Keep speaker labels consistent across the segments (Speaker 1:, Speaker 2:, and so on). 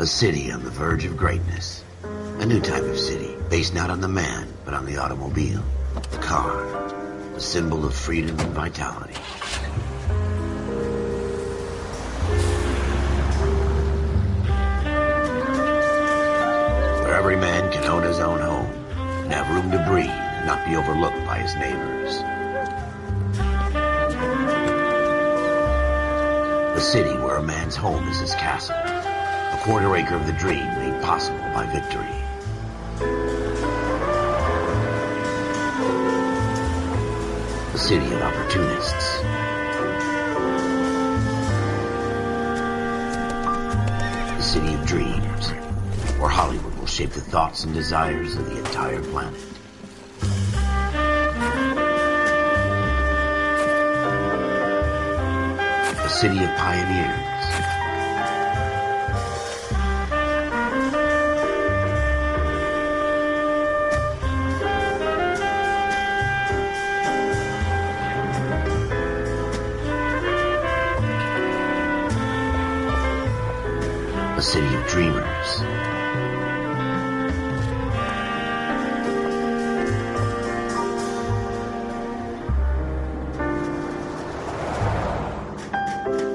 Speaker 1: A city on the verge of greatness. A new type of city, based not on the man, but on the automobile. The car. The symbol of freedom and vitality. Where every man can own his own home, and have room to breathe and not be overlooked by his neighbors. A city where a man's home is his castle. A quarter acre of the dream made possible by victory. A city of opportunists. A city of dreams, where Hollywood will shape the thoughts and desires of the entire planet. A city of pioneers. A city of dreamers.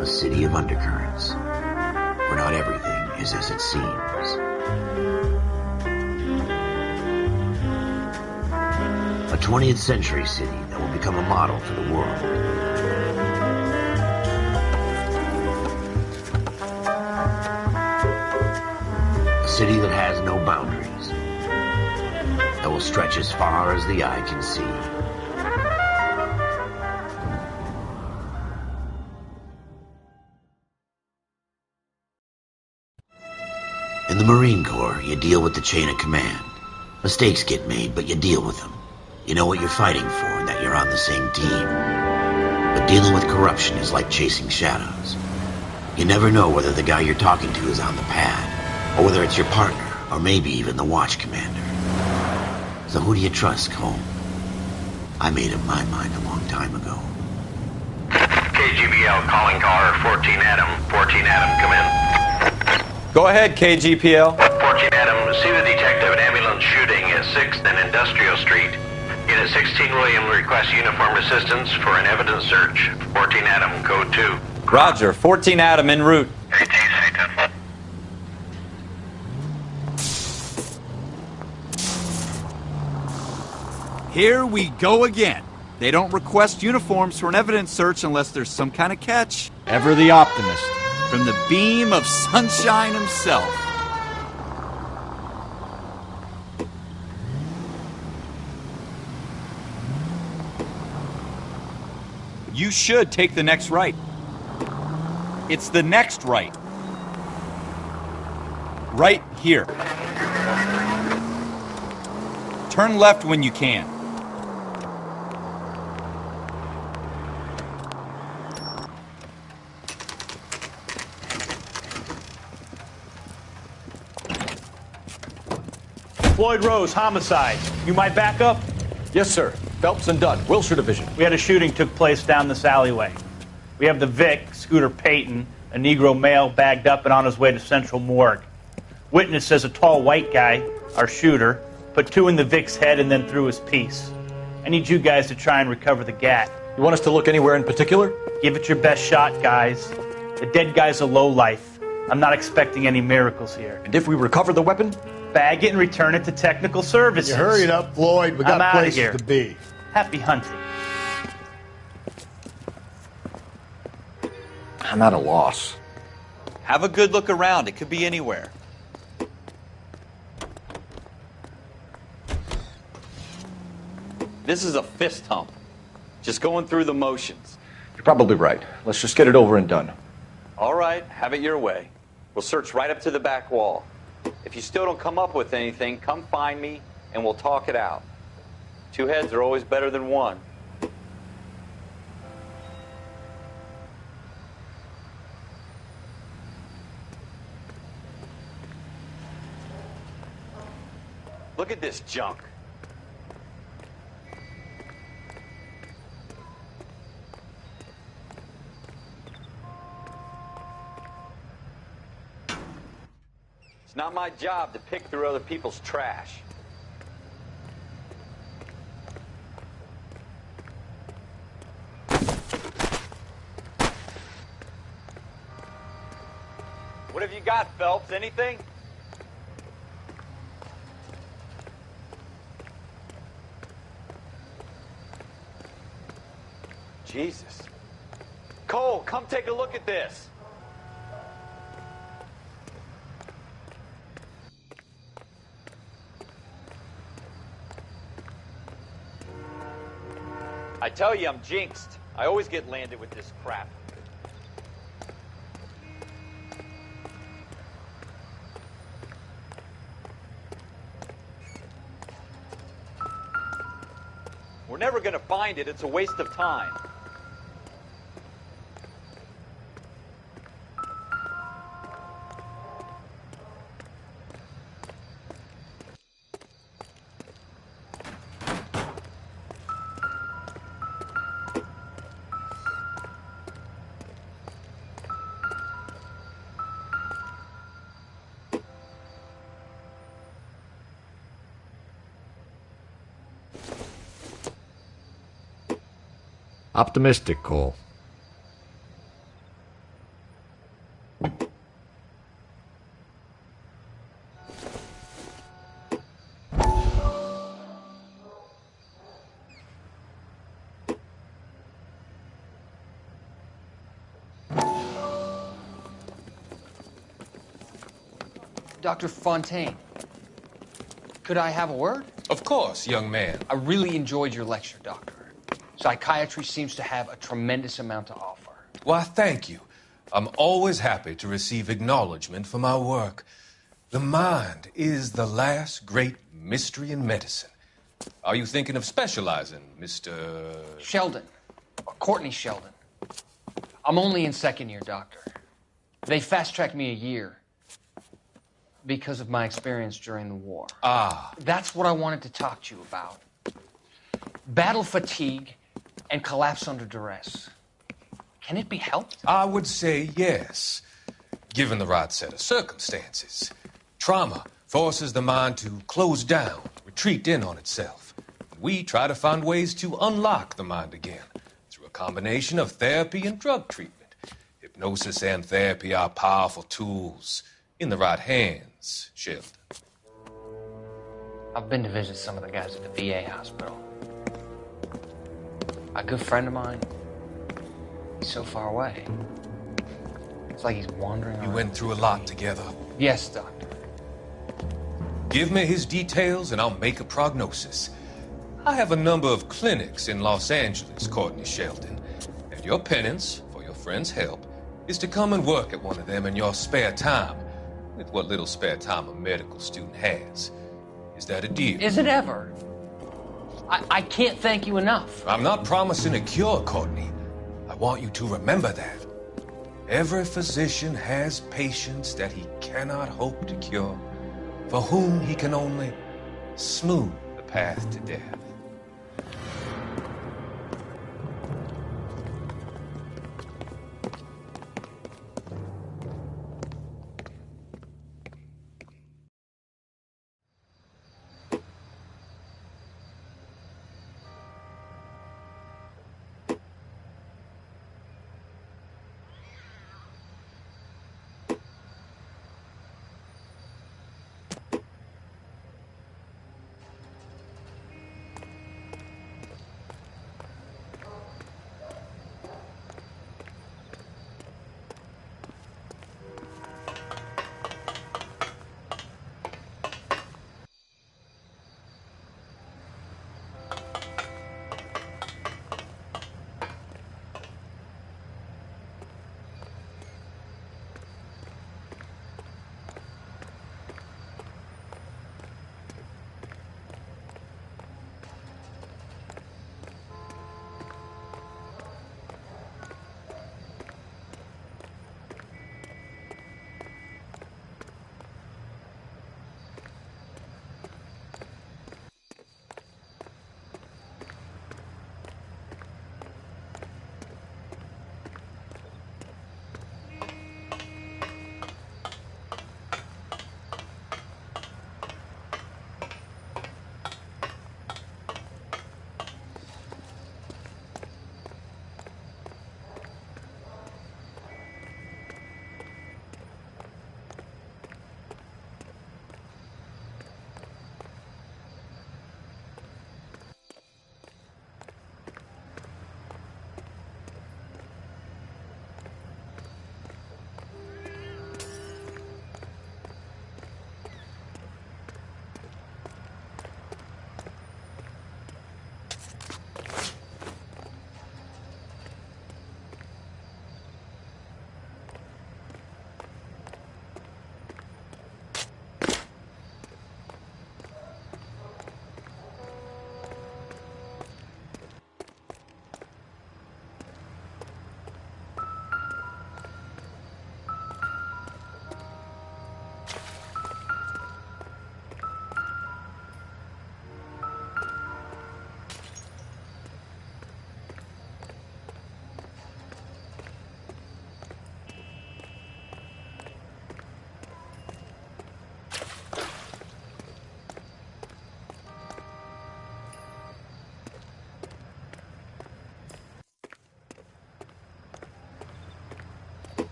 Speaker 1: A city of undercurrents, where not everything is as it seems. A 20th century city that will become a model for the world. A city that has no boundaries, that will stretch as far as the eye can see. In the Marine Corps, you deal with the chain of command. Mistakes get made, but you deal with them. You know what you're fighting for and that you're on the same team. But dealing with corruption is like chasing shadows. You never know whether the guy you're talking to is on the pad, or whether it's your partner, or maybe even the watch commander. So who do you trust, Cole? I made up my mind a long time ago.
Speaker 2: KGBL calling caller 14 Adam. 14 Adam, come in.
Speaker 3: Go ahead, KGPL.
Speaker 2: 14 Adam, see the detective an ambulance shooting at 6th and Industrial Street. Unit 16 William requests uniformed assistance for an evidence search. 14 Adam, code 2.
Speaker 3: Roger, 14 Adam en route.
Speaker 4: Here we go again. They don't request uniforms for an evidence search unless there's some kind of catch.
Speaker 5: Ever the optimist.
Speaker 4: From the beam of sunshine himself. You should take the next right. It's the next right. Right here. Turn left when you can.
Speaker 6: Floyd Rose, homicide. You might back up?
Speaker 5: Yes, sir. Phelps and Dunn, Wilshire Division.
Speaker 6: We had a shooting took place down this alleyway. We have the Vic, Scooter Payton, a Negro male bagged up and on his way to Central Morgue. Witness says a tall white guy, our shooter, put 2 in the Vic's head and then threw his piece. I need you guys to try and recover the gat.
Speaker 5: You want us to look anywhere in particular?
Speaker 6: Give it your best shot, guys. The dead guy's a lowlife. I'm not expecting any miracles here.
Speaker 5: And if we recover the weapon?
Speaker 6: Bag it and return it to technical services.
Speaker 7: You hurry it up, Floyd. We got
Speaker 6: I'm outta
Speaker 7: places
Speaker 6: here.
Speaker 7: to be.
Speaker 6: Happy hunting.
Speaker 5: I'm at a loss.
Speaker 4: Have a good look around. It could be anywhere.
Speaker 3: This is a fist hump. Just going through the motions.
Speaker 5: You're probably right. Let's just get it over and done.
Speaker 3: All right, have it your way. We'll search right up to the back wall. If you still don't come up with anything, come find me and we'll talk it out. 2 heads are always better than 1. Look at this junk. It's not my job to pick through other people's trash. What have you got, Phelps? Anything? Jesus. Cole, come take a look at this. I tell you, I'm jinxed. I always get landed with this crap. We're never gonna find it. It's a waste of time.
Speaker 7: Optimistic, Cole.
Speaker 8: Dr. Fontaine, could I have a word?
Speaker 9: Of course, young man.
Speaker 8: I really enjoyed your lecture, Doctor. Psychiatry seems to have a tremendous amount to offer.
Speaker 9: Why, thank you. I'm always happy to receive acknowledgement for my work. The mind is the last great mystery in medicine. Are you thinking of specializing, Mr.
Speaker 8: Sheldon, or Courtney Sheldon. I'm only in second year, Doctor. They fast-tracked me a year because of my experience during the war.
Speaker 9: Ah.
Speaker 8: That's what I wanted to talk to you about. Battle fatigue and collapse under duress. Can it be helped?
Speaker 9: I would say yes, given the right set of circumstances. Trauma forces the mind to close down, retreat in on itself. We try to find ways to unlock the mind again through a combination of therapy and drug treatment. Hypnosis and therapy are powerful tools in the right hands, Sheldon.
Speaker 8: I've been to visit some of the guys at the VA hospital. A good friend of mine, he's so far away. It's like he's wandering around.
Speaker 9: You went through a lot together.
Speaker 8: Yes, Doctor.
Speaker 9: Give me his details and I'll make a prognosis. I have a number of clinics in Los Angeles, Courtney Sheldon, and your penance, for your friend's help, is to come and work at one of them in your spare time, with what little spare time a medical student has. Is that a deal?
Speaker 8: Is it ever? I can't thank you enough.
Speaker 9: I'm not promising a cure, Courtney. I want you to remember that. Every physician has patients that he cannot hope to cure, for whom he can only smooth the path to death.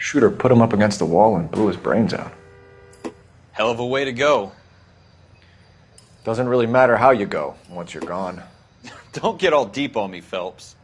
Speaker 5: Shooter put him up against the wall and blew his brains out.
Speaker 4: Hell of a way to go.
Speaker 5: Doesn't really matter how you go once you're gone.
Speaker 4: Don't get all deep on me, Phelps.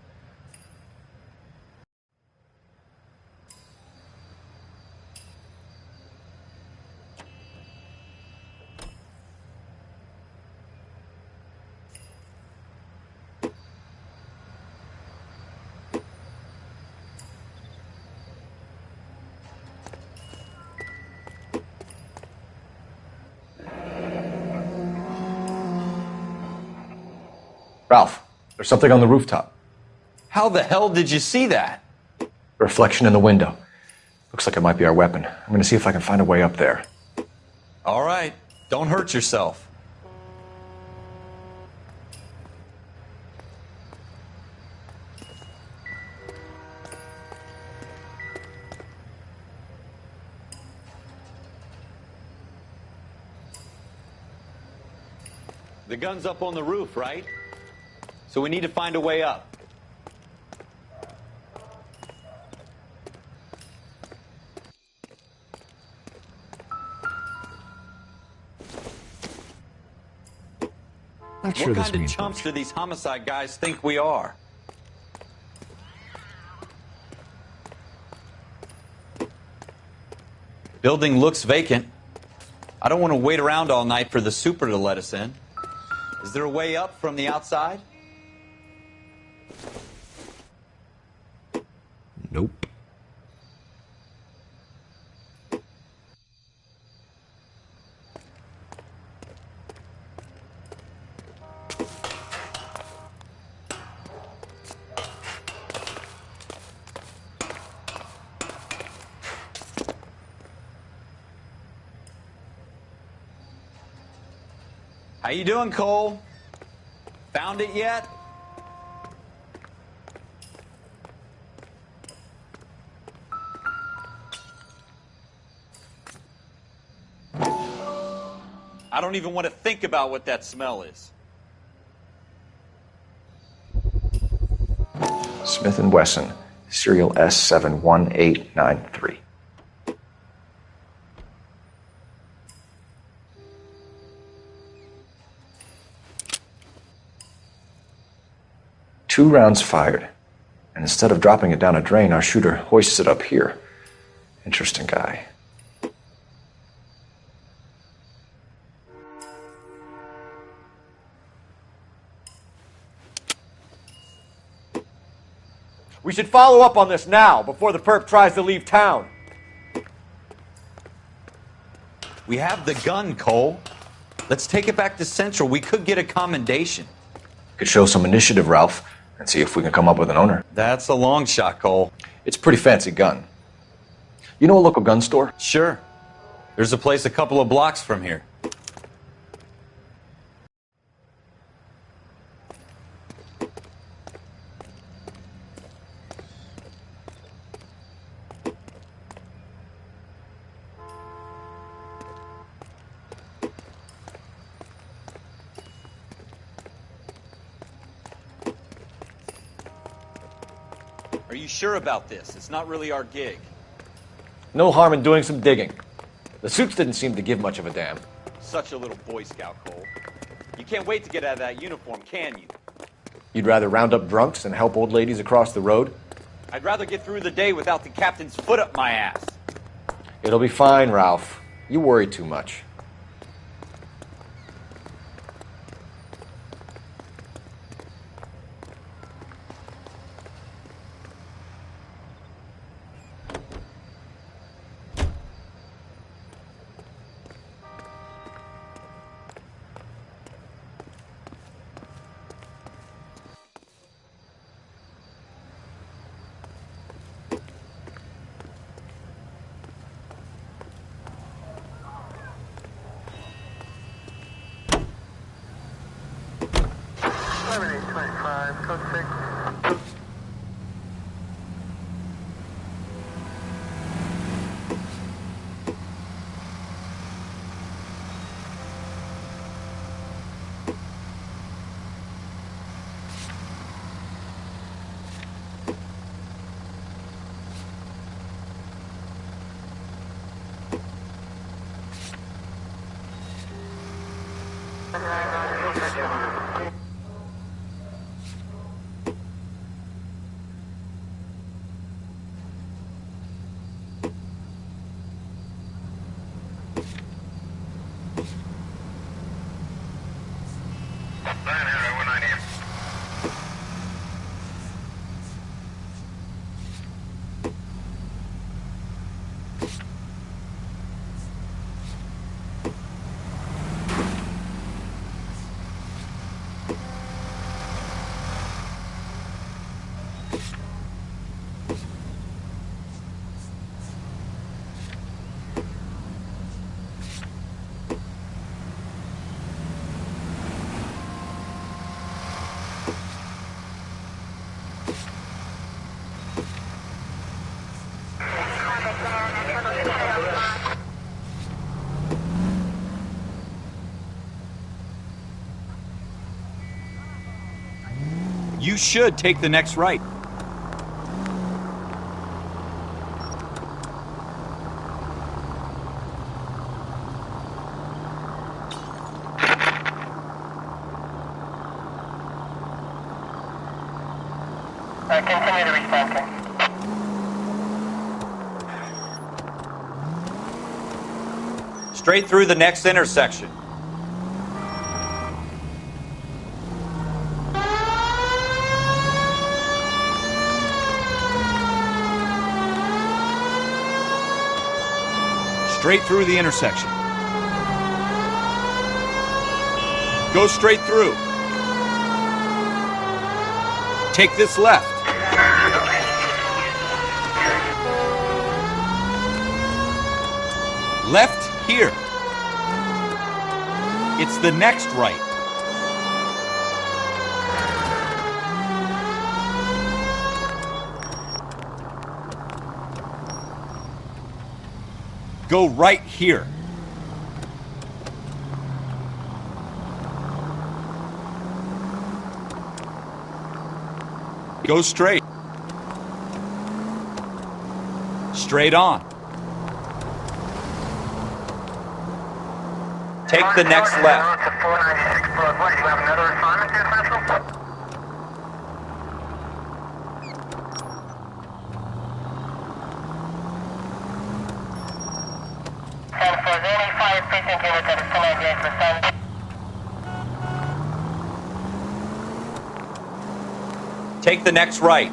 Speaker 5: Ralph, there's something on the rooftop.
Speaker 4: How the hell did you see that?
Speaker 5: A reflection in the window. Looks like it might be our weapon. I'm gonna see if I can find a way up there.
Speaker 4: All right, don't hurt yourself. The gun's up on the roof, right? So we need to find a way up.
Speaker 7: Not sure
Speaker 4: What
Speaker 7: this
Speaker 4: kind of
Speaker 7: means
Speaker 4: chumps
Speaker 7: much.
Speaker 4: do these homicide guys think we are? Building looks vacant. I don't want to wait around all night for the super to let us in. Is there a way up from the outside?
Speaker 7: Nope.
Speaker 4: How you doing, Cole? Found it yet? I don't even want to think about what that smell is.
Speaker 5: Smith & Wesson, serial S71893. Two rounds fired, and instead of dropping it down a drain, our shooter hoists it up here. Interesting guy. We should follow up on this now, before the perp tries to leave town.
Speaker 4: We have the gun, Cole. Let's take it back to Central. We could get a commendation.
Speaker 5: Could show some initiative, Ralph, and see if we can come up with an owner.
Speaker 4: That's a long shot, Cole.
Speaker 5: It's a pretty fancy gun. You know a local gun store?
Speaker 4: Sure. There's a place a couple of blocks from here. Are you sure about this? It's not really our gig.
Speaker 5: No harm in doing some digging. The suits didn't seem to give much of a damn.
Speaker 4: Such a little Boy Scout, Cole. You can't wait to get out of that uniform, can you?
Speaker 5: You'd rather round up drunks than help old ladies across the road?
Speaker 4: I'd rather get through the day without the captain's foot up my ass.
Speaker 5: It'll be fine, Ralph. You worry too much.
Speaker 4: You should take the next right.
Speaker 10: Continue to respond.
Speaker 4: Straight through the next intersection. Straight through the intersection. Go straight through. Take this left. Left here. It's the next right. Go right here. Go straight. Straight on. Take the next left. Take the next right.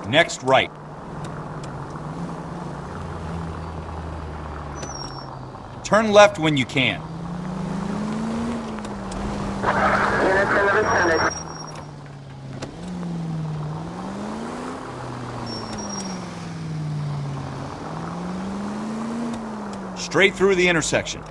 Speaker 4: Next right. Turn left when you can. Straight through the intersection.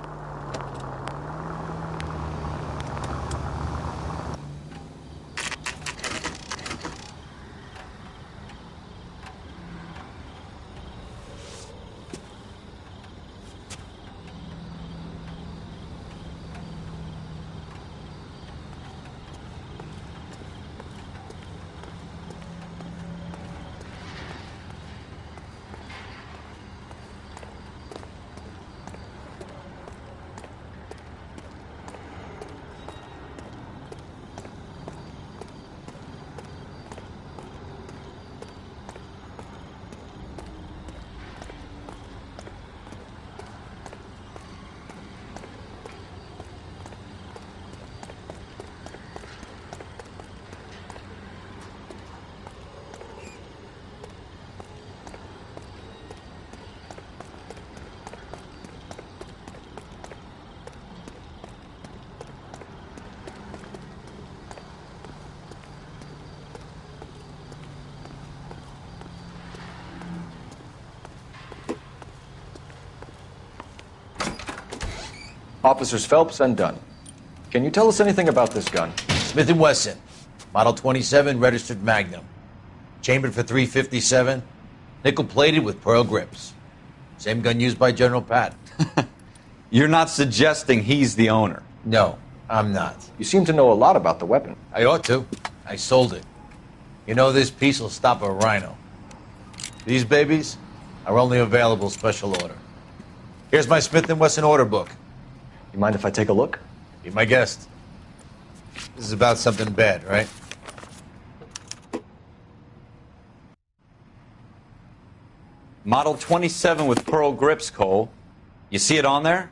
Speaker 5: Officers Phelps and Dunn. Can you tell us anything about this gun?
Speaker 11: Smith & Wesson, Model 27, registered Magnum. Chambered for .357, nickel-plated with pearl grips. Same gun used by General Patton.
Speaker 4: You're not suggesting he's the owner?
Speaker 11: No, I'm not.
Speaker 5: You seem to know a lot about the weapon.
Speaker 11: I ought to. I sold it. You know, this piece will stop a rhino. These babies are only available special order. Here's my Smith & Wesson order book.
Speaker 5: You mind if I take a look?
Speaker 11: Be my guest. This is about something bad, right?
Speaker 4: Model 27 with pearl grips, Cole. You see it on there?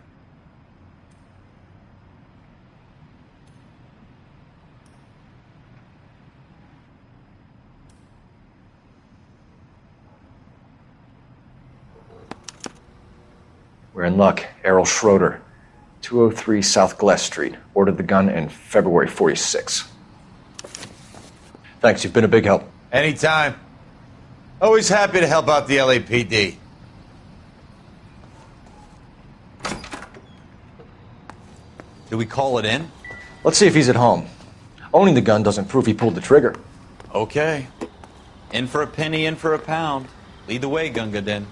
Speaker 5: We're in luck. Errol Schroeder, 203 South Glass Street. Ordered the gun in February 46. Thanks, you've been a big help.
Speaker 11: Anytime. Always happy to help out the LAPD.
Speaker 4: Do we call it in?
Speaker 5: Let's see if he's at home. Owning the gun doesn't prove he pulled the trigger.
Speaker 4: Okay. In for a penny, in for a pound. Lead the way, Gunga Din.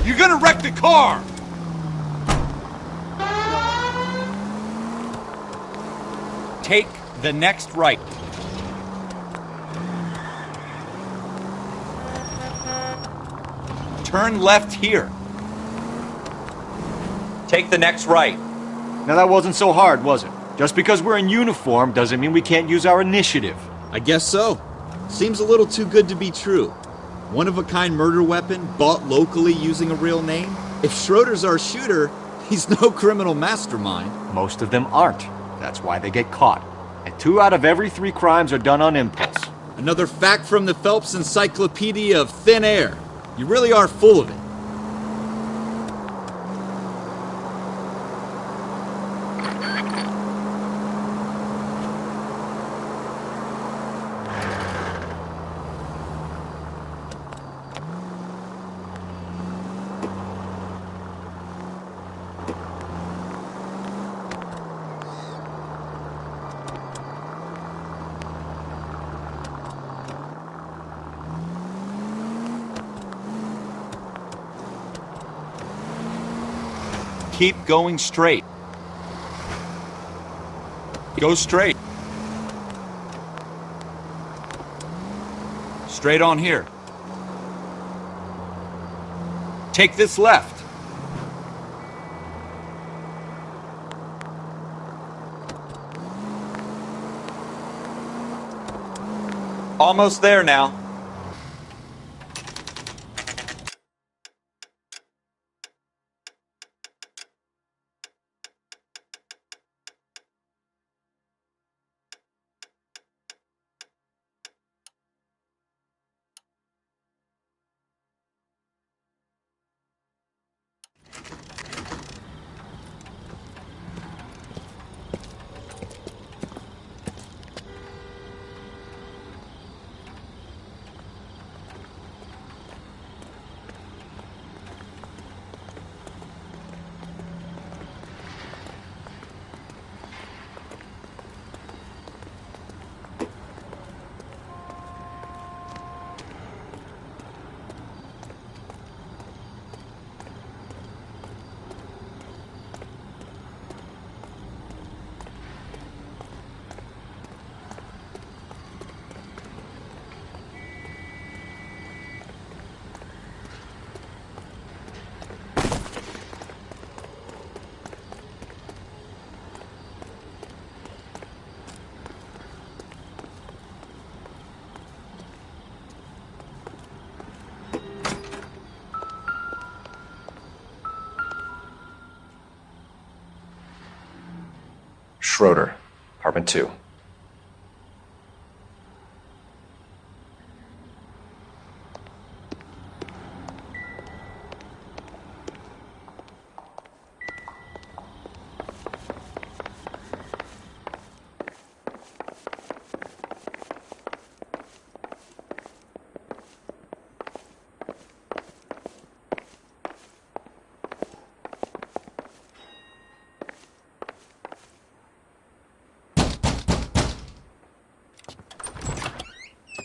Speaker 9: You're gonna wreck the car!
Speaker 4: Take the next right. Turn left here. Take the next right.
Speaker 12: Now that wasn't so hard, was it? Just because we're in uniform doesn't mean we can't use our initiative.
Speaker 13: I guess so. Seems a little too good to be true. One-of-a-kind murder weapon bought locally using a real name? If Schroeder's our shooter, he's no criminal mastermind.
Speaker 12: Most of them aren't. That's why they get caught. And 2 out of every 3 crimes are done on impulse.
Speaker 13: Another fact from the Phelps Encyclopedia of Thin Air. You really are full of it.
Speaker 4: Keep going straight. Go straight. Straight on here. Take this left. Almost there now.
Speaker 5: Schroeder, apartment 2.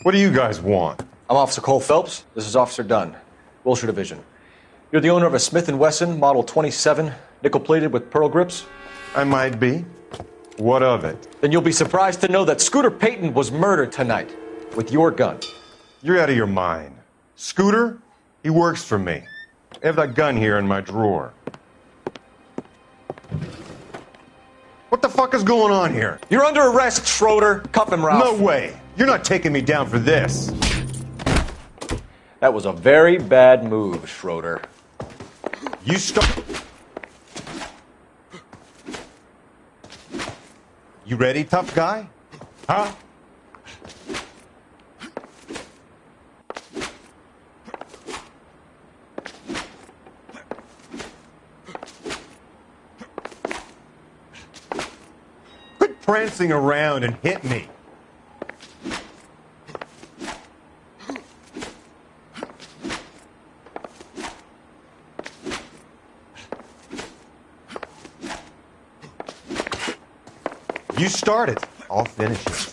Speaker 12: What do you guys want?
Speaker 5: I'm Officer Cole Phelps. This is Officer Dunn, Wilshire Division. You're the owner of a Smith & Wesson Model 27.
Speaker 12: Nickel-plated with pearl grips?
Speaker 14: I might be. What of it?
Speaker 12: Then you'll be surprised to know that Scooter Payton was murdered tonight with your gun.
Speaker 14: You're out of your mind. Scooter? He works for me. I have that gun here in my drawer. What the fuck is going on here?
Speaker 12: You're under arrest, Schroeder. Cuff him, Ralph.
Speaker 14: No way. You're not taking me down for this.
Speaker 12: That was a very bad move, Schroeder.
Speaker 14: You stop. You ready, tough guy? Huh? Quit prancing around and hit me. You start it. I'll finish it.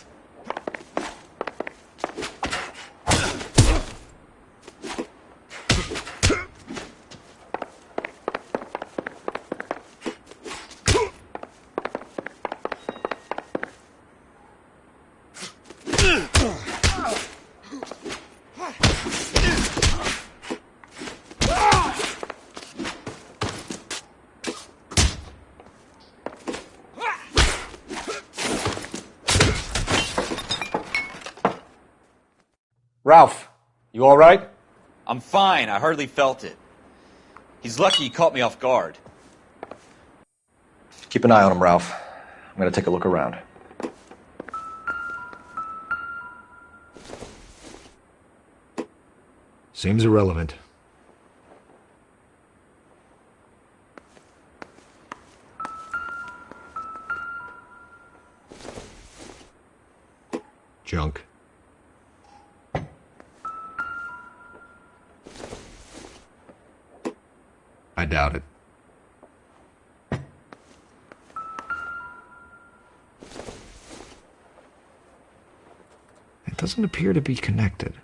Speaker 12: Ralph, you all right?
Speaker 4: I'm fine. I hardly felt it. He's lucky he caught me off guard.
Speaker 5: Keep an eye on him, Ralph. I'm going to take a look around.
Speaker 7: Seems irrelevant. Junk. I doubt it. It doesn't appear to be connected.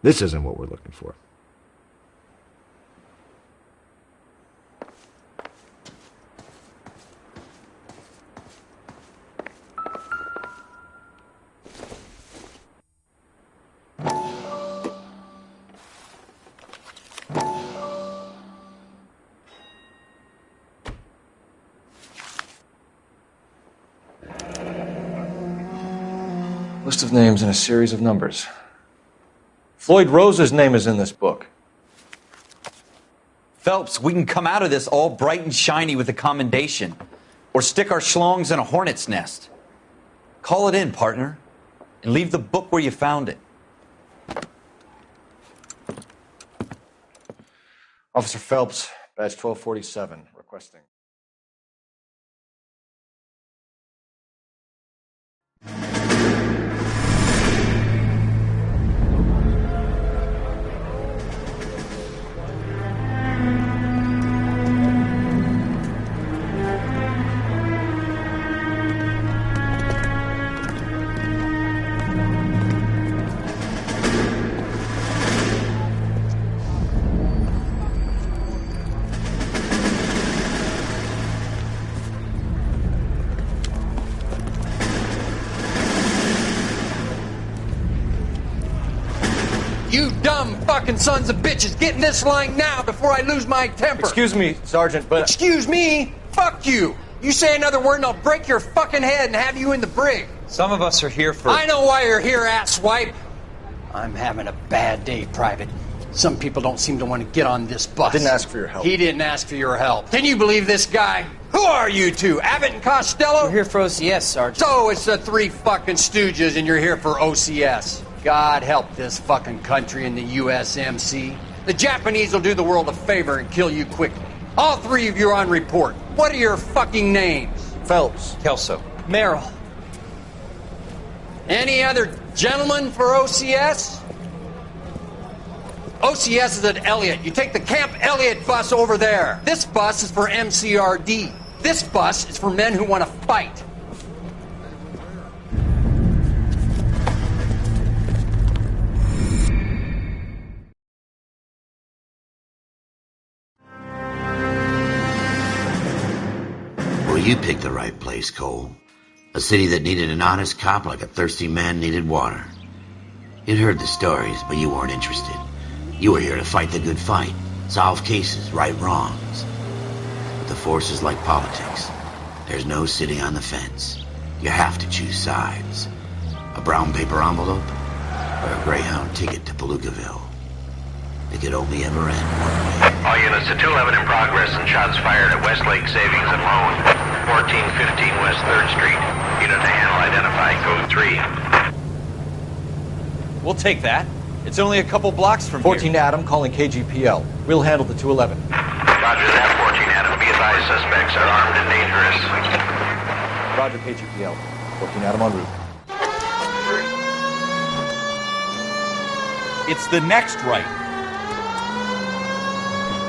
Speaker 7: This isn't what we're looking for.
Speaker 5: List of names and a series of numbers. Floyd Rose's name is in this book.
Speaker 4: Phelps, we can come out of this all bright and shiny with a commendation. Or stick our schlongs in a hornet's nest. Call it in, partner. And leave the book where you found it.
Speaker 5: Officer Phelps, badge 1247, requesting.
Speaker 8: You dumb fucking sons of bitches, get in this line now before I lose my temper.
Speaker 5: Excuse me, Sergeant, but...
Speaker 8: Excuse me? Fuck you. You say another word and I'll break your fucking head and have you in the brig.
Speaker 4: Some of us are here for...
Speaker 8: I know why you're here, asswipe.
Speaker 15: I'm having a bad day, Private. Some people don't seem to want to get on this bus.
Speaker 5: I didn't ask for your help.
Speaker 8: He didn't ask for your help. Can you believe this guy? Who are you two? Abbott and Costello?
Speaker 15: We're here for OCS, Sergeant.
Speaker 8: So it's the three fucking stooges and you're here for OCS. God help this fucking country and the USMC. The Japanese will do the world a favor and kill you quickly. All three of you are on report. What are your fucking names?
Speaker 5: Phelps.
Speaker 4: Kelso.
Speaker 15: Merrill.
Speaker 8: Any other gentlemen for OCS? OCS is at Elliott. You take the Camp Elliott bus over there. This bus is for MCRD. This bus is for men who want to fight.
Speaker 1: Well, you picked the right place, Cole. A city that needed an honest cop like a thirsty man needed water. You'd heard the stories, but you weren't interested. You were here to fight the good fight, solve cases, right wrongs. But the force is like politics. There's no sitting on the fence. You have to choose sides. A brown paper envelope or a Greyhound ticket to Palookaville. It could only ever end one way.
Speaker 2: All units to 211 in progress and shots fired at Westlake Savings and Loan, 1415 West 3rd Street. Unit to handle identified, code 3.
Speaker 4: We'll take that. It's only a couple blocks from
Speaker 12: 14 Adam calling KGPL. We'll handle the 211.
Speaker 2: Roger that, 14 Adam. Be advised, suspects are armed and dangerous.
Speaker 12: Roger, KGPL. 14 Adam en route.
Speaker 4: It's the next right.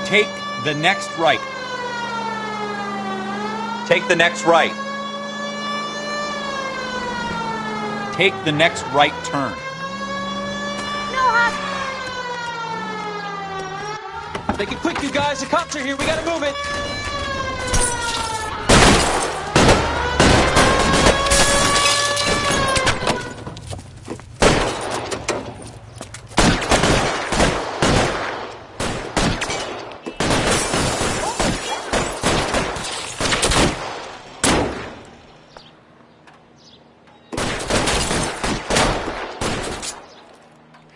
Speaker 4: Take the next right. Take the next right. Take the next right turn.
Speaker 16: Make it quick, you guys. The cops are here. We gotta move it.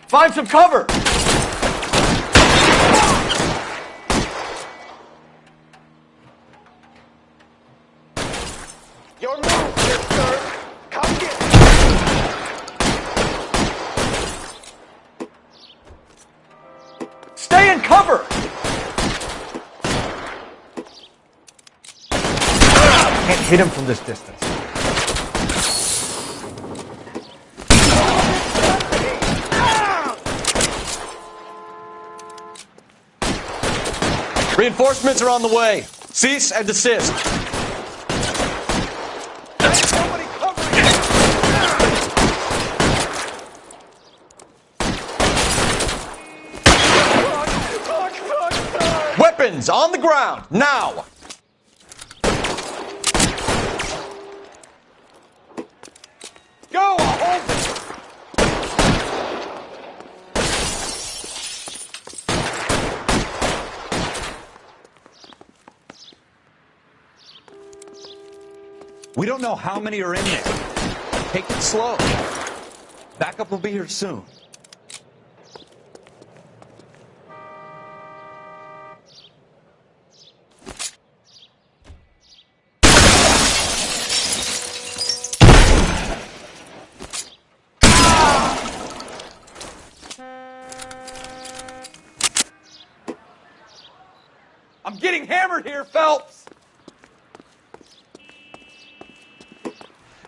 Speaker 12: Find some cover!
Speaker 16: Your move, mister. Come get
Speaker 12: Stay in cover! Can't hit him from this distance. Reinforcements are on the way. Cease and desist. Weapons on the ground, now! Go, hold it!
Speaker 4: We don't know how many are in there. Take it slow. Backup will be here soon. I'm getting hammered here, Phelps!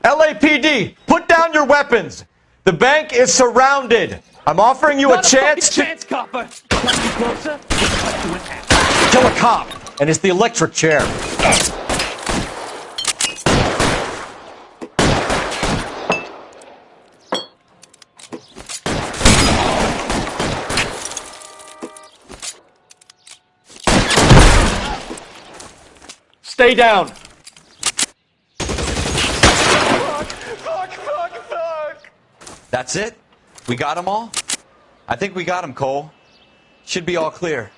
Speaker 12: LAPD, put down your weapons. The bank is surrounded. I'm offering you a chance to
Speaker 16: copper.
Speaker 12: kill a cop, and it's the electric chair. Stay down.
Speaker 4: That's it? We got them all? I think we got them, Cole. Should be all clear.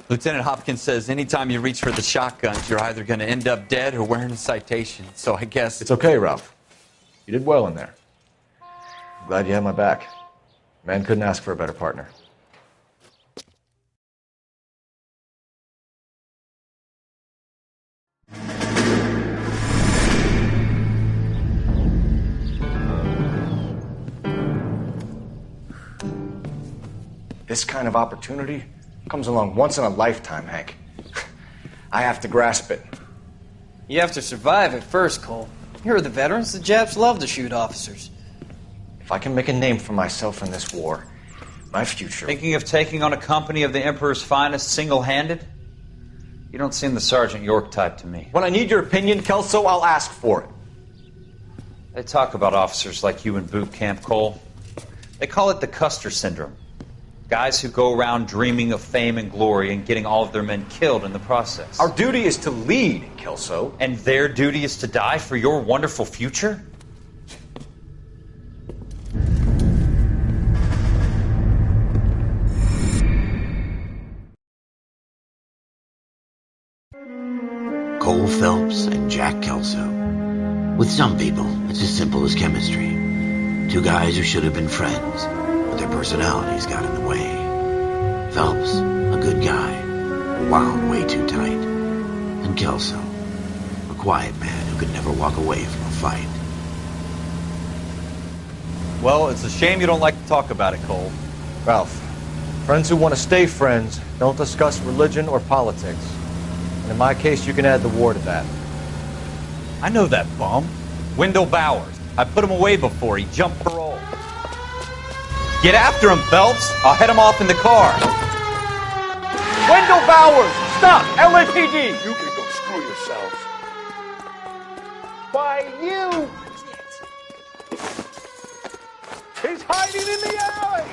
Speaker 4: Lieutenant Hopkins says anytime you reach for the shotguns, you're either going to end up dead or wearing a citation. So I guess...
Speaker 5: It's okay, Ralph. You did well in there. I'm glad you had my back. Man couldn't ask for a better partner. This kind of opportunity comes along once in a lifetime, Hank. I have to grasp it.
Speaker 15: You have to survive it first, Cole. You're the veterans. The Japs love to shoot officers.
Speaker 5: If I can make a name for myself in this war, my future...
Speaker 4: Thinking of taking on a company of the Emperor's finest single-handed? You don't seem the Sergeant York type to me.
Speaker 12: When I need your opinion, Kelso, I'll ask for it.
Speaker 4: They talk about officers like you in boot camp, Cole. They call it the Custer syndrome. Guys who go around dreaming of fame and glory and getting all of their men killed in the process.
Speaker 12: Our duty is to lead, Kelso.
Speaker 4: And their duty is to die for your wonderful future?
Speaker 1: Cole Phelps and Jack Kelso. With some people, it's as simple as chemistry. Two guys who should have been friends, but their personalities got in the way. Phelps, a good guy, wound way too tight. And Kelso, a quiet man who could never walk away from a fight.
Speaker 4: Well, it's a shame you don't like to talk about it, Cole.
Speaker 12: Ralph, friends who want to stay friends don't discuss religion or politics. And in my case, you can add the war to that.
Speaker 4: I know that bum. Wendell Bowers. I put him away before. He jumped parole. Get after him, Phelps. I'll head him off in the car.
Speaker 12: Wendell Bowers! Stop! LAPD!
Speaker 17: You can go screw yourself.
Speaker 12: Why, you! He's hiding in the alley!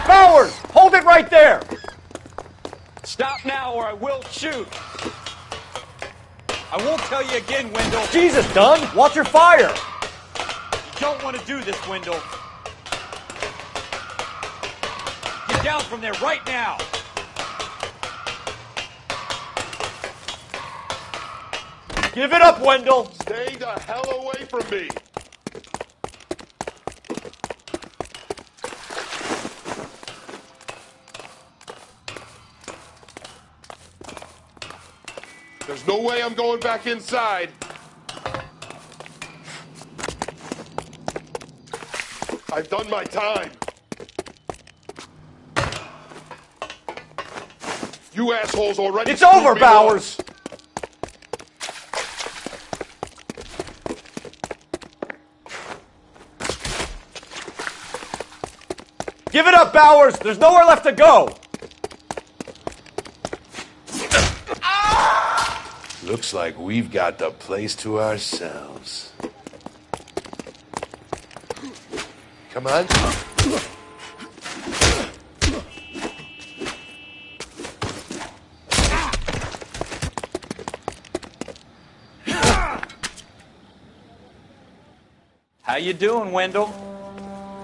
Speaker 12: Bowers! Hold it right there!
Speaker 4: Stop now or I will shoot. I won't tell you again, Wendell.
Speaker 12: Jesus, Dunn! Watch your fire!
Speaker 4: You don't want to do this, Wendell. Get down from there right now.
Speaker 12: Give it up, Wendell!
Speaker 17: Stay the hell away from me! There's no way I'm going back inside. I've done my time. You assholes already...
Speaker 12: It's over, Bowers! Give it up, Bowers! There's nowhere left to go!
Speaker 17: Looks like we've got the place to ourselves. Come on.
Speaker 4: How you doing, Wendell?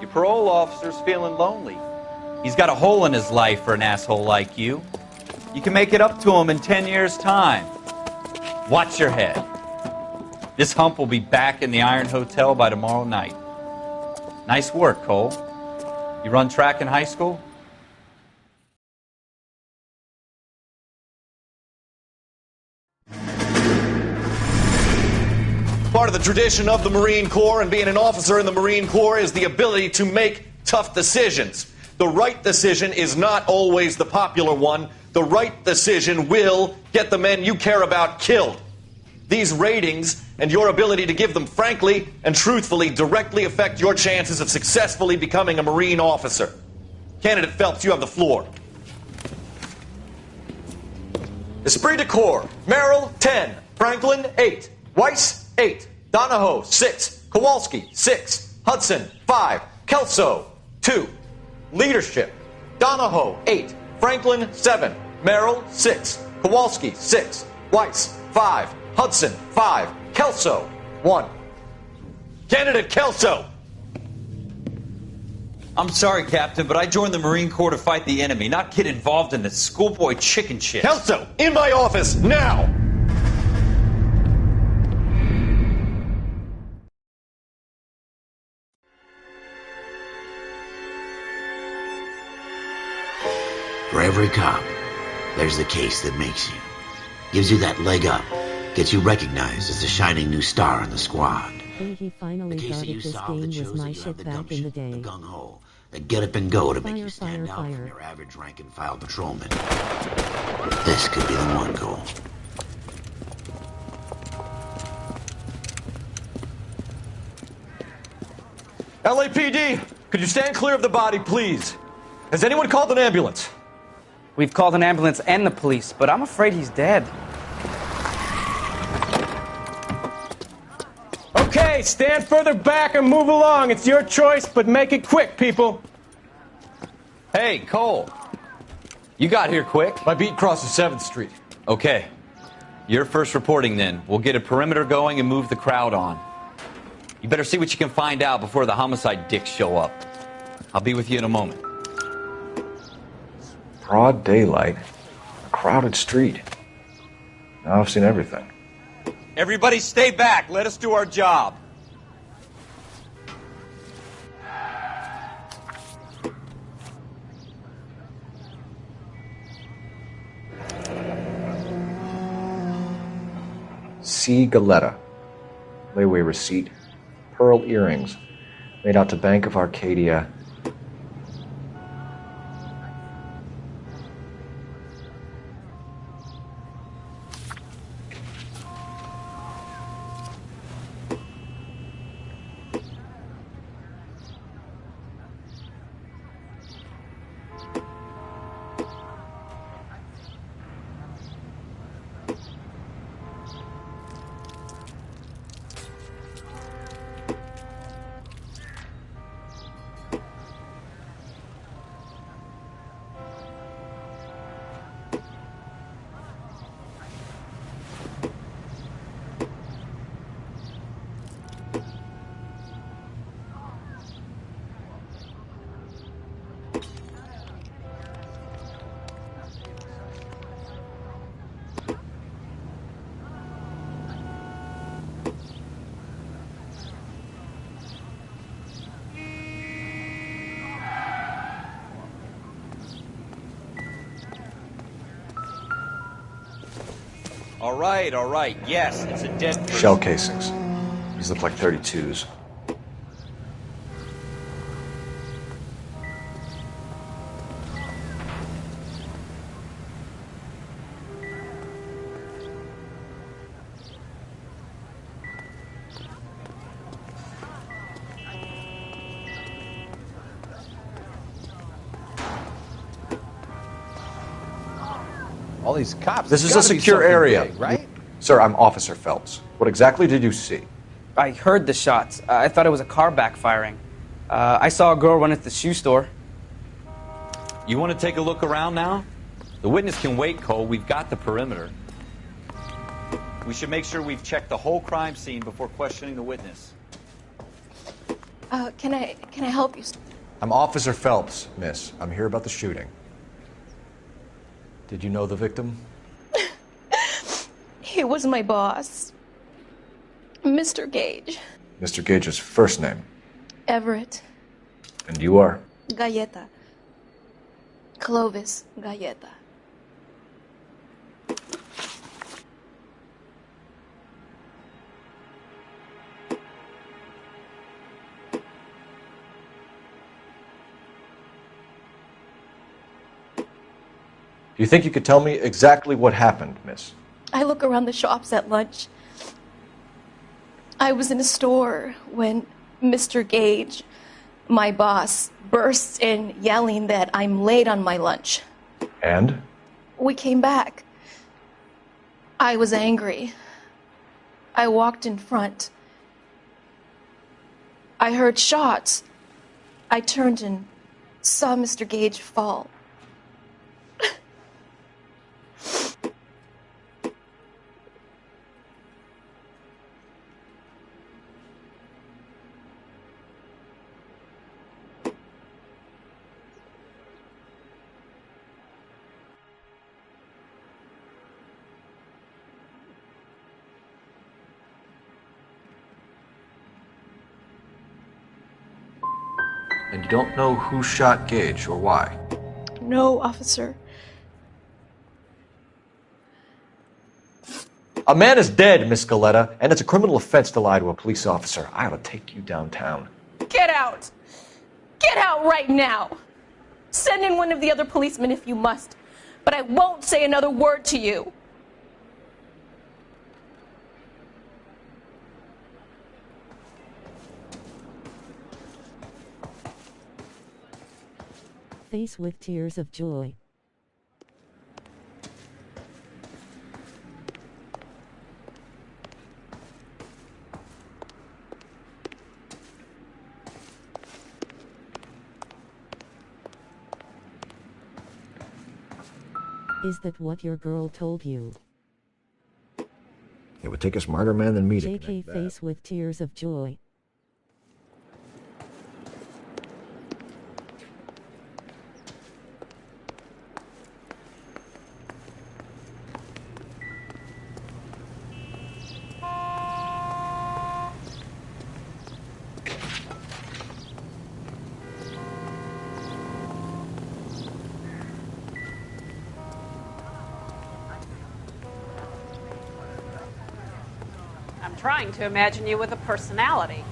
Speaker 4: Your parole officer's feeling lonely. He's got a hole in his life for an asshole like you. You can make it up to him in 10 years' time. Watch your head. This hump will be back in the Iron Hotel by tomorrow night. Nice work, Cole. You run track in high school?
Speaker 18: Part of the tradition of the Marine Corps and being an officer in the Marine Corps is the ability to make tough decisions. The right decision is not always the popular one. The right decision will get the men you care about killed. These ratings and your ability to give them frankly and truthfully directly affect your chances of successfully becoming a Marine officer. Candidate Phelps, you have the floor. Esprit de Corps, Merrill, 10. Franklin, 8. Weiss, 8. Donahoe, 6. Kowalski, 6. Hudson, 5. Kelso, 2. Leadership, Donahoe, 8. Franklin, 7. Merrill, 6. Kowalski, 6. Weiss, 5. Hudson, 5. Kelso, 1. Candidate Kelso!
Speaker 4: I'm sorry, Captain, but I joined the Marine Corps to fight the enemy, not get involved in this schoolboy chicken shit.
Speaker 18: Kelso, in my office, now!
Speaker 1: For every cop, there's the case that makes you. Gives you that leg up. Gets you recognized as the shining new star in the squad.
Speaker 19: He finally got it. This game was my shit back in the day.
Speaker 1: The gung-ho, the get up and go to make you stand out from your average rank and file patrolman. This could be the one, Cole.
Speaker 12: LAPD, could you stand clear of the body, please? Has anyone called an ambulance?
Speaker 20: We've called an ambulance and the police, but I'm afraid he's dead.
Speaker 16: Okay, stand further back and move along. It's your choice, but make it quick, people.
Speaker 4: Hey, Cole. You got here quick.
Speaker 12: My beat crosses 7th Street.
Speaker 4: Okay. You're first reporting then. We'll get a perimeter going and move the crowd on. You better see what you can find out before the homicide dicks show up. I'll be with you in a moment.
Speaker 5: Broad daylight. A crowded street. Now I've seen everything.
Speaker 4: Everybody stay back. Let us do our job.
Speaker 5: C. Galetta. Layaway receipt. Pearl earrings. Made out to Bank of Arcadia.
Speaker 4: All right. Yes, it's a dead person.
Speaker 5: Shell casings. These look like 32s.
Speaker 18: All these cops.
Speaker 5: This is a secure area,
Speaker 18: big, right?
Speaker 5: Sir, I'm Officer Phelps. What exactly did you see?
Speaker 20: I heard the shots. I thought it was a car backfiring. I saw a girl run at the shoe store.
Speaker 4: You want to take a look around now? The witness can wait, Cole. We've got the perimeter. We should make sure we've checked the whole crime scene before questioning the witness.
Speaker 21: Can I help you?
Speaker 5: I'm Officer Phelps, miss. I'm here about the shooting. Did you know the victim?
Speaker 21: He was my boss, Mr. Gage.
Speaker 5: Mr. Gage's first name.
Speaker 21: Everett.
Speaker 5: And you are?
Speaker 21: Galleta. Clovis Galleta.
Speaker 5: Do you think you could tell me exactly what happened, miss?
Speaker 21: I look around the shops at lunch. I was in a store when Mr. Gage, my boss, bursts in yelling that I'm late on my lunch.
Speaker 5: And?
Speaker 21: We came back. I was angry. I walked in front. I heard shots. I turned and saw Mr. Gage fall.
Speaker 5: And you don't know who shot Gage or why?
Speaker 21: No, officer.
Speaker 5: A man is dead, Miss Galletta, and it's a criminal offense to lie to a police officer. I ought to take you downtown.
Speaker 21: Get out! Get out right now! Send in one of the other policemen if you must, but I won't say another word to you.
Speaker 19: face with tears of joy. Is that what your girl told you?
Speaker 5: It would take a smarter man than me to
Speaker 19: JK
Speaker 5: connect that.
Speaker 19: face with tears of joy.
Speaker 6: I'm trying to imagine you with a personality.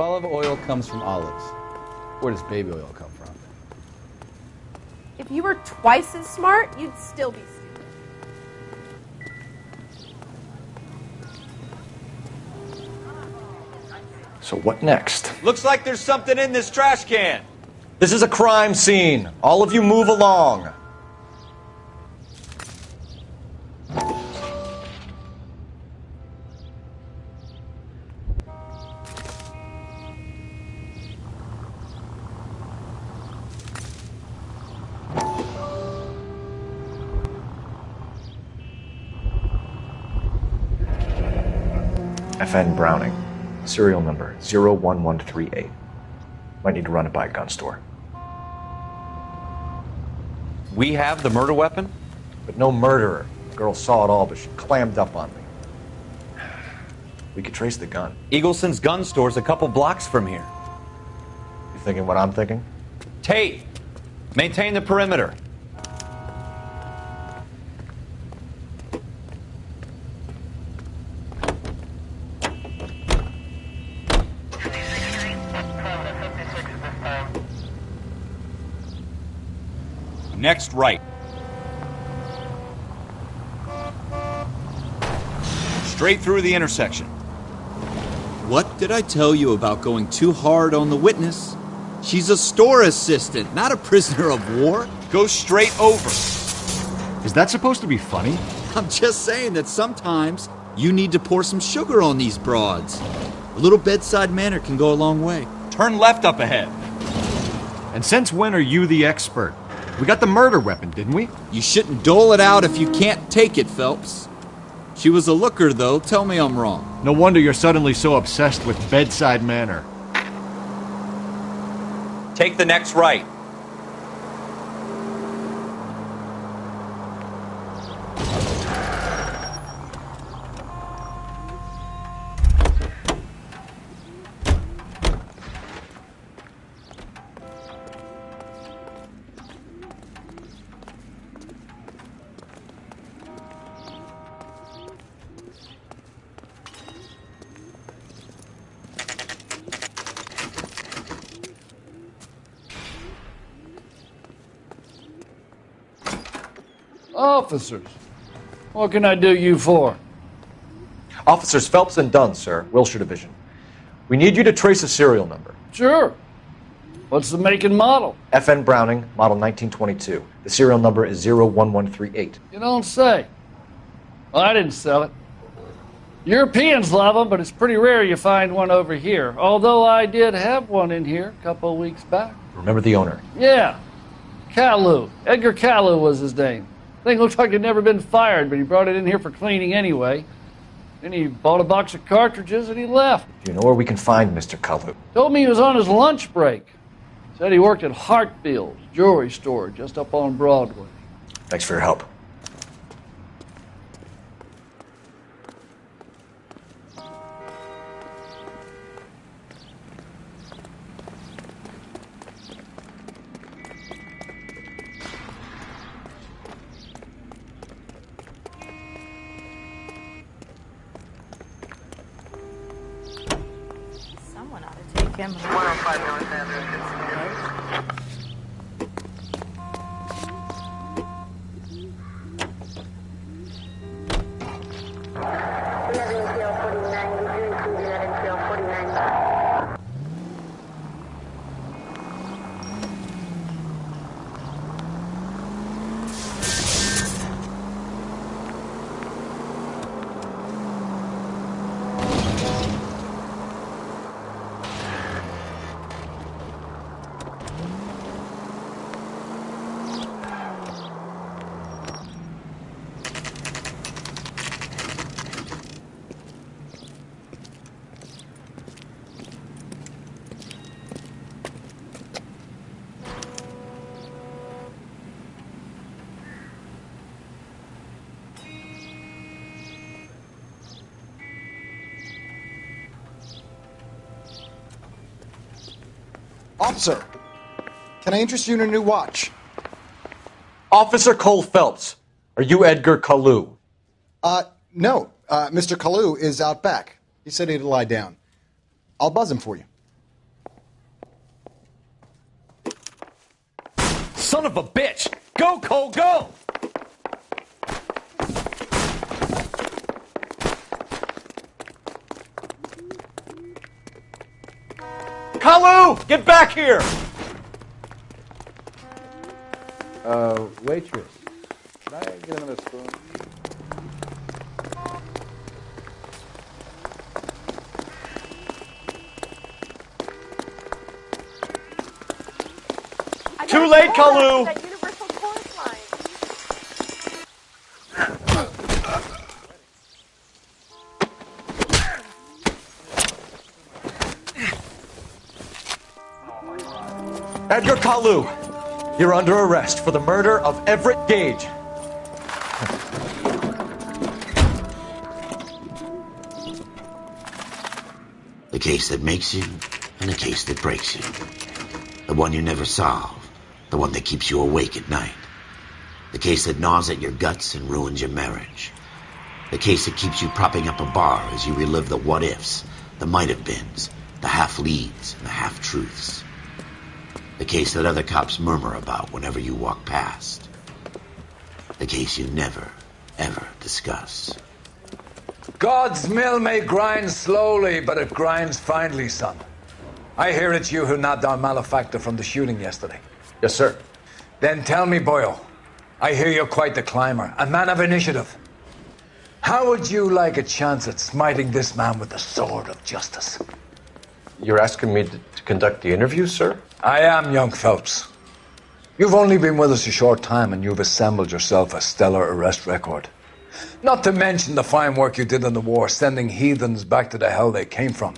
Speaker 4: Olive oil comes from olives. Where does baby oil come from?
Speaker 21: If you were twice as smart, you'd still be stupid.
Speaker 5: So what next?
Speaker 4: Looks like there's something in this trash can.
Speaker 12: This is a crime scene. All of you move along.
Speaker 5: FN Browning. Serial number 01138. Might need to run it by a gun store.
Speaker 4: We have the murder weapon?
Speaker 5: But no murderer. The girl saw it all, but she clammed up on me. We could trace the gun.
Speaker 4: Eagleson's gun store's a couple blocks from here.
Speaker 5: You thinking what I'm thinking?
Speaker 4: Tate, maintain the perimeter. Next right. Straight through the intersection.
Speaker 13: What did I tell you about going too hard on the witness? She's a store assistant, not a prisoner of war.
Speaker 4: Go straight over.
Speaker 7: Is that supposed to be funny?
Speaker 13: I'm just saying that sometimes you need to pour some sugar on these broads. A little bedside manner can go a long way.
Speaker 4: Turn left up ahead.
Speaker 7: And since when are you the expert? We got the murder weapon, didn't we?
Speaker 13: You shouldn't dole it out if you can't take it, Phelps. She was a looker, though. Tell me I'm wrong.
Speaker 7: No wonder you're suddenly so obsessed with bedside manner.
Speaker 4: Take the next right.
Speaker 22: Officers, what can I do you for?
Speaker 5: Officers Phelps and Dunn, sir, Wilshire Division. We need you to trace a serial number.
Speaker 22: Sure. What's the make and model?
Speaker 5: FN Browning, model 1922. The serial number is 01138.
Speaker 22: You don't say. Well, I didn't sell it. Europeans love them, but it's pretty rare you find one over here. Although I did have one in here a couple of weeks back.
Speaker 5: Remember the owner?
Speaker 22: Yeah. Kalu. Edgar Kalu was his name. Thing looked like he'd never been fired, but he brought it in here for cleaning anyway. Then he bought a box of cartridges and he left.
Speaker 5: Do you know where we can find Mr. Kalu?
Speaker 22: Told me he was on his lunch break. Said he worked at Hartfield's jewelry store just up on Broadway.
Speaker 5: Thanks for your help.
Speaker 3: Someone ought to take him.
Speaker 2: 105 North Avenue.
Speaker 12: Officer, can I interest you in a new watch?
Speaker 5: Officer Cole Phelps, are you Edgar Kalu?
Speaker 12: No. Mr. Kalu is out back. He said he'd lie down. I'll buzz him for you.
Speaker 22: Son of a bitch! Go, Cole, go!
Speaker 5: Kalu! Get back here!
Speaker 10: Waitress, can I get another spoon?
Speaker 5: Too late, Kalu!
Speaker 3: That universal chorus line.
Speaker 5: Edgar Kalu, you're under arrest for the murder of Everett Gage.
Speaker 1: The case that makes you and the case that breaks you. The one you never solve. The one that keeps you awake at night. The case that gnaws at your guts and ruins your marriage. The case that keeps you propping up a bar as you relive the what-ifs, the might-have-beens, the half-leads, and the half-truths. The case that other cops murmur about whenever you walk past. The case you never, ever discuss.
Speaker 23: God's mill may grind slowly, but it grinds finely, son. I hear it's you who nabbed our malefactor from the shooting yesterday.
Speaker 5: Yes, sir.
Speaker 23: Then tell me, Boyle, I hear you're quite the climber, a man of initiative. How would you like a chance at smiting this man with the sword of justice?
Speaker 5: You're asking me to conduct the interview, sir?
Speaker 23: I am, young Phelps. You've only been with us a short time and you've assembled yourself a stellar arrest record. Not to mention the fine work you did in the war, sending heathens back to the hell they came from.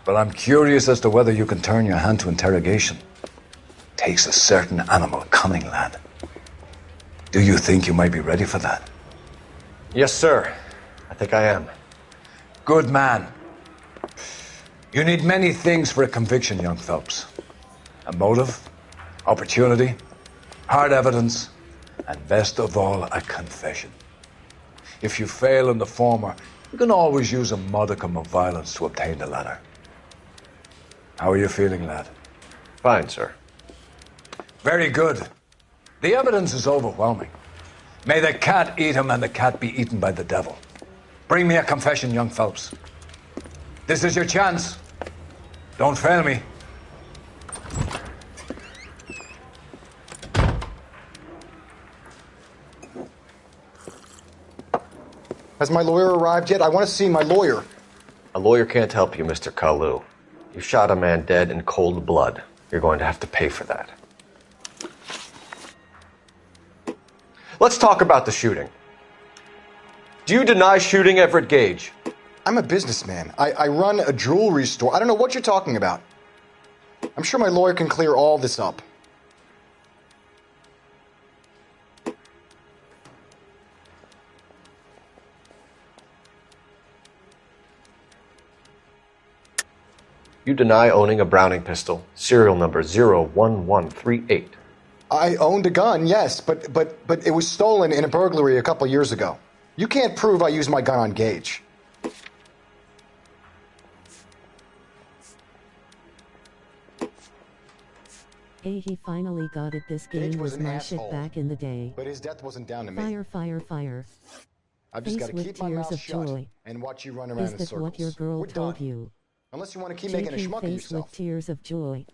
Speaker 23: But I'm curious as to whether you can turn your hand to interrogation. Takes a certain animal cunning, lad. Do you think you might be ready for that?
Speaker 5: Yes, sir. I think I am.
Speaker 23: Good man. You need many things for a conviction, young Phelps. A motive, opportunity, hard evidence, and best of all, a confession. If you fail in the former, you can always use a modicum of violence to obtain the latter. How are you feeling, lad?
Speaker 5: Fine, sir.
Speaker 23: Very good. The evidence is overwhelming. May the cat eat him and the cat be eaten by the devil. Bring me a confession, young Phelps. This is your chance. Don't fail me.
Speaker 9: Has my lawyer arrived yet? I want to see my lawyer.
Speaker 5: A lawyer can't help you, Mr. Kalu. You shot a man dead in cold blood. You're going to have to pay for that. Let's talk about the shooting. Do you deny shooting Everett Gage?
Speaker 9: I'm a businessman. I run a jewelry store. I don't know what you're talking about. I'm sure my lawyer can clear all this up.
Speaker 5: You deny owning a Browning pistol, serial number 01138.
Speaker 9: I owned a gun, yes, but it was stolen in a burglary a couple years ago. You can't prove I used my gun on Gage.
Speaker 19: Hey, he finally got it. This game
Speaker 9: Gage was
Speaker 19: was
Speaker 9: an
Speaker 19: my
Speaker 9: asshole,
Speaker 19: shit back in the day.
Speaker 9: But his death wasn't down to me.
Speaker 19: Fire, fire, fire.
Speaker 9: I've just got
Speaker 19: Face
Speaker 9: to
Speaker 19: with
Speaker 9: keep my
Speaker 19: tears
Speaker 9: mouth
Speaker 19: of
Speaker 9: shut
Speaker 19: joy.
Speaker 9: and watch you run around
Speaker 19: Is
Speaker 9: in
Speaker 19: that
Speaker 9: circles.
Speaker 19: what your girl
Speaker 9: We're
Speaker 19: told
Speaker 9: done.
Speaker 19: you?
Speaker 9: Unless you want to keep making a
Speaker 19: JK
Speaker 9: schmuck of
Speaker 19: face
Speaker 9: yourself.
Speaker 19: with tears of joy.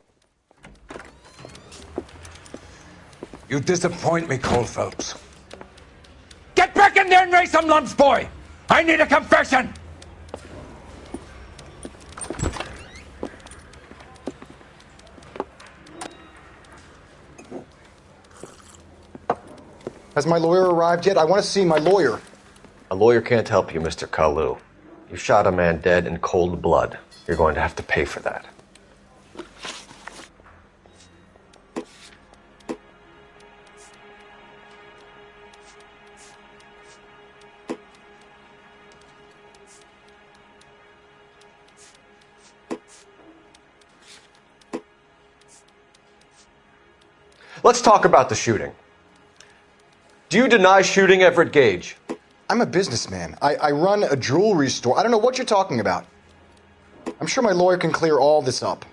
Speaker 23: You disappoint me, Cole Phelps.
Speaker 11: Get back in there and raise some lumps, boy! I need a confession!
Speaker 9: Has my lawyer arrived yet? I want to see my lawyer.
Speaker 5: A lawyer can't help you, Mr. Kalu. You shot a man dead in cold blood. You're going to have to pay for that. Let's talk about the shooting. Do you deny shooting Everett Gage?
Speaker 9: I'm a businessman. I run a jewelry store. I don't know what you're talking about. I'm sure my lawyer can clear all this up.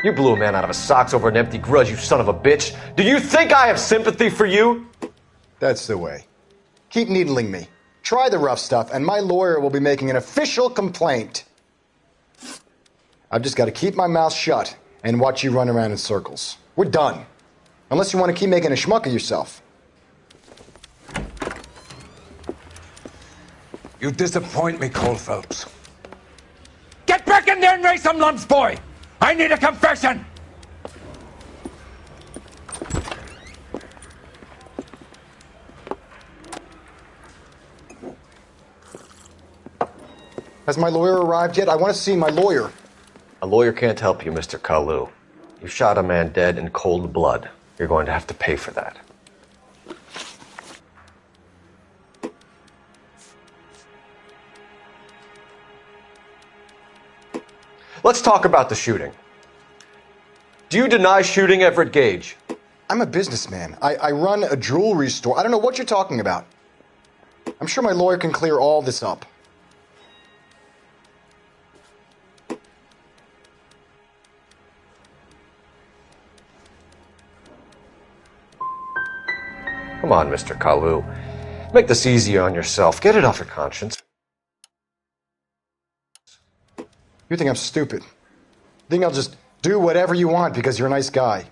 Speaker 5: You blew a man out of his socks over an empty grudge, you son of a bitch. Do you think I have sympathy for you?
Speaker 9: That's the way. Keep needling me. Try the rough stuff, and my lawyer will be making an official complaint. I've just got to keep my mouth shut and watch you run around in circles. We're done. Unless you want to keep making a schmuck of yourself.
Speaker 23: You disappoint me, Cole Phelps.
Speaker 11: Get back in there and raise some lumps, boy! I need a confession!
Speaker 9: Has my lawyer arrived yet? I want to see my lawyer.
Speaker 5: A lawyer can't help you, Mr. Kalu. You shot a man dead in cold blood. You're going to have to pay for that. Let's talk about the shooting. Do you deny shooting Everett Gage?
Speaker 9: I'm a businessman. I run a jewelry store. I don't know what you're talking about. I'm sure my lawyer can clear all this up.
Speaker 5: Come on, Mr. Kalu. Make this easier on yourself. Get it off your conscience.
Speaker 9: You think I'm stupid. You think I'll just do whatever you want because you're a nice guy.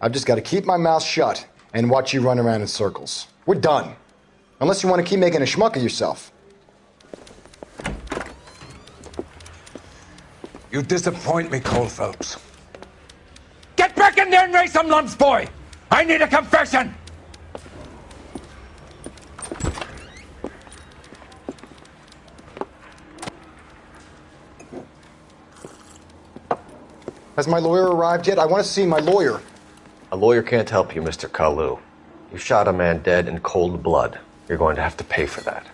Speaker 9: I've just got to keep my mouth shut and watch you run around in circles. We're done. Unless you want to keep making a schmuck of yourself.
Speaker 23: You disappoint me, Cole Phelps.
Speaker 11: Get back in there and raise some lumps, boy! I need a confession!
Speaker 9: Has my lawyer arrived yet? I want to see my lawyer.
Speaker 5: A lawyer can't help you, Mr. Kalu. You shot a man dead in cold blood. You're going to have to pay for that.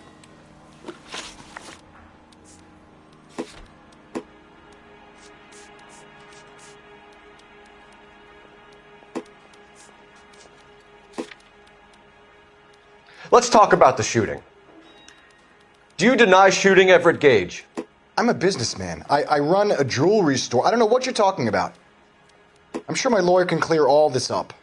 Speaker 5: Let's talk about the shooting. Do you deny shooting Everett Gage?
Speaker 9: I'm a businessman. I run a jewelry store. I don't know what you're talking about. I'm sure my lawyer can clear all this up.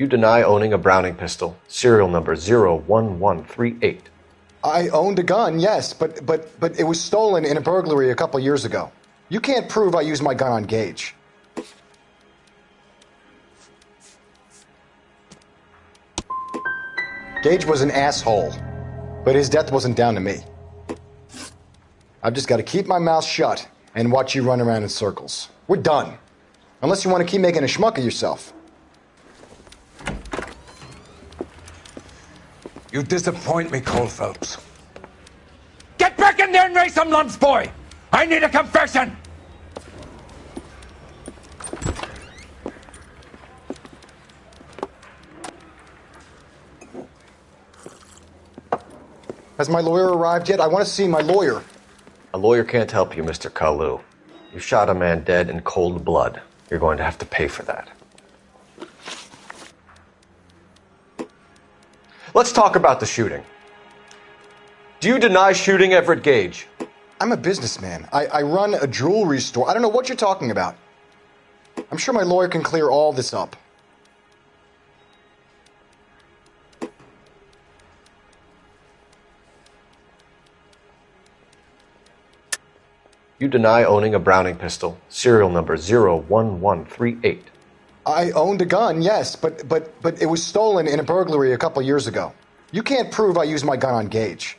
Speaker 5: You deny owning a Browning pistol, serial number 01138.
Speaker 9: I owned a gun, yes, but it was stolen in a burglary a couple years ago. You can't prove I used my gun on Gage. Gage was an asshole, but his death wasn't down to me. I've just got to keep my mouth shut and watch you run around in circles. We're done. Unless you want to keep making a schmuck of yourself.
Speaker 23: You disappoint me, Cole Phelps.
Speaker 11: Get back in there and raise some lumps, boy! I need a confession!
Speaker 9: Has my lawyer arrived yet? I want to see my lawyer.
Speaker 5: A lawyer can't help you, Mr. Kalu. You shot a man dead in cold blood. You're going to have to pay for that. Let's talk about the shooting. Do you deny shooting Everett Gage?
Speaker 9: I'm a businessman. I run a jewelry store. I don't know what you're talking about. I'm sure my lawyer can clear all this up.
Speaker 5: You deny owning a Browning pistol, serial number 01138.
Speaker 9: I owned a gun, yes, but it was stolen in a burglary a couple years ago. You can't prove I used my gun on Gage.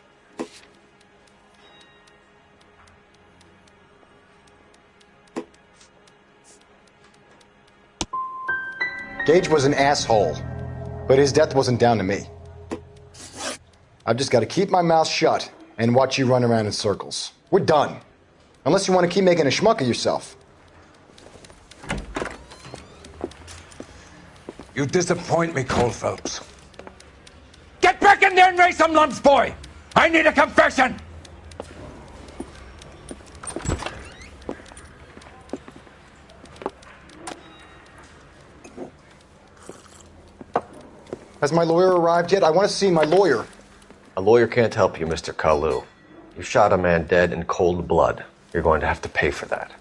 Speaker 9: Gage was an asshole, but his death wasn't down to me. I've just got to keep my mouth shut and watch you run around in circles. We're done. Unless you want to keep making a schmuck of yourself.
Speaker 23: You disappoint me, Cole Phelps.
Speaker 11: Get back in there and raise some lumps, boy! I need a confession!
Speaker 9: Has my lawyer arrived yet? I want to see my lawyer.
Speaker 5: A lawyer can't help you, Mr. Kalu. You shot a man dead in cold blood. You're going to have to pay for that.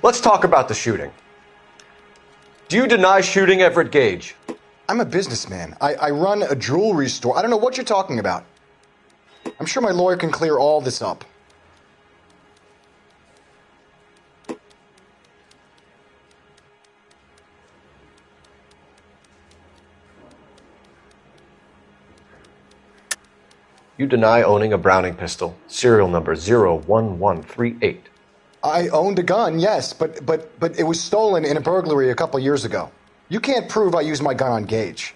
Speaker 5: Let's talk about the shooting. Do you deny shooting Everett Gage?
Speaker 9: I'm a businessman. I run a jewelry store. I don't know what you're talking about. I'm sure my lawyer can clear all this up.
Speaker 5: You deny owning a Browning pistol, serial number 01138.
Speaker 9: I owned a gun, yes, but it was stolen in a burglary a couple years ago. You can't prove I used my gun on Gage.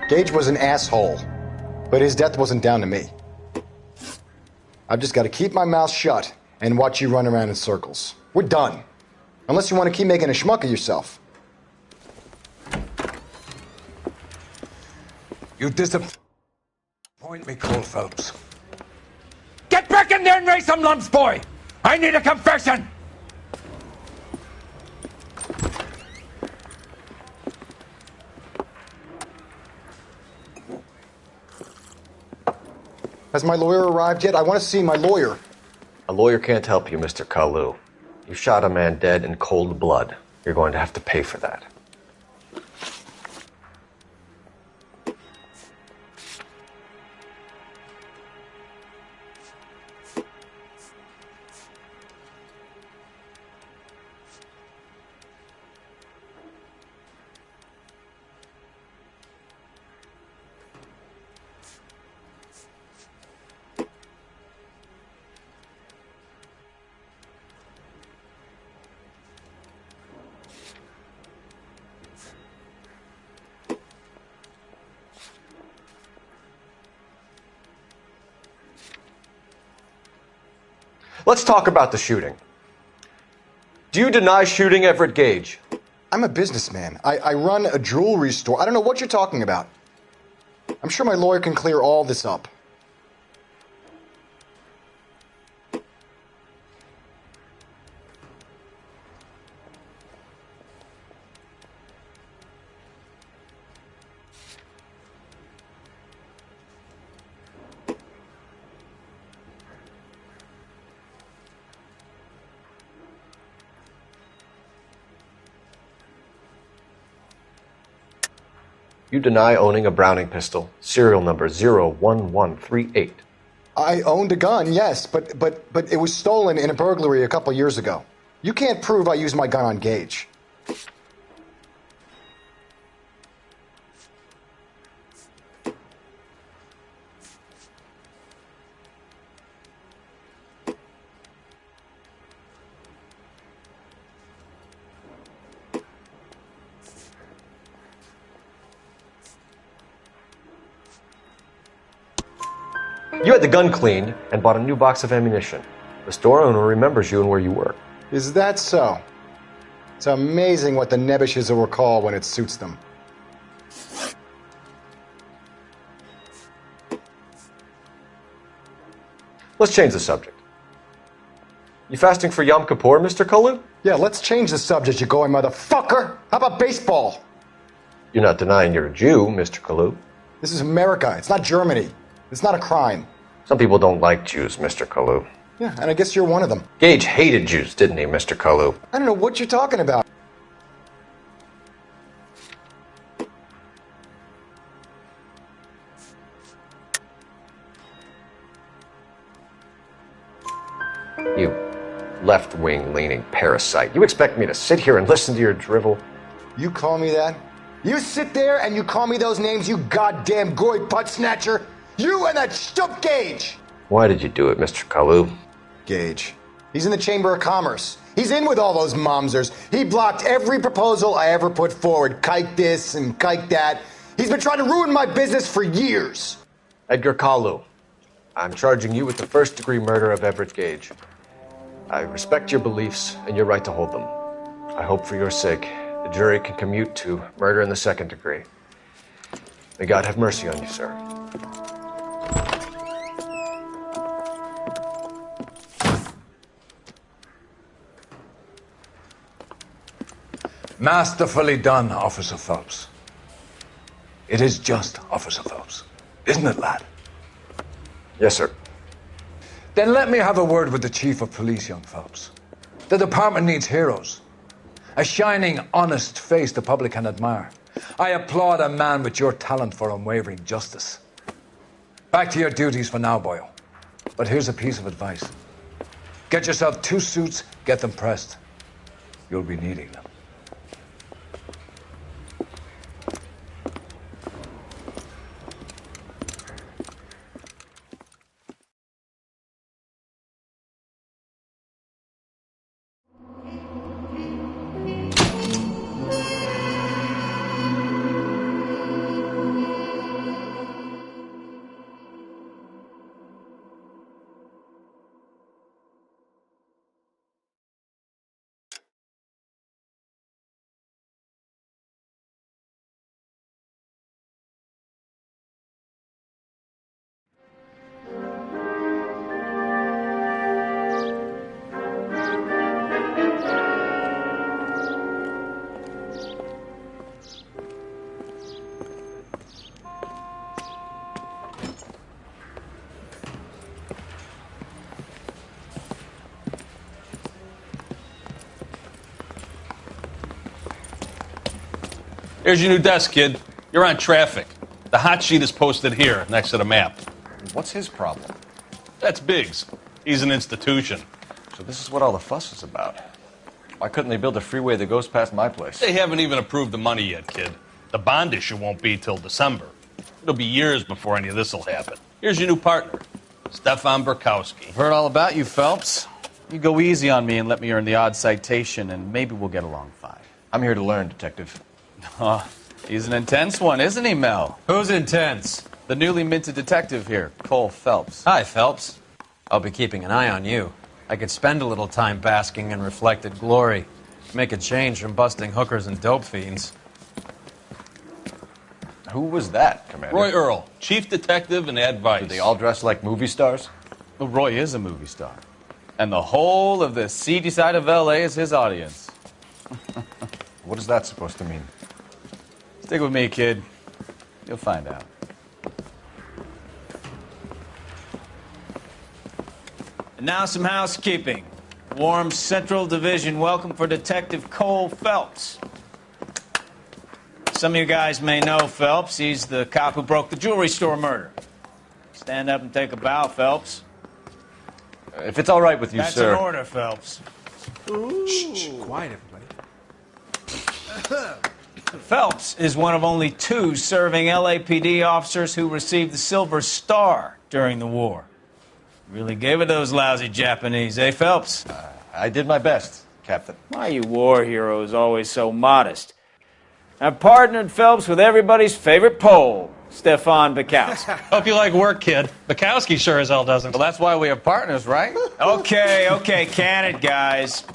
Speaker 9: Gage was an asshole, but his death wasn't down to me. I've just got to keep my mouth shut and watch you run around in circles. We're done. Unless you want to keep making a schmuck of yourself.
Speaker 23: You disappoint me, Cole Phelps.
Speaker 11: Get back in there and raise some lumps, boy! I need a confession!
Speaker 9: Has my lawyer arrived yet? I want to see my lawyer.
Speaker 5: A lawyer can't help you, Mr. Kalu. You shot a man dead in cold blood. You're going to have to pay for that. Let's talk about the shooting. Do you deny shooting Everett Gage?
Speaker 9: I'm a businessman. I run a jewelry store. I don't know what you're talking about. I'm sure my lawyer can clear all this up.
Speaker 5: You deny owning a Browning pistol, serial number 01138.
Speaker 9: I owned a gun, yes, but it was stolen in a burglary a couple years ago. You can't prove I used my gun on Gage.
Speaker 5: You had the gun cleaned and bought a new box of ammunition. The store owner remembers you and where you work.
Speaker 9: Is that so? It's amazing what the Nebbishes will recall when it suits them.
Speaker 5: Let's change the subject. You fasting for Yom Kippur, Mr. Kalu?
Speaker 9: Yeah, let's change the subject, you going motherfucker. How about baseball?
Speaker 5: You're not denying you're a Jew, Mr. Kalu.
Speaker 9: This is America. It's not Germany. It's not a crime.
Speaker 5: Some people don't like Jews, Mr. Kalu.
Speaker 9: Yeah, and I guess you're one of them.
Speaker 5: Gage hated Jews, didn't he, Mr. Kalu?
Speaker 9: I don't know what you're talking about.
Speaker 5: You left-wing leaning parasite. You expect me to sit here and listen to your drivel?
Speaker 9: You call me that? You sit there and you call me those names, you goddamn goy butt snatcher? You and that stup Gage!
Speaker 5: Why did you do it, Mr. Kalu?
Speaker 9: Gage. He's in the Chamber of Commerce. He's in with all those momsers. He blocked every proposal I ever put forward. Kike this and kike that. He's been trying to ruin my business for years.
Speaker 5: Edgar Kalu, I'm charging you with the first-degree murder of Everett Gage. I respect your beliefs and your right to hold them. I hope for your sake the jury can commute to murder in the second degree. May God have mercy on you, sir.
Speaker 23: Masterfully done, Officer Phelps. It is just Officer Phelps. Isn't it, lad?
Speaker 5: Yes, sir.
Speaker 23: Then let me have a word with the Chief of Police, young Phelps. The department needs heroes. A shining, honest face the public can admire. I applaud a man with your talent for unwavering justice. Back to your duties for now, boyo. But here's a piece of advice. Get yourself 2 suits, get them pressed. You'll be needing them.
Speaker 8: Here's your new desk, kid. You're on traffic. The hot sheet is posted here, next to the map.
Speaker 5: What's his problem?
Speaker 8: That's Biggs. He's an institution.
Speaker 5: So this is what all the fuss is about. Why couldn't they build a freeway that goes past my place?
Speaker 8: They haven't even approved the money yet, kid. The bond issue won't be till December. It'll be years before any of this will happen. Here's your new partner, Stefan Burkowski.
Speaker 4: I've heard all about you, Phelps. You go easy on me and let me earn the odd citation, and maybe we'll get along fine.
Speaker 5: I'm here to learn, Detective.
Speaker 4: Oh, he's an intense one, isn't he, Mel?
Speaker 12: Who's intense?
Speaker 4: The newly minted detective here, Cole Phelps.
Speaker 12: Hi, Phelps. I'll be keeping an eye on you. I could spend a little time basking in reflected glory. Make a change from busting hookers and dope fiends.
Speaker 5: Who was that, Commander?
Speaker 8: Roy Earl, chief detective and advice.
Speaker 5: Do they all dress like movie stars?
Speaker 14: Well, Roy is a movie star. And the whole of the seedy side of L.A. is his audience.
Speaker 5: What is that supposed to mean?
Speaker 14: Stick with me, kid. You'll find out.
Speaker 4: And now some housekeeping. Warm Central Division welcome for Detective Cole Phelps. Some of you guys may know Phelps. He's the cop who broke the jewelry store murder. Stand up and take a bow, Phelps.
Speaker 12: If it's all right with you,
Speaker 4: That's
Speaker 12: sir.
Speaker 4: That's an order, Phelps.
Speaker 10: Shh, quiet, everybody.
Speaker 4: Phelps is one of only 2 serving LAPD officers who received the Silver Star during the war. Really gave it those lousy Japanese, eh, Phelps?
Speaker 5: I did my best, Captain.
Speaker 4: Why you war heroes always so modest? I've partnered Phelps with everybody's favorite Pole, Stefan Bukowski.
Speaker 8: Hope you like work, kid. Bukowski sure as hell doesn't.
Speaker 14: Well, that's why we have partners, right?
Speaker 4: Okay, can it, guys.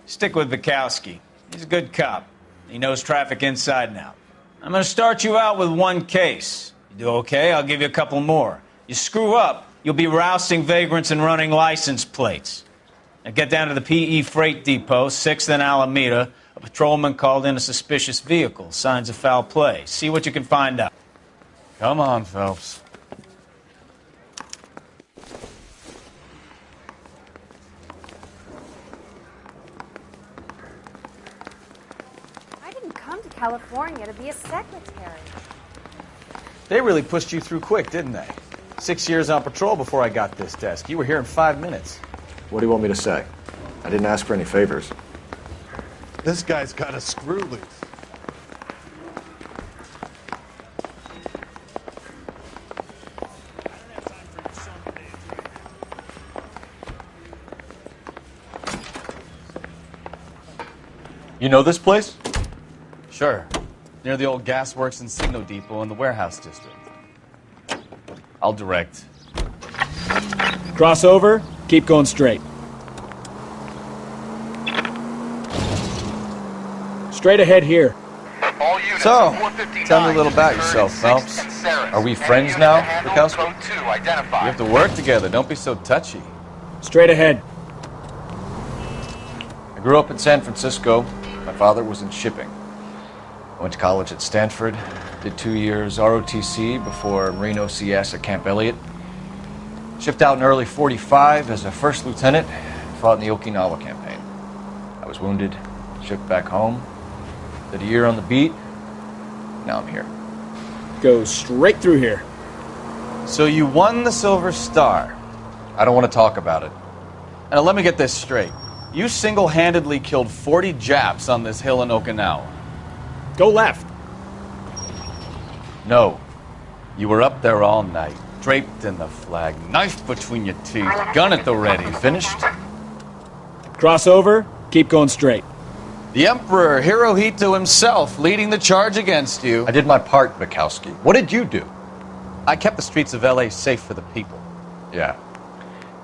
Speaker 4: Stick with Bukowski. He's a good cop. He knows traffic inside and out. I'm going to start you out with 1 case. You do okay, I'll give you a couple more. You screw up, you'll be rousting vagrants and running license plates. Now get down to the PE Freight Depot, 6th and Alameda. A patrolman called in a suspicious vehicle. Signs of foul play. See what you can find out.
Speaker 14: Come on, Phelps.
Speaker 3: I didn't come to California to be a secretary.
Speaker 14: They really pushed you through quick, didn't they? 6 years on patrol before I got this desk. You were here in 5 minutes.
Speaker 5: What do you want me to say? I didn't ask for any favors.
Speaker 10: This guy's got a screw loose.
Speaker 12: You know this place?
Speaker 14: Sure. Near the old gas works and signal depot in the warehouse district. I'll direct.
Speaker 16: Cross over, keep going straight. Straight ahead here.
Speaker 12: So, tell me a little about yourself, Phelps. Are we friends now, Bukowski?
Speaker 14: We have to work together. Don't be so touchy.
Speaker 16: Straight ahead.
Speaker 5: I grew up in San Francisco. My father was in shipping. I went to college at Stanford, did 2 years ROTC before Marine OCS at Camp Elliott. Shipped out in early '45 as a first lieutenant, fought in the Okinawa campaign. I was wounded, shipped back home, did a year on the beat. Now I'm here.
Speaker 16: Go straight through here.
Speaker 14: So you won the Silver Star.
Speaker 5: I don't want to talk about it.
Speaker 14: Now let me get this straight. You single-handedly killed 40 Japs on this hill in Okinawa.
Speaker 16: Go left.
Speaker 14: No. You were up there all night, draped in the flag, knife between your teeth, gun at the ready. Finished?
Speaker 16: Cross over, keep going straight.
Speaker 14: The Emperor Hirohito himself leading the charge against you.
Speaker 5: I did my part, Bukowski. What did you do?
Speaker 14: I kept the streets of L.A. safe for the people.
Speaker 5: Yeah.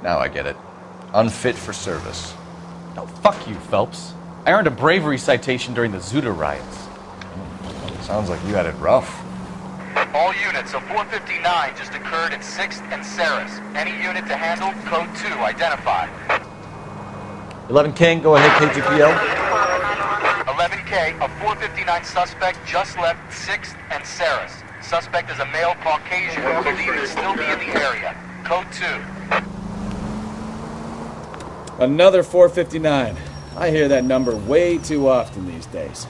Speaker 5: Now I get it. Unfit for service.
Speaker 14: No, fuck you, Phelps. I earned a bravery citation during the Zuda riots.
Speaker 5: Sounds like you had it rough.
Speaker 15: All units, a 459 just occurred in 6th and Saris. Any unit to handle, code 2, identify.
Speaker 12: 11 King, go ahead, KGPL.
Speaker 15: 11K, a 459 suspect just left 6th and Saris. Suspect is a male Caucasian, believed to still be in the area. Code 2.
Speaker 16: Another 459. I hear that number way too often these days.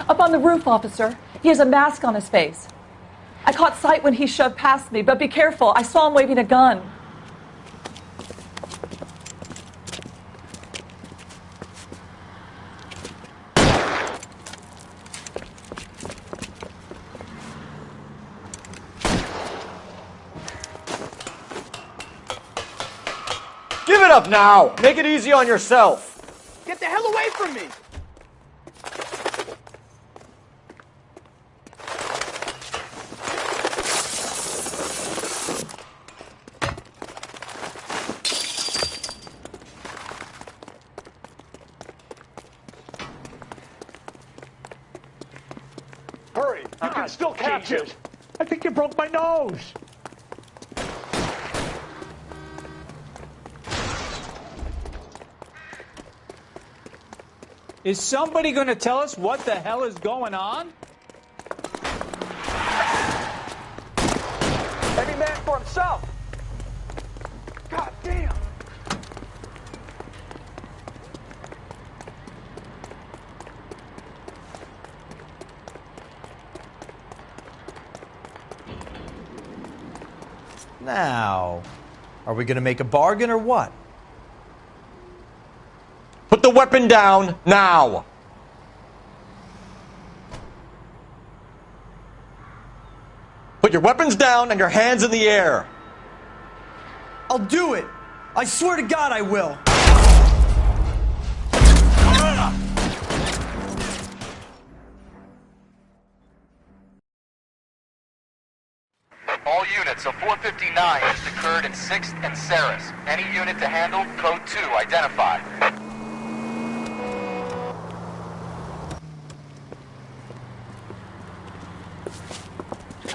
Speaker 17: Up on the roof, officer. He has a mask on his face. I caught sight when he shoved past me, but be careful. I saw him waving a gun.
Speaker 12: Give it up now! Make it easy on yourself!
Speaker 16: Get the hell away from me!
Speaker 11: can still catch it. I think you broke my nose.
Speaker 16: Is somebody going to tell us what the hell is going on?
Speaker 11: Every man for himself. God damn.
Speaker 12: Now, are we going to make a bargain or what?
Speaker 5: Put the weapon down now! Put your weapons down and your hands in the air!
Speaker 12: I'll do it! I swear to God I will!
Speaker 15: All units, a 459 just occurred in 6th and Saris. Any unit to handle, code 2, identify.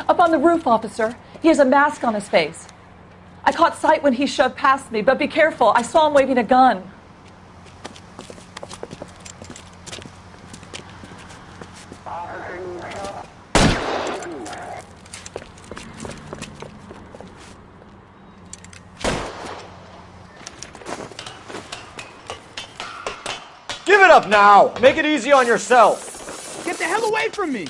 Speaker 17: Up on the roof, officer. He has a mask on his face. I caught sight when he shoved past me, but be careful. I saw him waving a gun.
Speaker 5: Give it up now! Make it easy on yourself!
Speaker 16: Get the hell away from me!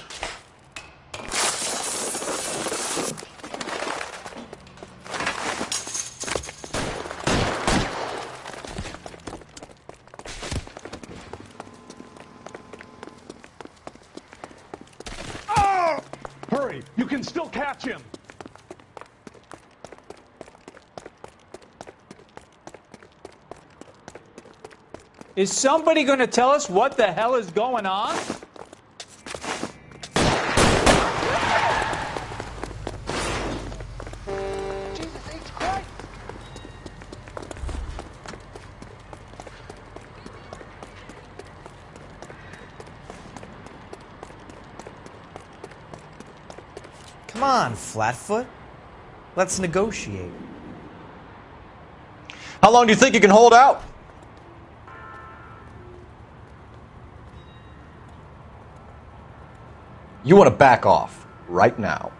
Speaker 11: Hurry, you can still catch him.
Speaker 16: Is somebody going to tell us what the hell is going on?
Speaker 11: Jesus H. Christ.
Speaker 12: Come on, Flatfoot. Let's negotiate.
Speaker 5: How long do you think you can hold out? You want to back off right now.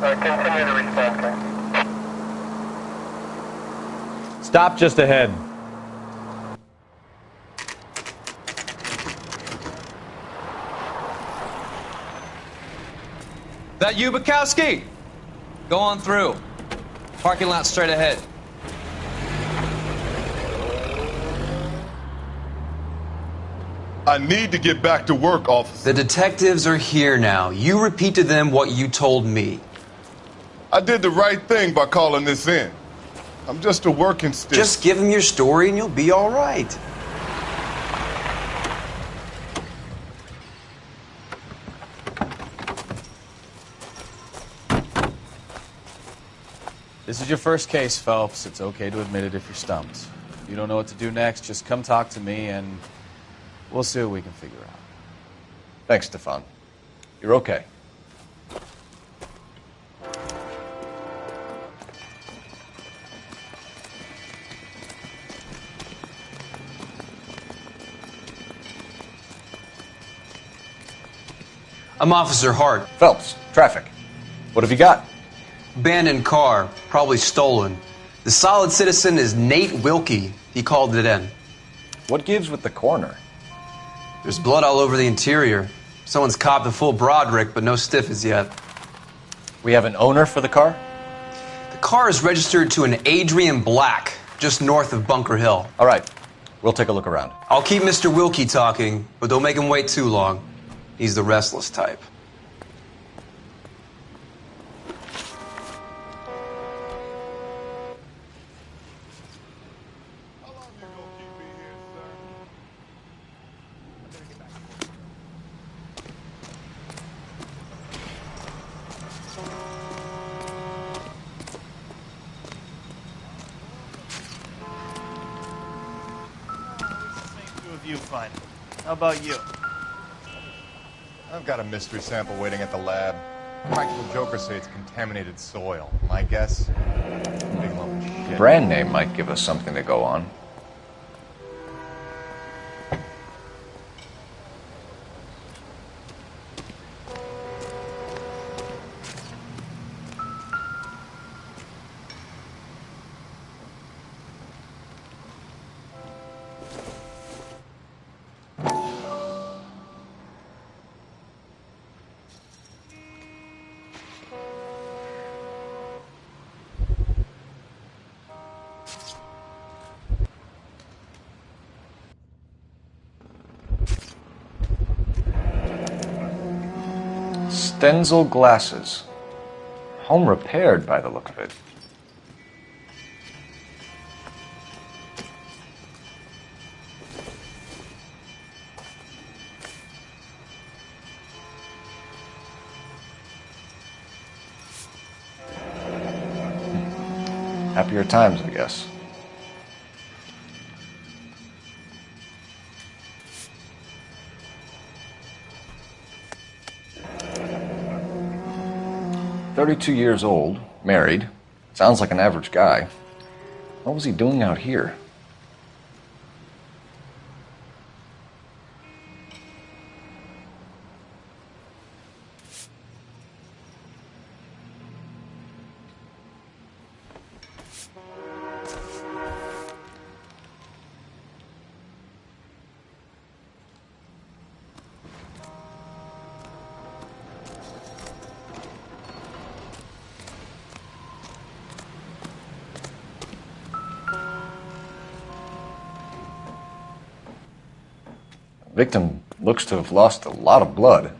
Speaker 15: Continue to respond.
Speaker 5: Stop just ahead.
Speaker 6: That you, Bukowski? Go on through. Parking lot straight ahead.
Speaker 10: I need to get back to work, officer.
Speaker 6: The detectives are here now. You repeat to them what you told me.
Speaker 10: I did the right thing by calling this in. I'm just a working stick.
Speaker 6: Just give them your story and you'll be all right.
Speaker 14: This is your first case, Phelps. It's okay to admit it if you're stumped. If you don't know what to do next, just come talk to me and we'll see what we can figure out.
Speaker 5: Thanks, Stefan. You're okay.
Speaker 18: I'm Officer Hart.
Speaker 12: Phelps, traffic. What have you got?
Speaker 18: Abandoned car, probably stolen. The solid citizen is Nate Wilkie. He called it in.
Speaker 12: What gives with the coroner?
Speaker 18: There's blood all over the interior. Someone's copped the full Broderick, but no stiff as yet.
Speaker 12: We have an owner for the car?
Speaker 18: The car is registered to an Adrian Black, just north of Bunker Hill.
Speaker 12: All right. We'll take a look around.
Speaker 18: I'll keep Mr. Wilkie talking, but don't make him wait too long. He's the restless type.
Speaker 6: How about you?
Speaker 7: I've got a mystery sample waiting at the lab. Practical jokers say it's contaminated soil. My guess? Big lump of shit.
Speaker 12: Brand name might give us something to go on. Stenzel glasses. Home repaired by the look of it. Happier times, I guess. "32 years old, married. Sounds like an average guy. What was he doing out here?" Victim looks to have lost a lot of blood.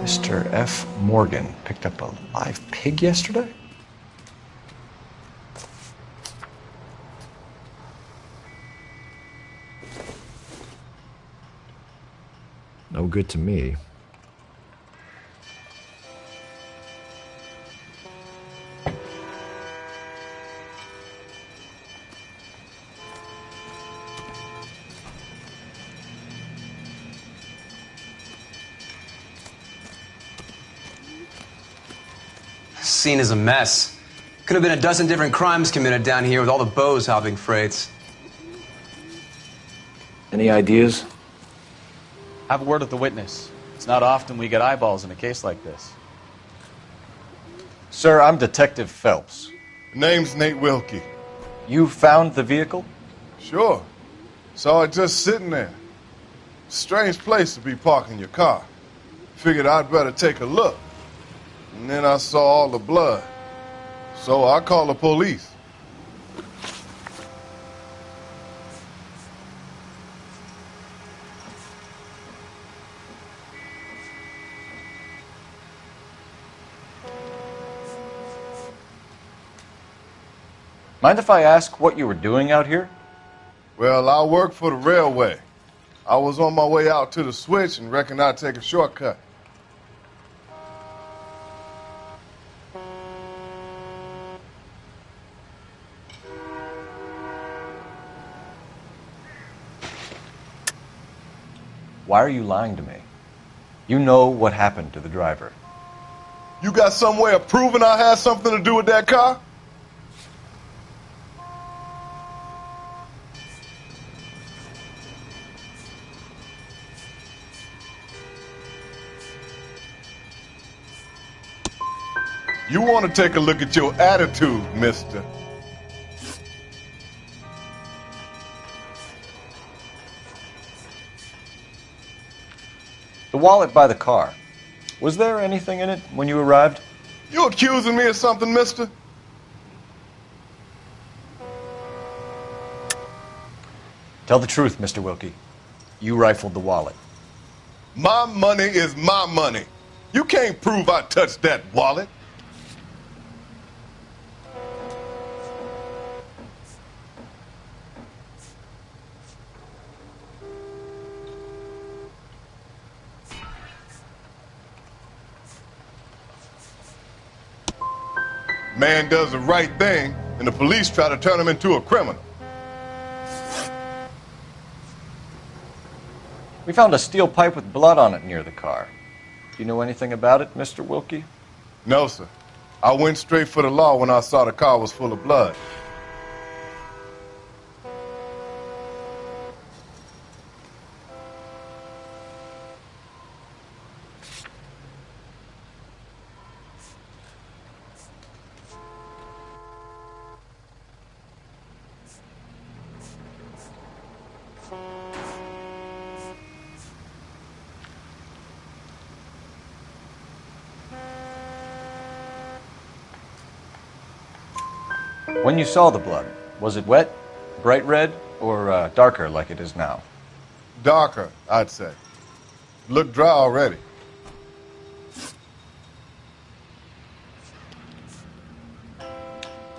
Speaker 12: Mr. F. Morgan picked up a live pig yesterday? No good to me.
Speaker 18: Scene is a mess. Could have been a dozen different crimes committed down here with all the bows hopping freights.
Speaker 12: Any ideas?
Speaker 14: Have a word with the witness. It's not often we get eyeballs in a case like this.
Speaker 12: Sir, I'm Detective Phelps.
Speaker 10: Name's Nate Wilkie.
Speaker 12: You found the vehicle?
Speaker 10: Sure. Saw it just sitting there. Strange place to be parking your car. Figured I'd better take a look. And then I saw all the blood. So I called the police.
Speaker 12: Mind if I ask what you were doing out here?
Speaker 10: Well, I work for the railway. I was on my way out to the switch and reckoned I'd take a shortcut.
Speaker 12: Why are you lying to me? You know what happened to the driver.
Speaker 10: You got some way of proving I had something to do with that car? You want to take a look at your attitude, mister.
Speaker 12: The wallet by the car. Was there anything in it when you arrived?
Speaker 10: You accusing me of something, mister?
Speaker 12: Tell the truth, Mr. Wilkie. You rifled the wallet.
Speaker 10: My money is my money. You can't prove I touched that wallet. Man does the right thing, and the police try to turn him into a criminal.
Speaker 12: We found a steel pipe with blood on it near the car. Do you know anything about it, Mr. Wilkie?
Speaker 10: No, sir. I went straight for the law when I saw the car was full of blood.
Speaker 12: When you saw the blood, was it wet, bright red, or darker like it is now?
Speaker 10: Darker, I'd say. Looked dry already.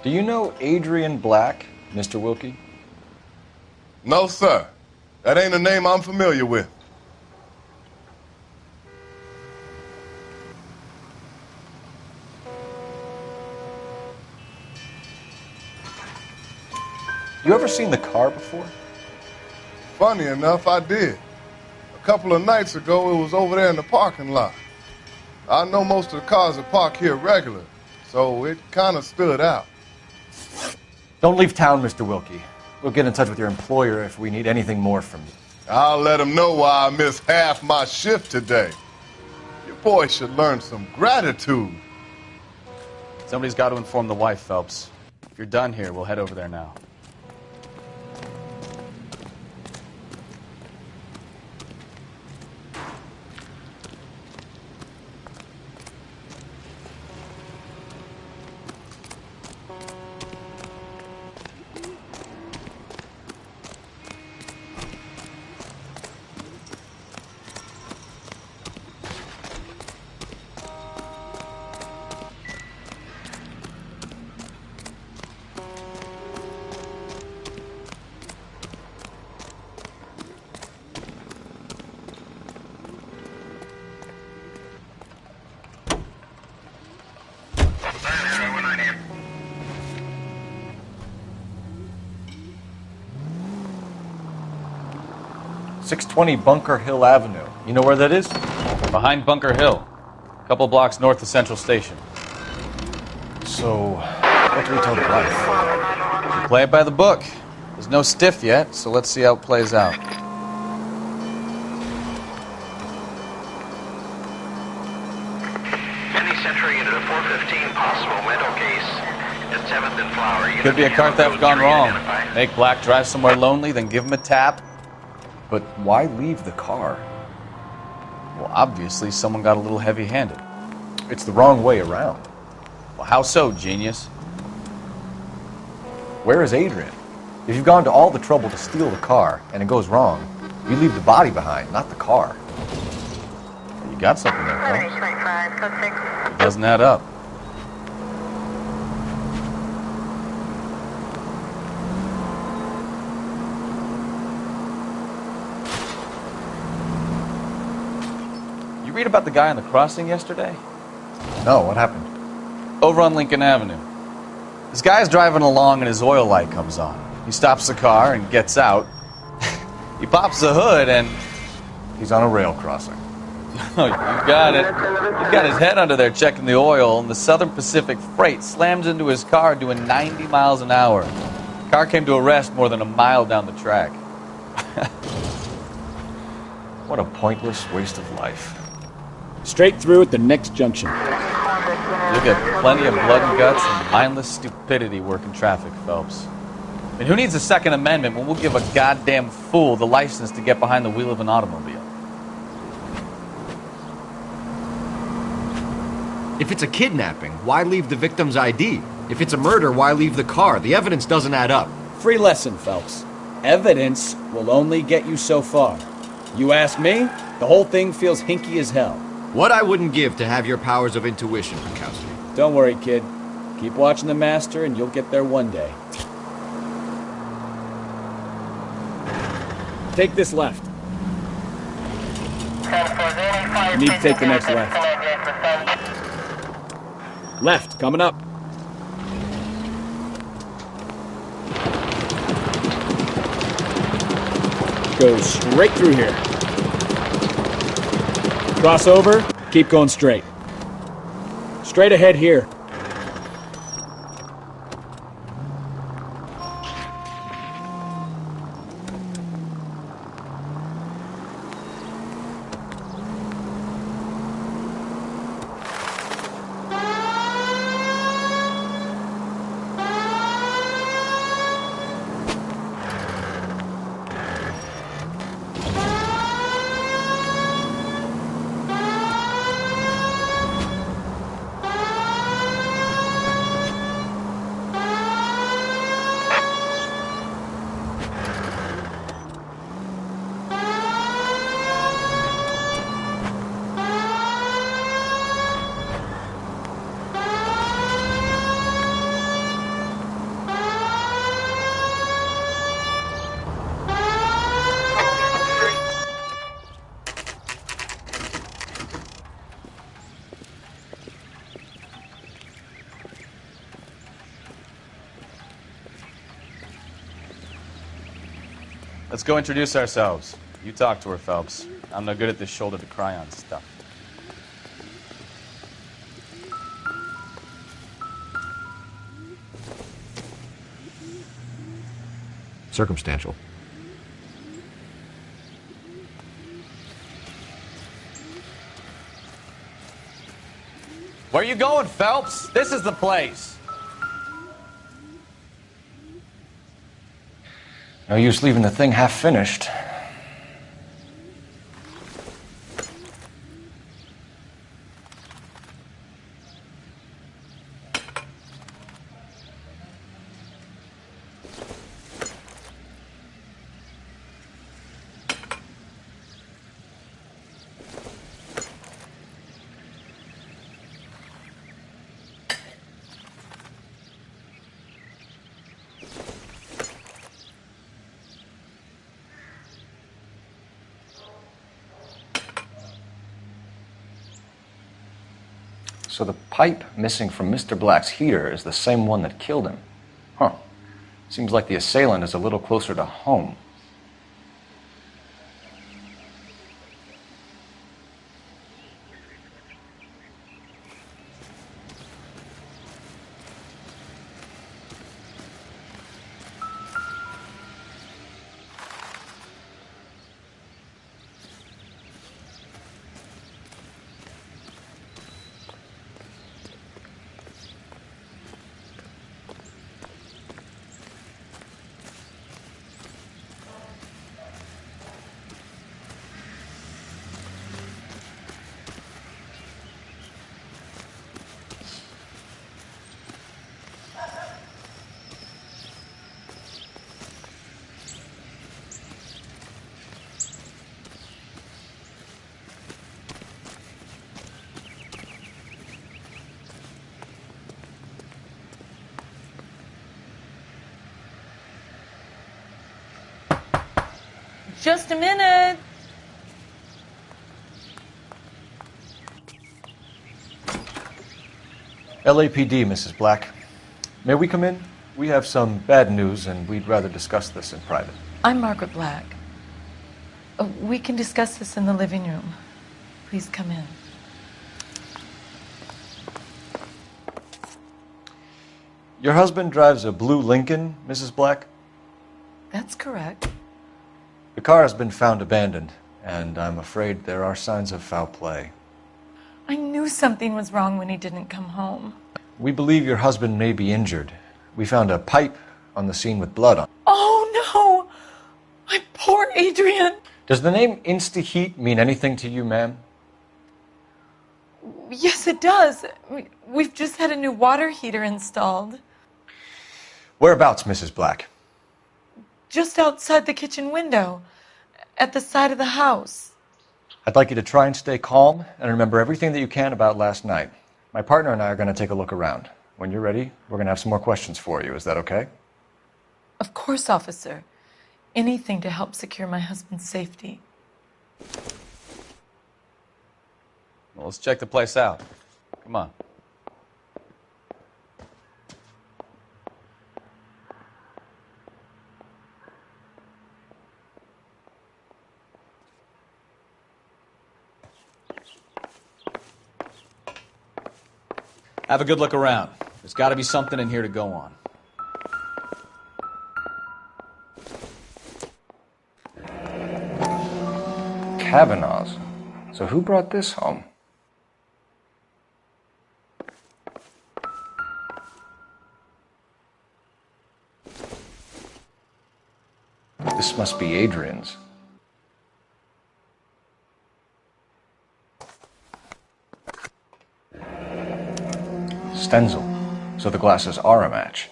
Speaker 12: Do you know Adrian Black, Mr. Wilkie?
Speaker 10: No, sir. That ain't a name I'm familiar with.
Speaker 12: You ever seen the car before?
Speaker 10: Funny enough, I did. A couple of nights ago, it was over there in the parking lot. I know most of the cars that park here regular, so it kind of stood out.
Speaker 12: Don't leave town, Mr. Wilkie. We'll get in touch with your employer if we need anything more from you.
Speaker 10: I'll let him know why I missed half my shift today. You boys should learn some gratitude.
Speaker 14: Somebody's got to inform the wife, Phelps. If you're done here, we'll head over there now.
Speaker 12: .620 Bunker Hill Avenue. You know where that is?
Speaker 14: Behind Bunker Hill. A couple blocks north of Central Station.
Speaker 12: So, what do we tell the wife?
Speaker 14: We play it by the book. There's no stiff yet, so let's see how it plays out.
Speaker 2: Any Central unit of 415, possible mental case at 7th and Flower.
Speaker 14: Could be a car theft gone wrong. Make Black drive somewhere lonely, then give him a tap.
Speaker 12: But why leave the car?
Speaker 14: Well, obviously someone got a little heavy-handed.
Speaker 12: It's the wrong way around.
Speaker 14: Well, how so, genius?
Speaker 12: Where is Adrian? If you've gone to all the trouble to steal the car and it goes wrong, you leave the body behind, not the car.
Speaker 14: You got something there, Phil. It doesn't add up. You read about the guy on the crossing yesterday?
Speaker 12: No, what happened?
Speaker 14: Over on Lincoln Avenue. This guy's driving along and his oil light comes on. He stops the car and gets out. He pops the hood and
Speaker 12: He's on a rail crossing.
Speaker 14: Oh, you got it. He's got his head under there checking the oil, and the Southern Pacific Freight slams into his car doing 90 miles an hour. The car came to a rest more than a mile down the track.
Speaker 12: What a pointless waste of life.
Speaker 13: Straight through at the next junction.
Speaker 14: You'll get plenty of blood and guts and mindless stupidity working traffic, Phelps. I mean, who needs a Second Amendment when we'll give a goddamn fool the license to get behind the wheel of an automobile?
Speaker 5: If it's a kidnapping, why leave the victim's ID? If it's a murder, why leave the car? The evidence doesn't add up.
Speaker 13: Free lesson, Phelps. Evidence will only get you so far. You ask me, the whole thing feels hinky as hell.
Speaker 5: What I wouldn't give to have your powers of intuition, Bukowski.
Speaker 13: Don't worry, kid. Keep watching the master and you'll get there one day. Take this left. You need to take the next left. Left, coming up. Go straight through here. Cross over, keep going straight. Straight ahead here.
Speaker 14: Let's go introduce ourselves. You talk to her, Phelps. I'm no good at this shoulder to cry on stuff.
Speaker 5: Circumstantial.
Speaker 14: Where you going, Phelps? This is the place.
Speaker 12: No use leaving the thing half finished. So the pipe missing from Mr. Black's heater is the same one that killed him. Huh. Seems like the assailant is a little closer to home.
Speaker 20: Just a minute.
Speaker 12: LAPD, Mrs. Black. May we come in? We have some bad news, and we'd rather discuss this in private.
Speaker 17: I'm Margaret Black.
Speaker 20: We can discuss this in the living room. Please come in.
Speaker 12: Your husband drives a blue Lincoln, Mrs. Black?
Speaker 20: That's correct.
Speaker 12: The car has been found abandoned, and I'm afraid there are signs of foul play.
Speaker 20: I knew something was wrong when he didn't come home.
Speaker 12: We believe your husband may be injured. We found a pipe on the scene with blood on it.
Speaker 20: Oh, no! My poor Adrian!
Speaker 12: Does the name Insta-Heat mean anything to you, ma'am?
Speaker 20: Yes, it does. We've just had a new water heater installed.
Speaker 12: Whereabouts, Mrs. Black?
Speaker 20: Just outside the kitchen window, at the side of the house.
Speaker 12: I'd like you to try and stay calm and remember everything that you can about last night. My partner and I are going to take a look around. When you're ready, we're going to have some more questions for you. Is that okay?
Speaker 20: Of course, officer. Anything to help secure my husband's safety.
Speaker 14: Well, let's check the place out. Come on.
Speaker 13: Have a good look around. There's got to be something in here to go on.
Speaker 12: Kavanaugh's. So who brought this home? This must be Adrian's. Stenzel. So the glasses are a match.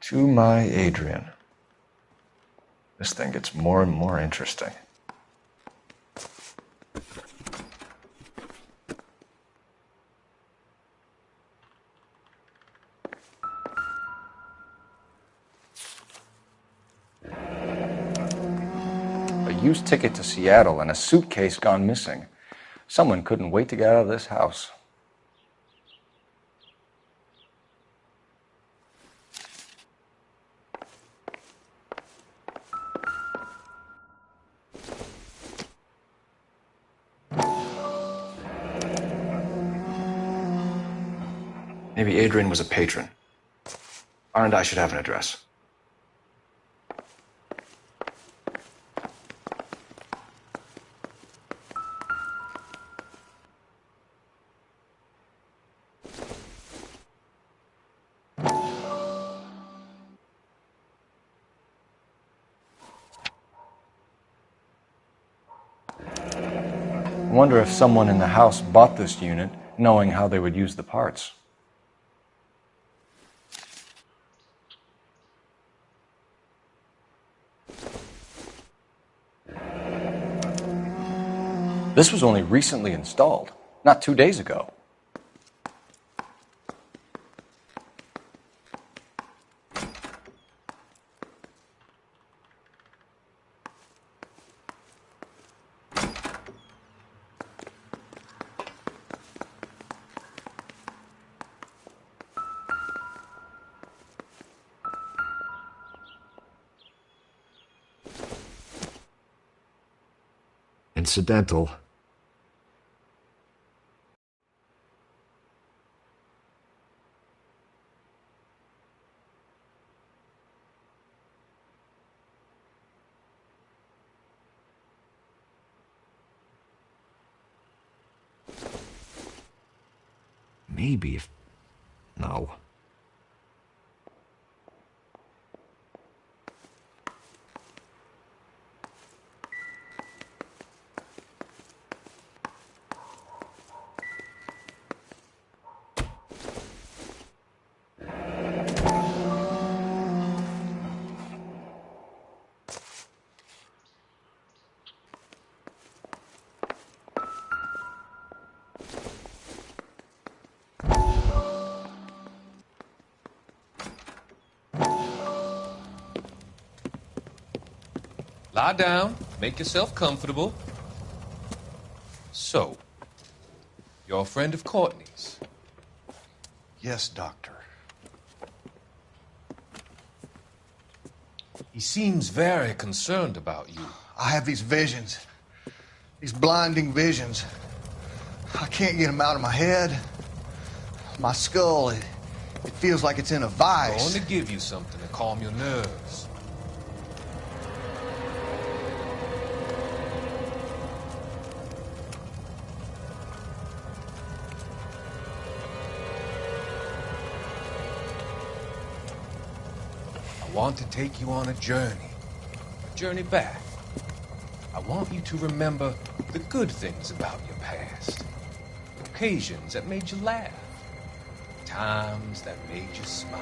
Speaker 12: To my Adrian. This thing gets more and more interesting. A used ticket to Seattle and a suitcase gone missing. Someone couldn't wait to get out of this house. Maybe Adrian was a patron. R and I should have an address. I wonder if someone in the house bought this unit knowing how they would use the parts. This was only recently installed, not 2 days ago. Incidental. Maybe if... No.
Speaker 1: Lie down, make yourself comfortable. So, you're a friend of Courtney's?
Speaker 7: Yes, Doctor.
Speaker 1: He seems very concerned about you.
Speaker 7: I have these visions. These blinding visions. I can't get them out of my head. My skull, it feels like it's in a vice.
Speaker 1: I want to give you something to calm your nerves. I want to take you on a journey back. I want you to remember the good things about your past, occasions that made you laugh, times that made you smile.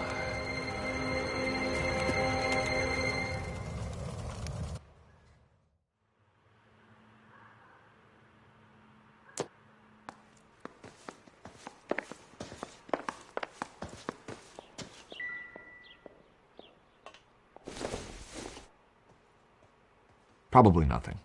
Speaker 12: Probably nothing.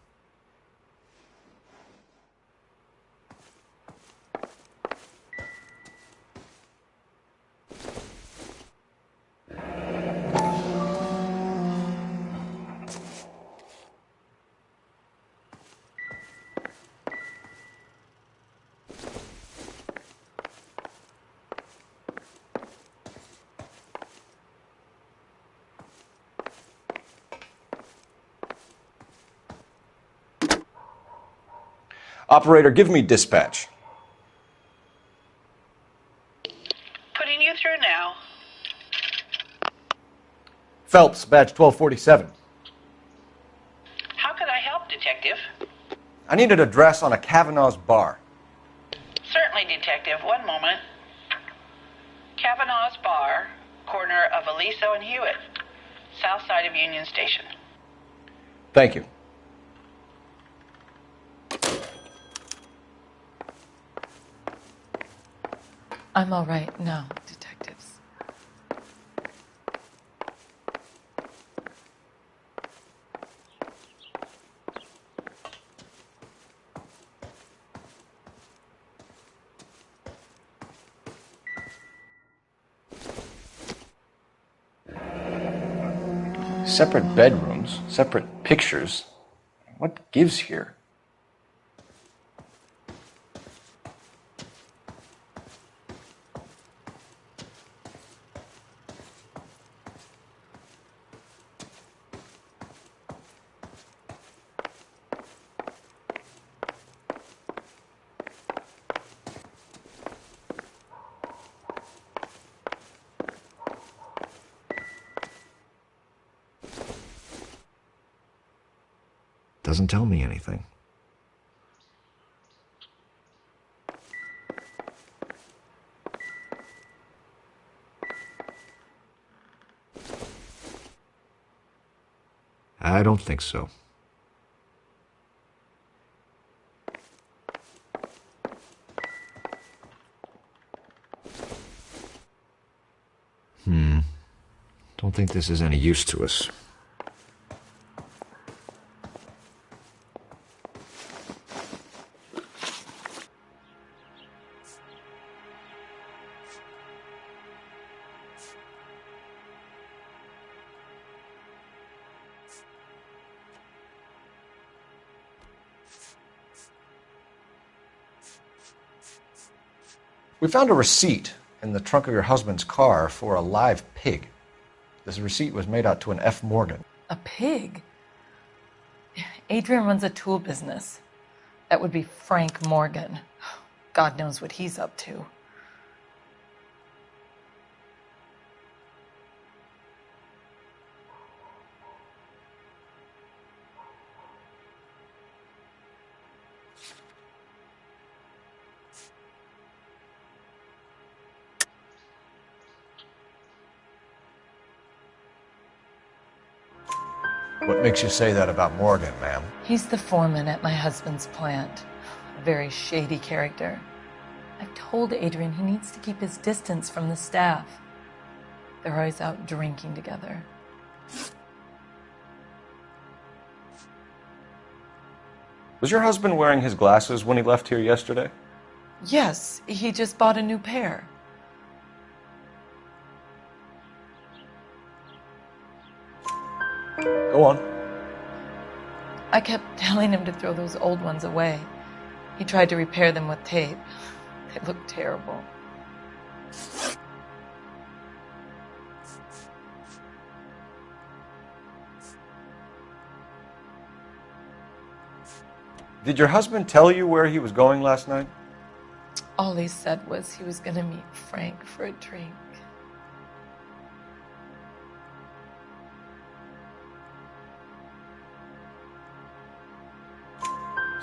Speaker 12: Operator, give me dispatch.
Speaker 21: Putting you through now.
Speaker 12: Phelps, badge 1247.
Speaker 21: How could I help, Detective?
Speaker 12: I need an address on a Kavanaugh's bar.
Speaker 21: Certainly, Detective. One moment. Kavanaugh's Bar, corner of Aliso and Hewitt, south side of Union Station.
Speaker 12: Thank you.
Speaker 20: I'm all right now, detectives.
Speaker 12: Separate bedrooms, separate pictures. What gives here? Doesn't tell me anything. I don't think so. Don't think this is any use to us. We found a receipt in the trunk of your husband's car for a live pig. This receipt was made out to an F. Morgan.
Speaker 20: A pig? Adrian runs a tool business. That would be Frank Morgan. God knows what he's up to.
Speaker 12: What makes you say that about Morgan, ma'am?
Speaker 20: He's the foreman at my husband's plant. A very shady character. I've told Adrian he needs to keep his distance from the staff. They're always out drinking together.
Speaker 12: Was your husband wearing his glasses when he left here yesterday?
Speaker 20: Yes, he just bought a new pair.
Speaker 12: Go on.
Speaker 20: I kept telling him to throw those old ones away. He tried to repair them with tape. They look terrible.
Speaker 12: Did your husband tell you where he was going last night?
Speaker 20: All he said was he was going to meet Frank for a drink.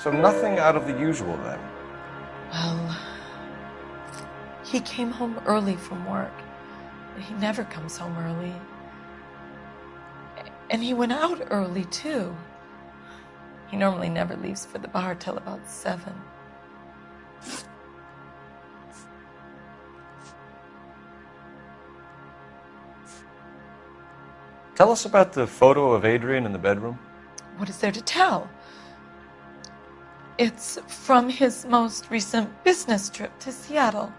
Speaker 12: So nothing out of the usual then?
Speaker 20: Well, he came home early from work. He never comes home early. And he went out early, too. He normally never leaves for the bar till about 7.
Speaker 12: Tell us about the photo of Adrian in the bedroom.
Speaker 20: What is there to tell? It's from his most recent business trip to Seattle.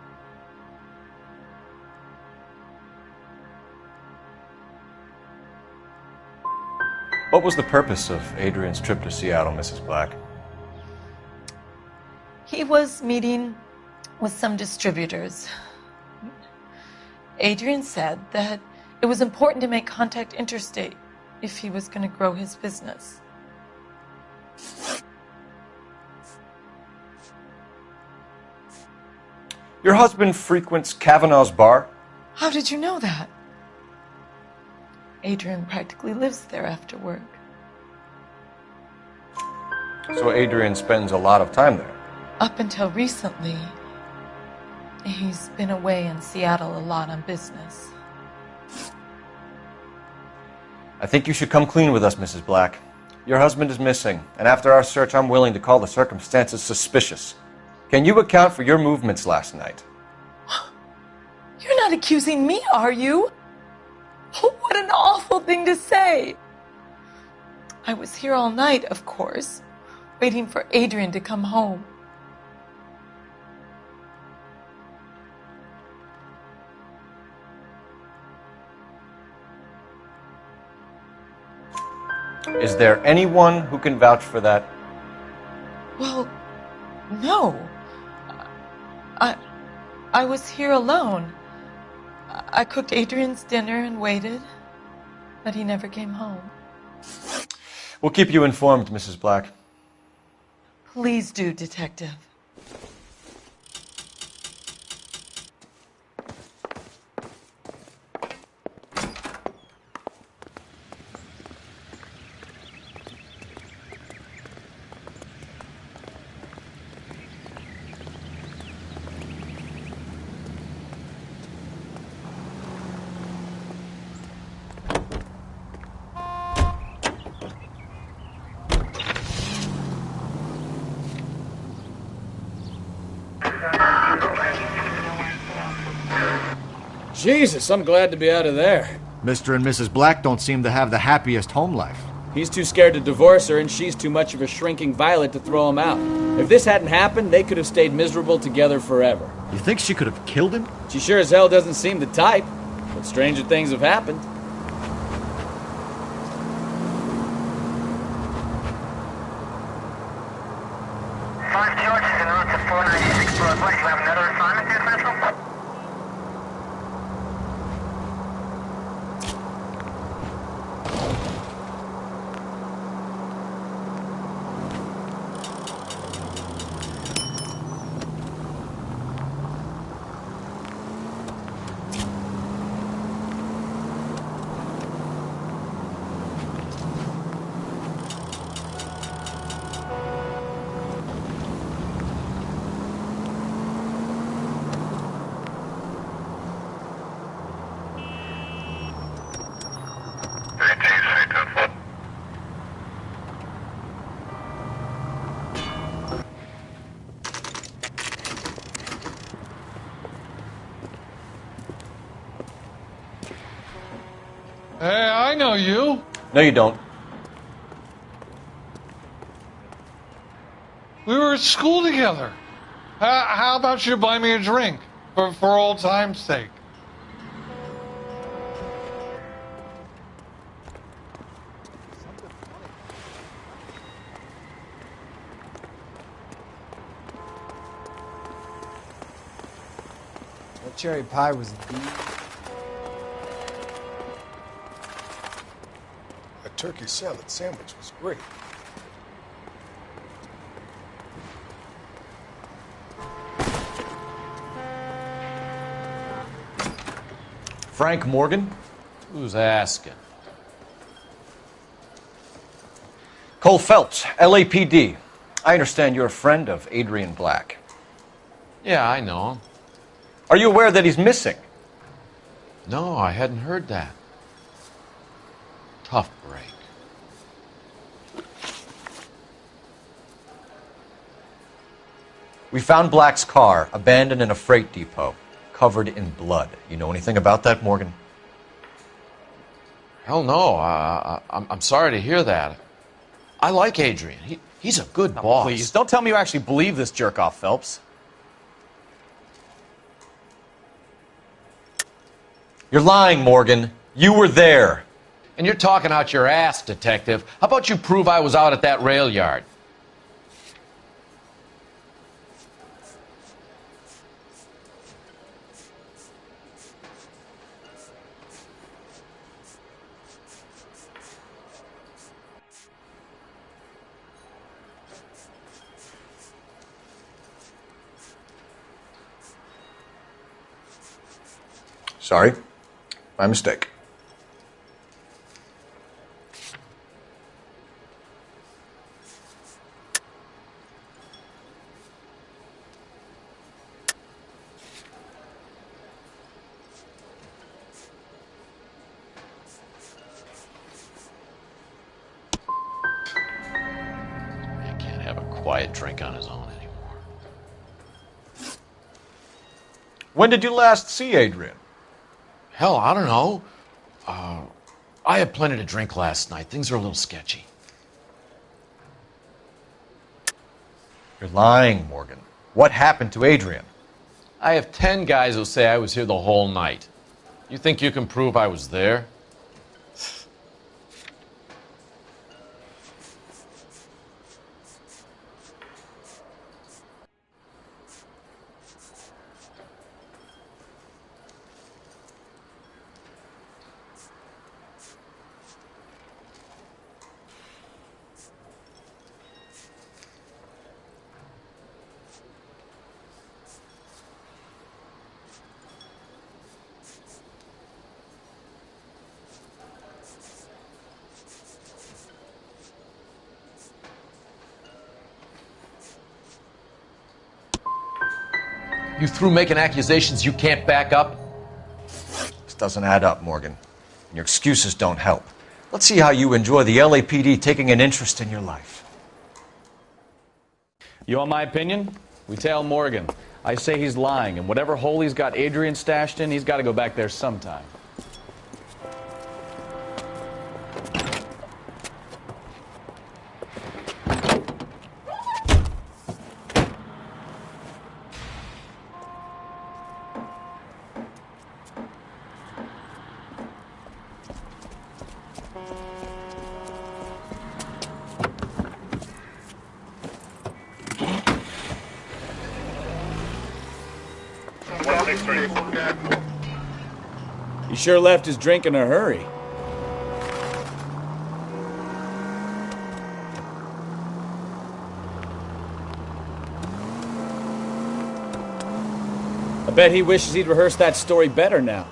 Speaker 12: What was the purpose of Adrian's trip to Seattle, Mrs. Black?
Speaker 20: He was meeting with some distributors. Adrian said that it was important to make contact interstate if he was going to grow his business.
Speaker 12: Your husband frequents Kavanaugh's bar?
Speaker 20: How did you know that? Adrian practically lives there after work.
Speaker 12: So Adrian spends a lot of time there?
Speaker 20: Up until recently, he's been away in Seattle a lot on business.
Speaker 12: I think you should come clean with us, Mrs. Black. Your husband is missing, and after our search, I'm willing to call the circumstances suspicious. Can you account for your movements last night?
Speaker 20: You're not accusing me, are you? What an awful thing to say. I was here all night, of course, waiting for Adrian to come home.
Speaker 12: Is there anyone who can vouch for that?
Speaker 20: Well, no. I was here alone. I cooked Adrian's dinner and waited, but he never came home.
Speaker 12: We'll keep you informed, Mrs. Black.
Speaker 20: Please do, Detective.
Speaker 13: Jesus, I'm glad to be out of there.
Speaker 9: Mr. and Mrs. Black don't seem to have the happiest home life.
Speaker 13: He's too scared to divorce her, and she's too much of a shrinking violet to throw him out. If this hadn't happened, they could have stayed miserable together forever.
Speaker 9: You think she could have killed him?
Speaker 13: She sure as hell doesn't seem the type, but stranger things have happened.
Speaker 15: George is en route to 496 Broadway. You have another assignment here, Central?
Speaker 19: Hey, I know you.
Speaker 12: No, you don't.
Speaker 19: were at school together. How about you buy me a drink for old time's sake?
Speaker 8: That cherry pie was deep.
Speaker 10: That turkey salad sandwich was great.
Speaker 12: Frank Morgan?
Speaker 14: Who's asking?
Speaker 12: Cole Phelps, LAPD. I understand you're a friend of Adrian Black.
Speaker 14: Yeah, I know him.
Speaker 12: Are you aware that he's missing?
Speaker 14: No, I hadn't heard that. Tough break.
Speaker 12: We found Black's car abandoned in a freight depot, covered in blood. You know anything about that, Morgan?
Speaker 14: Hell no. I'm sorry to hear that. I like Adrian. He's a good boss.
Speaker 13: Please, don't tell me you actually believe this jerk-off, Phelps.
Speaker 12: You're lying, Morgan. You were there.
Speaker 14: And you're talking out your ass, detective. How about you prove I was out at that rail yard?
Speaker 5: Sorry. My mistake.
Speaker 14: Man can't have a quiet drink on his own anymore.
Speaker 12: When did you last see Adrian?
Speaker 14: Hell, I don't know. I had plenty to drink last night. Things are a little sketchy.
Speaker 12: You're lying, Morgan. What happened to Adrian?
Speaker 14: I have 10 guys who say I was here the whole night. You think you can prove I was there? You through making accusations you can't back up?
Speaker 12: This doesn't add up, Morgan. And your excuses don't help. Let's see how you enjoy the LAPD taking an interest in your life.
Speaker 13: You want my opinion? We tail Morgan. I say he's lying, and whatever hole he's got Adrian stashed in, he's got to go back there sometime. He sure left his drink in a hurry. I bet he wishes he'd rehearsed that story better now.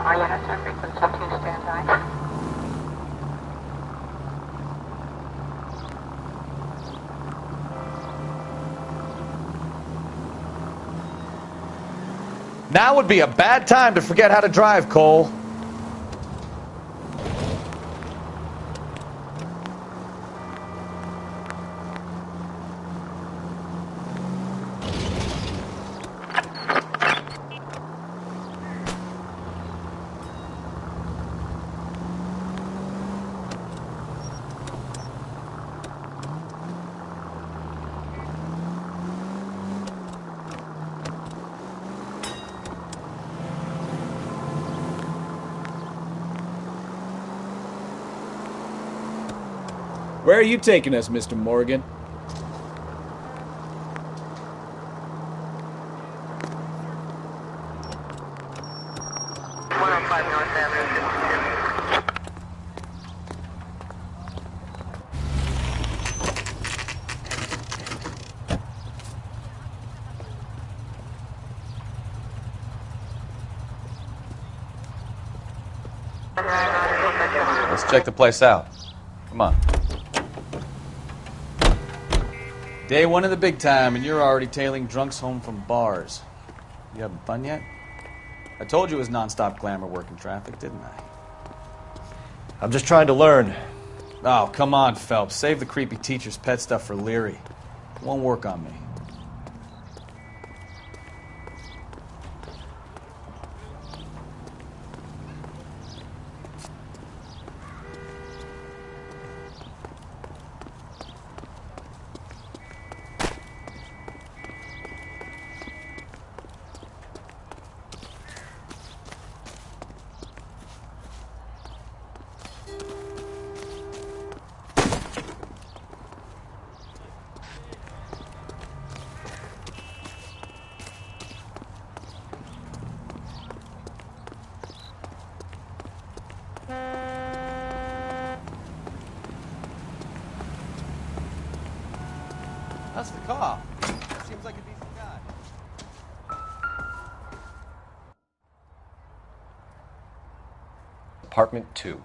Speaker 21: All units are frequency 2 standby.
Speaker 14: Now would be a bad time to forget how to drive, Cole.
Speaker 13: Where are you taking us, Mr. Morgan?
Speaker 14: Let's check the place out. Come on. Day one of the big time, and you're already tailing drunks home from bars. You having fun yet? I told you it was non-stop glamour work in traffic, didn't I?
Speaker 5: I'm just trying to learn.
Speaker 14: Oh, come on, Phelps. Save the creepy teacher's pet stuff for Leary. It won't work on me. That's the cop. Seems like a decent guy.
Speaker 5: Apartment 2.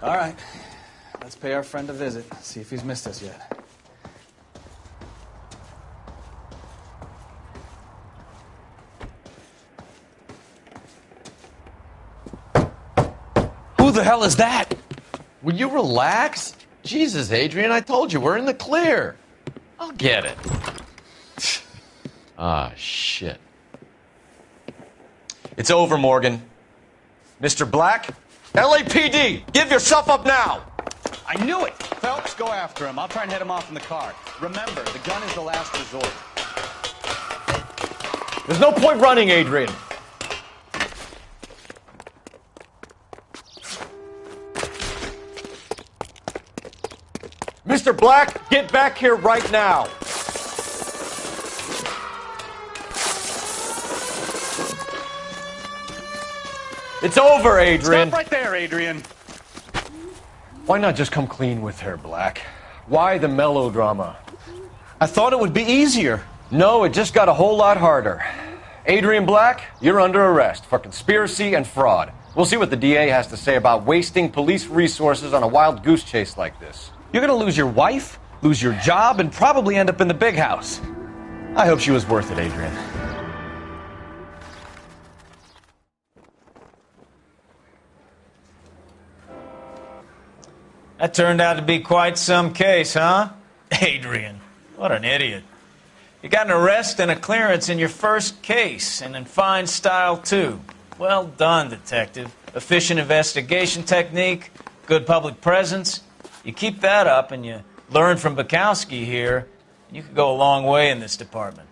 Speaker 14: All right. Let's pay our friend a visit. See if he's missed us yet.
Speaker 6: Who the hell is that? Will you relax? Jesus, Adrian, I told you, we're in the clear. I'll get it. Ah, shit.
Speaker 5: It's over, Morgan. Mr. Black, LAPD, give yourself up now!
Speaker 4: I knew it! Phelps, go after him. I'll try and head him off in the car. Remember, the gun is the last resort.
Speaker 5: There's no point running, Adrian. Mr. Black, get back here right now. It's over, Adrian.
Speaker 4: Stop right there, Adrian.
Speaker 5: Why not just come clean with her, Black? Why the melodrama?
Speaker 6: I thought it would be easier.
Speaker 5: No, it just got a whole lot harder. Adrian Black, you're under arrest for conspiracy and fraud. We'll see what the DA has to say about wasting police resources on a wild goose chase like this.
Speaker 6: You're gonna lose your wife, lose your job, and probably end up in the big house. I hope she was worth it, Adrian.
Speaker 8: That turned out to be quite some case, huh? Adrian, what an idiot. You got an arrest and a clearance in your first case, and in fine style, too. Well done, detective. Efficient investigation technique, good public presence. You keep that up and you learn from Bukowski here, you could go a long way in this department.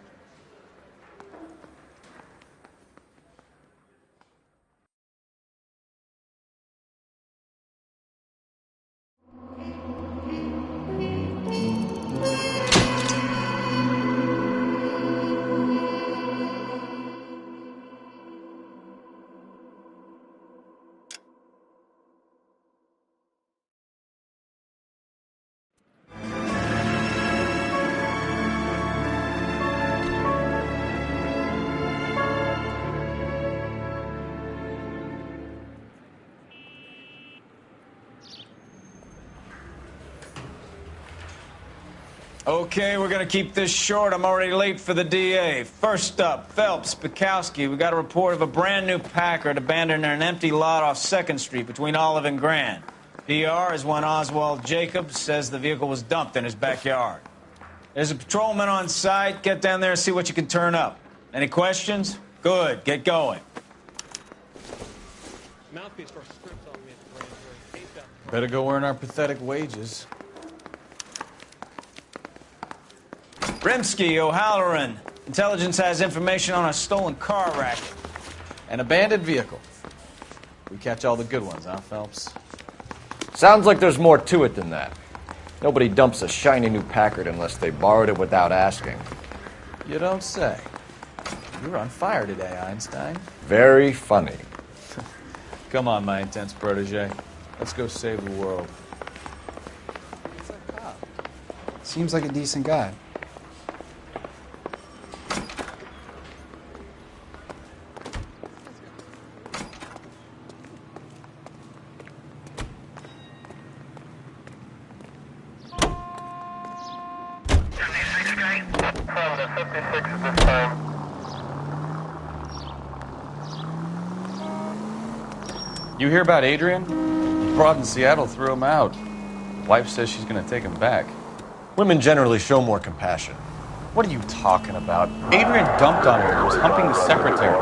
Speaker 8: Okay, we're gonna keep this short. I'm already late for the DA. First up, Phelps, Bukowski. We got a report of a brand new Packard abandoned in an empty lot off 2nd Street between Olive and Grand. PR is one Oswald Jacobs says the vehicle was dumped in his backyard. There's a patrolman on site. Get down there and see what you can turn up. Any questions? Good, get going.
Speaker 14: Better go earn our pathetic wages.
Speaker 8: Rimsky, O'Halloran. Intelligence has information on a stolen car racket.
Speaker 14: An abandoned vehicle. We catch all the good ones, huh, Phelps?
Speaker 5: Sounds like there's more to it than that. Nobody dumps a shiny new Packard unless they borrowed it without asking.
Speaker 14: You don't say. You're on fire today, Einstein.
Speaker 5: Very funny.
Speaker 14: Come on, my intense protege. Let's go save the world.
Speaker 3: Seems like a decent guy.
Speaker 14: You hear about Adrian? The broad in Seattle threw him out. Wife says she's gonna take him back.
Speaker 5: Women generally show more compassion.
Speaker 14: What are you talking about? Adrian dumped on her and was humping the secretary.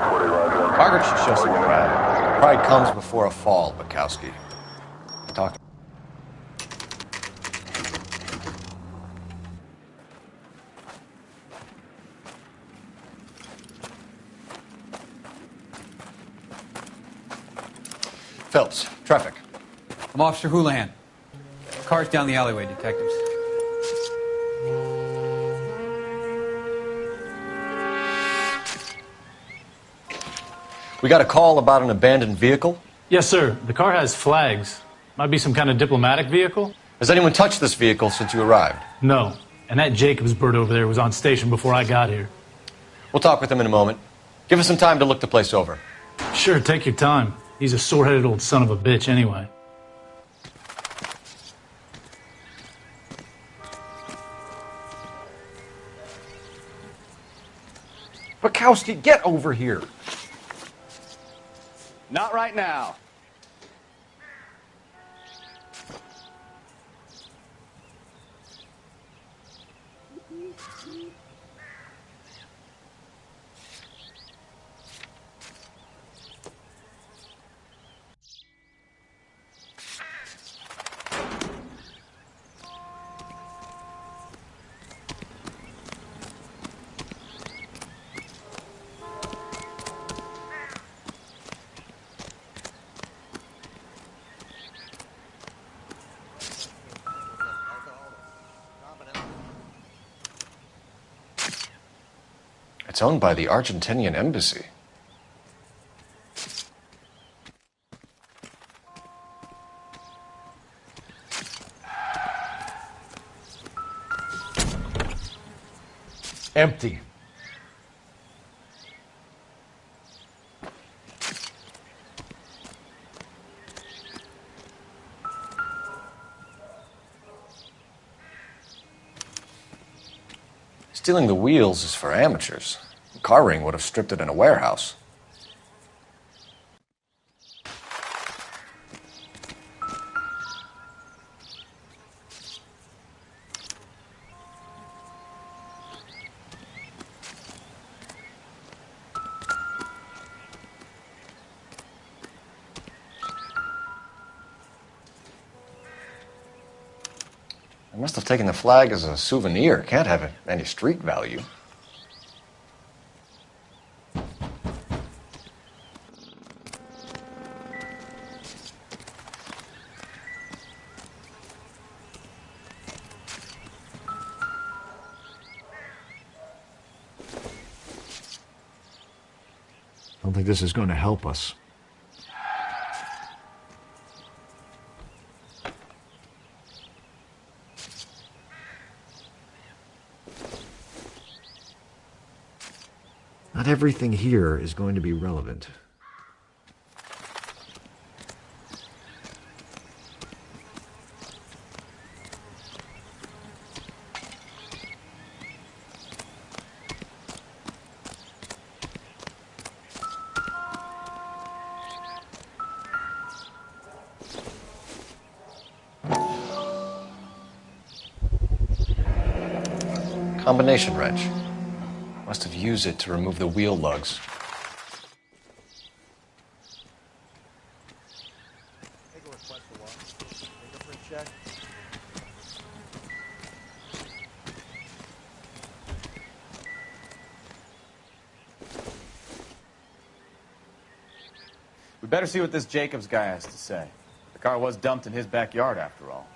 Speaker 14: Margaret should show some pride.
Speaker 5: Pride comes before a fall, Bukowski. Talk. Phelps, traffic.
Speaker 22: I'm Officer Houlihan. Car's down the alleyway, detectives.
Speaker 5: We got a call about an abandoned vehicle?
Speaker 23: Yes, sir. The car has flags. Might be some kind of diplomatic vehicle.
Speaker 5: Has anyone touched this vehicle since you arrived?
Speaker 23: No. And that Jacobs bird over there was on station before I got here.
Speaker 5: We'll talk with him in a moment. Give us some time to look the place over.
Speaker 23: Sure, take your time. He's a sore-headed old son of a bitch anyway.
Speaker 5: Bukowski, get over here.
Speaker 13: Not right now.
Speaker 5: It's owned by the Argentinian embassy. Empty. Stealing the wheels is for amateurs. The car ring would have stripped it in a warehouse. I must have taken the flag as a souvenir. Can't have any street value.
Speaker 9: I don't think this is going to help us. Not everything here is going to be relevant.
Speaker 5: Combination wrench. Must have used it to remove the wheel lugs.
Speaker 14: We better see what this Jacobs guy has to say. The car was dumped in his backyard, after all.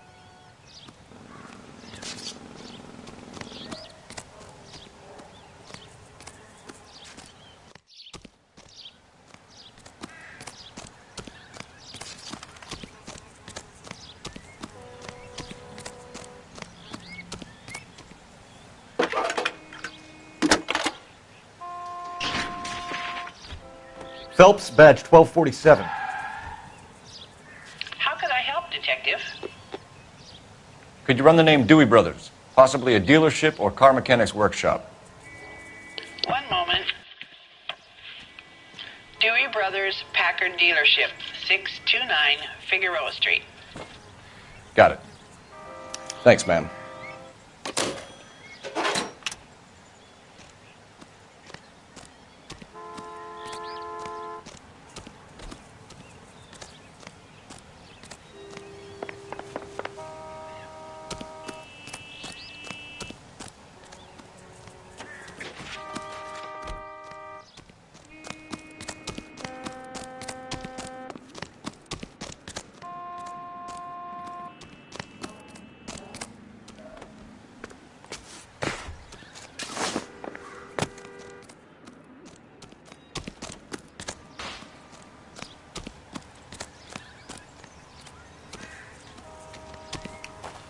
Speaker 12: Phelps, badge 1247.
Speaker 21: How could I help, Detective?
Speaker 12: Could you run the name Dewey Brothers? Possibly a dealership or car mechanics workshop.
Speaker 21: One moment. Dewey Brothers Packard Dealership, 629 Figueroa Street.
Speaker 12: Got it. Thanks, ma'am.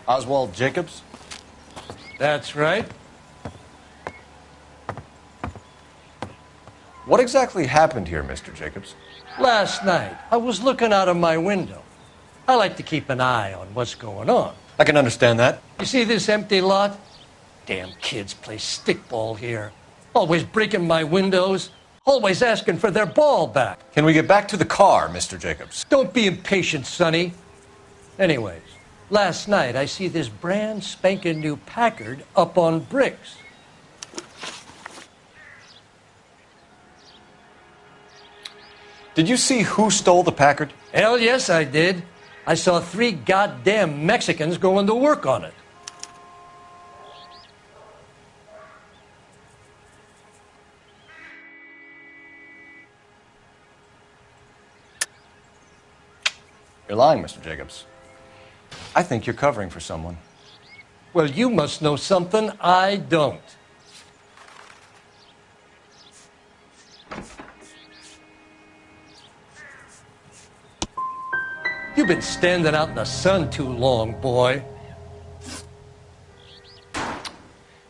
Speaker 12: Oswald Jacobs?
Speaker 11: That's right.
Speaker 12: What exactly happened here, Mr. Jacobs?
Speaker 11: Last night, I was looking out of my window. I like to keep an eye on what's going on.
Speaker 12: I can understand that.
Speaker 11: You see this empty lot? Damn kids play stickball here. Always breaking my windows. Always asking for their ball back.
Speaker 12: Can we get back to the car, Mr. Jacobs?
Speaker 11: Don't be impatient, Sonny. Anyways, last night I see this brand spanking new Packard up on bricks.
Speaker 12: Did you see who stole the Packard?
Speaker 11: Hell yes, I did. I saw 3 goddamn Mexicans going to work on it.
Speaker 12: You're lying, Mr. Jacobs. I think you're covering for someone.
Speaker 11: Well, you must know something I don't. You've been standing out in the sun too long, boy.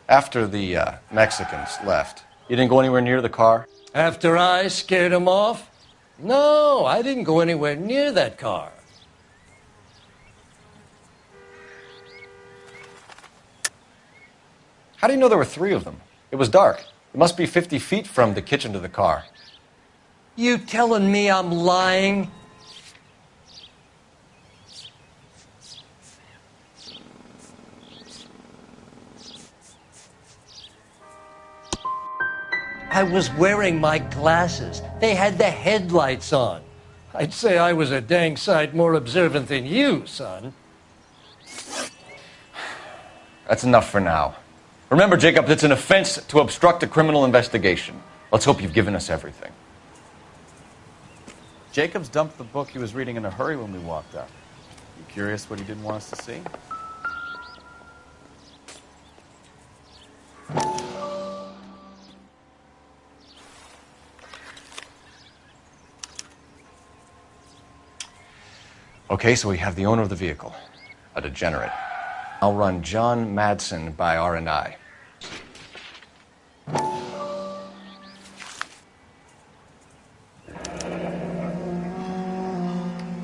Speaker 12: After the Mexicans left, you didn't go anywhere near the car?
Speaker 11: After I scared them off? No, I didn't go anywhere near that car.
Speaker 12: How do you know there were 3 of them? It was dark. It must be 50 feet from the kitchen to the car.
Speaker 11: You telling me I'm lying? I was wearing my glasses. They had the headlights on. I'd say I was a dang sight more observant than you, son.
Speaker 12: That's enough for now. Remember, Jacob, it's an offense to obstruct a criminal investigation. Let's hope you've given us everything.
Speaker 14: Jacobs dumped the book he was reading in a hurry when we walked up. You curious what he didn't want us to see?
Speaker 12: Okay, so we have the owner of the vehicle, a degenerate. I'll run John Madsen by R&I.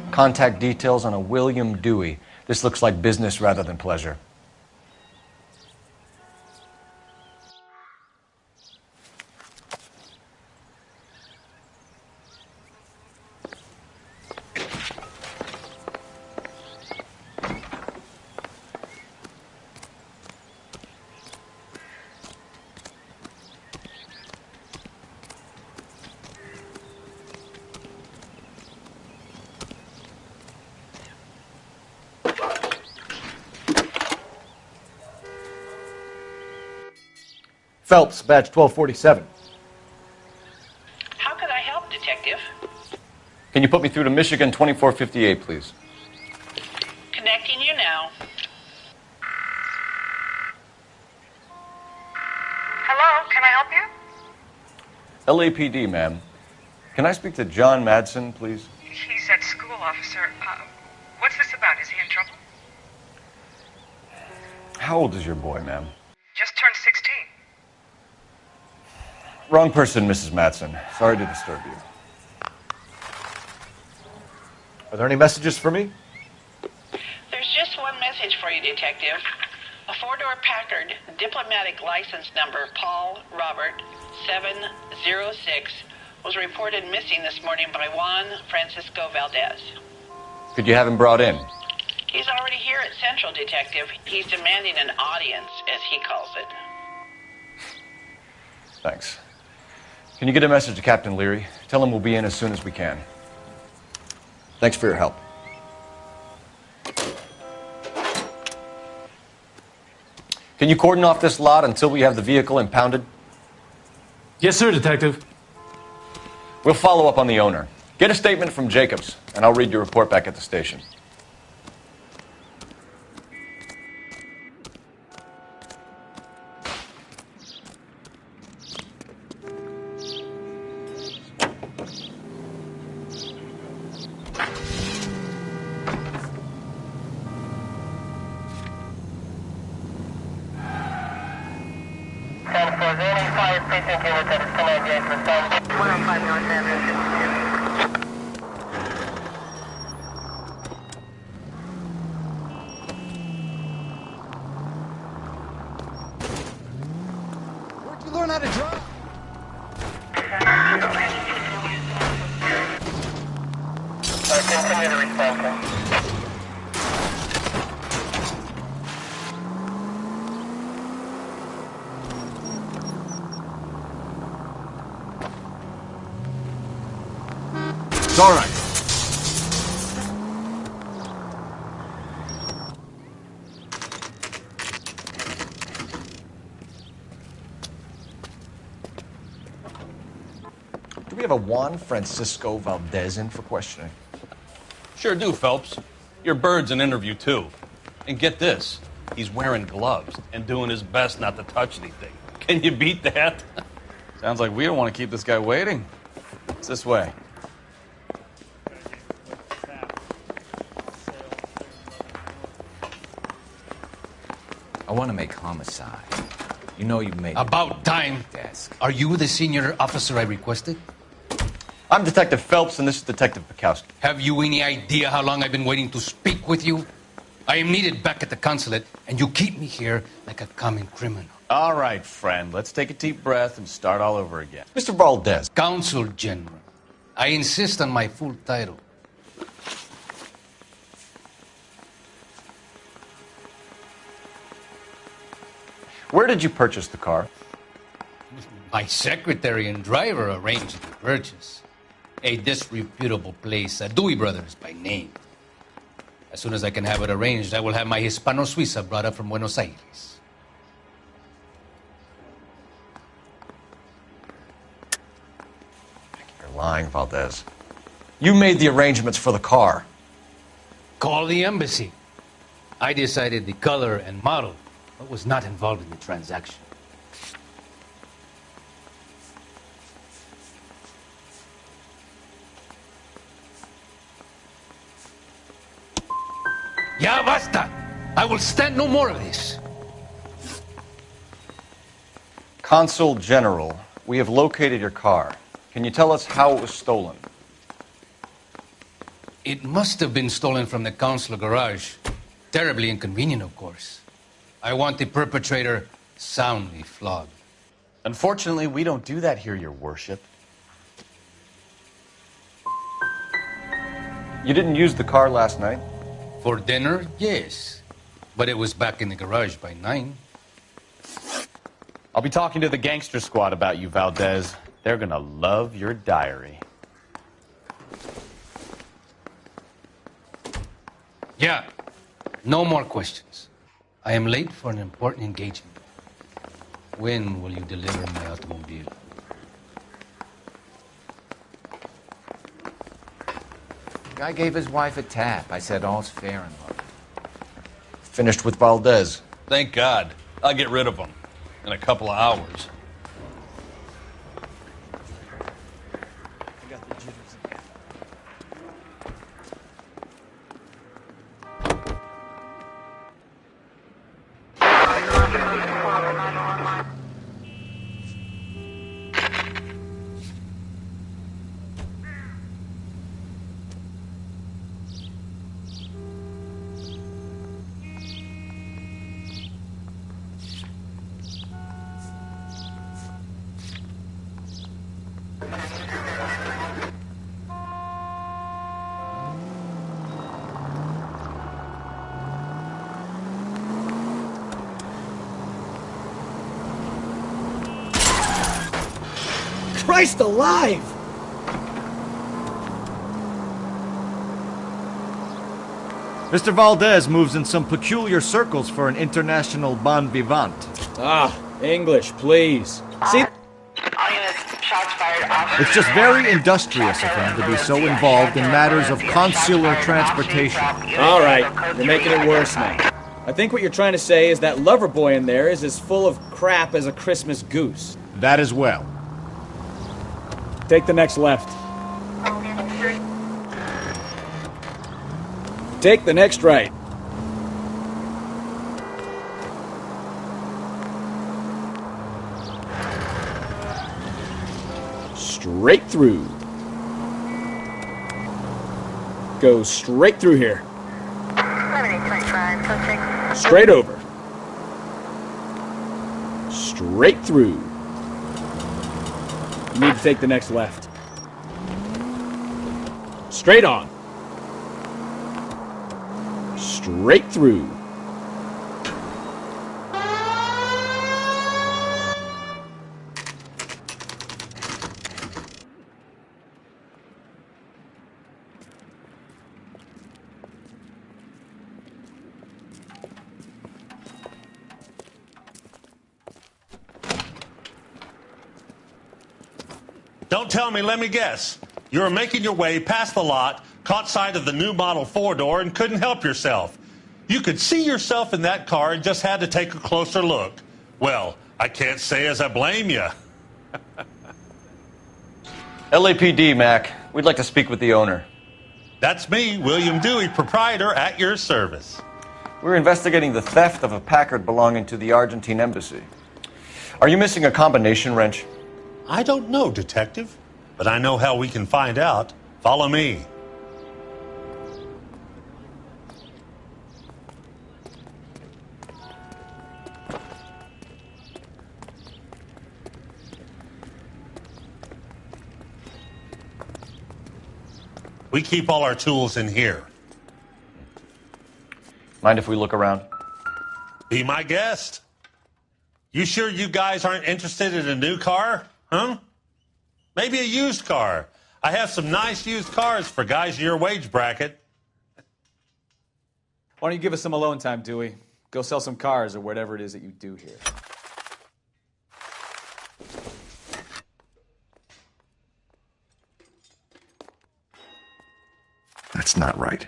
Speaker 12: Contact details on a William Dewey. This looks like business rather than pleasure. Phelps, badge 1247.
Speaker 21: How could I help, Detective?
Speaker 12: Can you put me through to Michigan 2458, please?
Speaker 21: Connecting you now.
Speaker 2: Hello, can I help you?
Speaker 12: LAPD, ma'am. Can I speak to John Madsen, please?
Speaker 2: He's at school, officer. What's this about? Is he in trouble?
Speaker 12: How old is your boy, ma'am?
Speaker 2: Just turned 16.
Speaker 12: Wrong person, Mrs. Madsen. Sorry to disturb you. Are there any messages for me?
Speaker 21: There's just one message for you, Detective. A four-door Packard, diplomatic license number Paul Robert 706, was reported missing this morning by Juan Francisco Valdez.
Speaker 12: Could you have him brought in?
Speaker 21: He's already here at Central, Detective. He's demanding an audience, as he calls it.
Speaker 12: Thanks. Can you get a message to Captain Leary? Tell him we'll be in as soon as we can. Thanks for your help. Can you cordon off this lot until we have the vehicle impounded?
Speaker 23: Yes, sir, Detective.
Speaker 12: We'll follow up on the owner. Get a statement from Jacobs, and I'll read your report back at the station.
Speaker 3: Where'd you learn how to drive?
Speaker 2: Continue to respond.
Speaker 9: It's all right.
Speaker 12: Do we have a Juan Francisco Valdez in for questioning?
Speaker 16: Sure do, Phelps. Your bird's an interview, too. And get this, he's wearing gloves and doing his best not to touch anything. Can you beat that?
Speaker 14: Sounds like we don't want to keep this guy waiting. It's this way.
Speaker 18: I want to make homicide. You know you made
Speaker 24: About time.
Speaker 18: desk.
Speaker 24: Are you the senior officer I requested?
Speaker 12: I'm Detective Phelps, and this is Detective Bukowski.
Speaker 24: Have you any idea how long I've been waiting to speak with you? I am needed back at the consulate, and you keep me here like a common criminal.
Speaker 14: All right, friend. Let's take a deep breath and start all over again.
Speaker 12: Mr. Valdez.
Speaker 24: Consul General. I insist on my full title.
Speaker 12: Where did you purchase the car?
Speaker 24: My secretary and driver arranged the purchase. A disreputable place, Dewey Brothers by name. As soon as I can have it arranged, I will have my Hispano Suiza brought up from Buenos Aires.
Speaker 12: You're lying, Valdez. You made the arrangements for the car.
Speaker 24: Call the embassy. I decided the color and model, but was not involved in the transaction. Ya basta! I will stand no more of this.
Speaker 12: Consul General, we have located your car. Can you tell us how it was stolen?
Speaker 24: It must have been stolen from the consular garage. Terribly inconvenient, of course. I want the perpetrator soundly flogged.
Speaker 14: Unfortunately, we don't do that here, Your Worship.
Speaker 12: You didn't use the car last night?
Speaker 24: For dinner, yes. But it was back in the garage by 9.
Speaker 14: I'll be talking to the gangster squad about you, Valdez. They're gonna love your diary.
Speaker 24: Yeah. No more questions. I am late for an important engagement. When will you deliver my automobile?
Speaker 18: Guy gave his wife a tap. I said all's fair in love.
Speaker 12: Finished with Valdez.
Speaker 16: Thank God. I'll get rid of him in a couple of hours.
Speaker 13: Christ alive!
Speaker 9: Mr. Valdez moves in some peculiar circles for an international bon vivant.
Speaker 13: Ah, English, please. See?
Speaker 9: It's just very industrious of him to be so involved in matters of consular transportation.
Speaker 13: All right, you're making it worse now. I think what you're trying to say is that lover boy in there is as full of crap as a Christmas goose.
Speaker 9: That as well.
Speaker 13: Take the next left. Take the next right. Straight through. Go straight through here. Straight over. Straight through. You need to take the next left. Straight on. Straight through.
Speaker 1: Don't tell me, let me guess. You were making your way past the lot, caught sight of the new model four-door, and couldn't help yourself. You could see yourself in that car and just had to take a closer look. Well, I can't say as I blame you.
Speaker 12: LAPD, Mac. We'd like to speak with the owner.
Speaker 1: That's me, William Dewey, proprietor, at your service.
Speaker 12: We're investigating the theft of a Packard belonging to the Argentine embassy. Are you missing a combination wrench?
Speaker 1: I don't know, Detective, but I know how we can find out. Follow me. We keep all our tools in here.
Speaker 12: Mind if we look around?
Speaker 1: Be my guest. You sure you guys aren't interested in a new car? Huh? Maybe a used car. I have some nice used cars for guys in your wage bracket.
Speaker 22: Why don't you give us some alone time, Dewey? Go sell some cars or whatever it is that you do here.
Speaker 9: That's not right.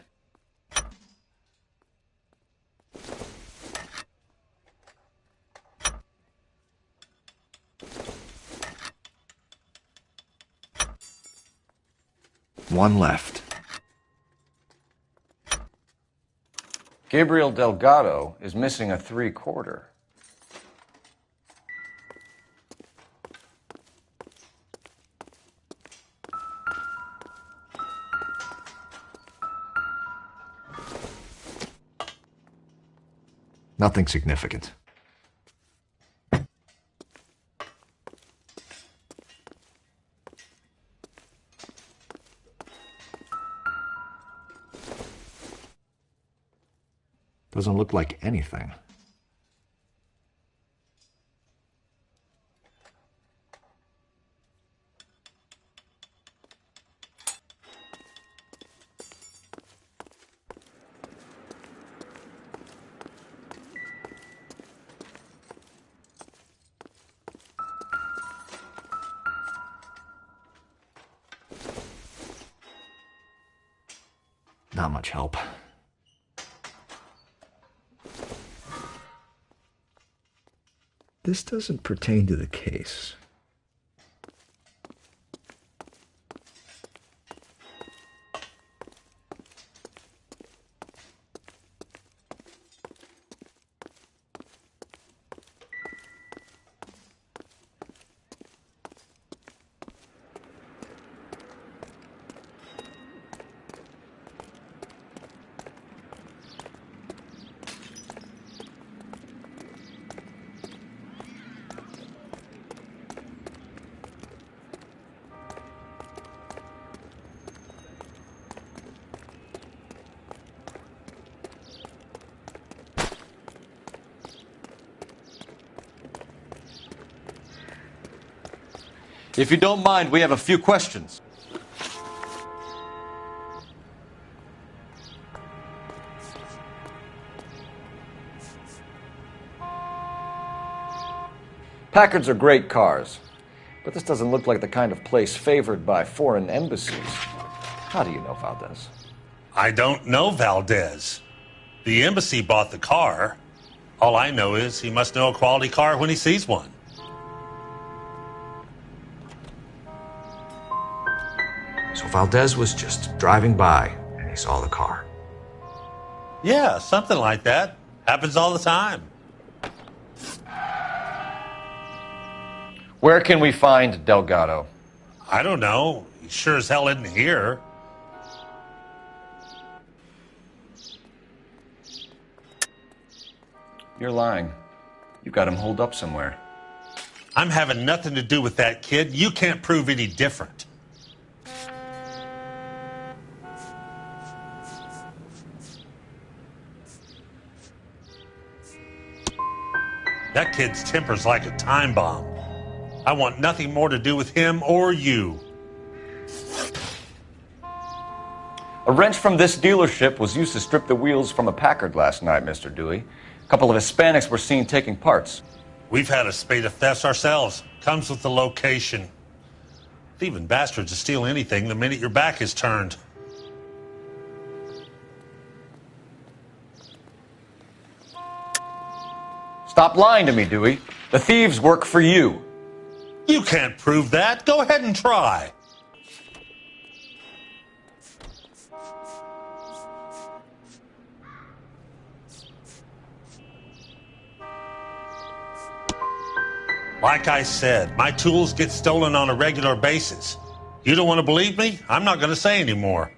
Speaker 9: One left.
Speaker 12: Gabriel Delgado is missing a 3/4.
Speaker 9: Nothing significant. Doesn't look like anything. Not much help. This doesn't pertain to the case.
Speaker 12: If you don't mind, we have a few questions. Packards are great cars, but this doesn't look like the kind of place favored by foreign embassies. How do you know Valdez?
Speaker 1: I don't know Valdez. The embassy bought the car. All I know is he must know a quality car when he sees one.
Speaker 5: So Valdez was just driving by and he saw the car.
Speaker 1: Yeah, something like that. Happens all the time.
Speaker 12: Where can we find Delgado?
Speaker 1: I don't know. He sure as hell isn't here.
Speaker 12: You're lying. You got him holed up somewhere.
Speaker 1: I'm having nothing to do with that kid. You can't prove any different. That kid's temper's like a time bomb. I want nothing more to do with him or you.
Speaker 12: A wrench from this dealership was used to strip the wheels from a Packard last night, Mr. Dewey. A couple of Hispanics were seen taking parts.
Speaker 1: We've had a spate of thefts ourselves. Comes with the location. Thieving bastards will steal anything the minute your back is turned.
Speaker 12: Stop lying to me, Dewey. The thieves work for you.
Speaker 1: You can't prove that. Go ahead and try. Like I said, my tools get stolen on a regular basis. You don't want to believe me? I'm not going to say anymore.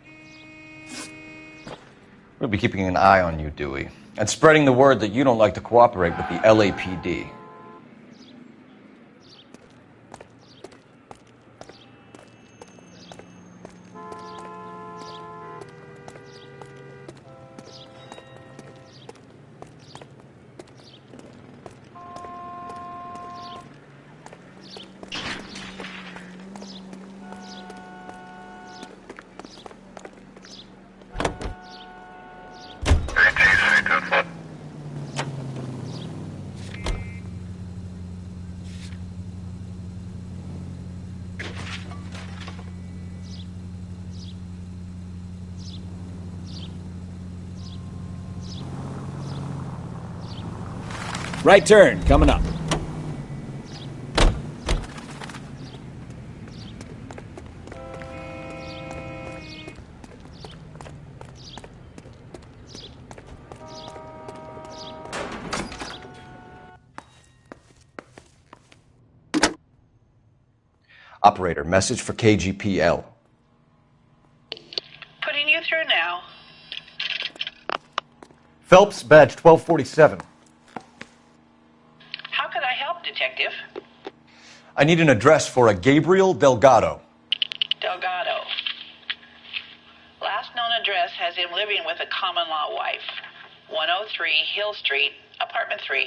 Speaker 12: We'll be keeping an eye on you, Dewey, and spreading the word that you don't like to cooperate with the LAPD.
Speaker 13: Right turn, coming up.
Speaker 12: Operator, message for KGPL.
Speaker 21: Putting you through now.
Speaker 12: Phelps, badge 1247.
Speaker 21: How could I help, Detective?
Speaker 12: I need an address for a Gabriel Delgado.
Speaker 21: Delgado. Last known address has him living with a common-law wife. 103 Hill Street, apartment 3.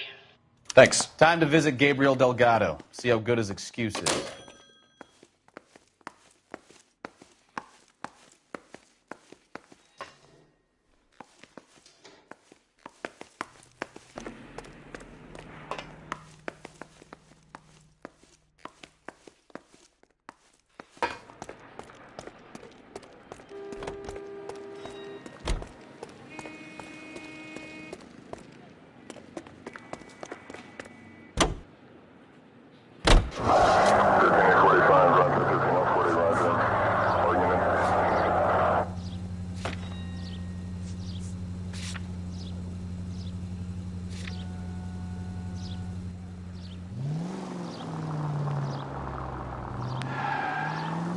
Speaker 12: Thanks.
Speaker 14: Time to visit Gabriel Delgado. See how good his excuse is.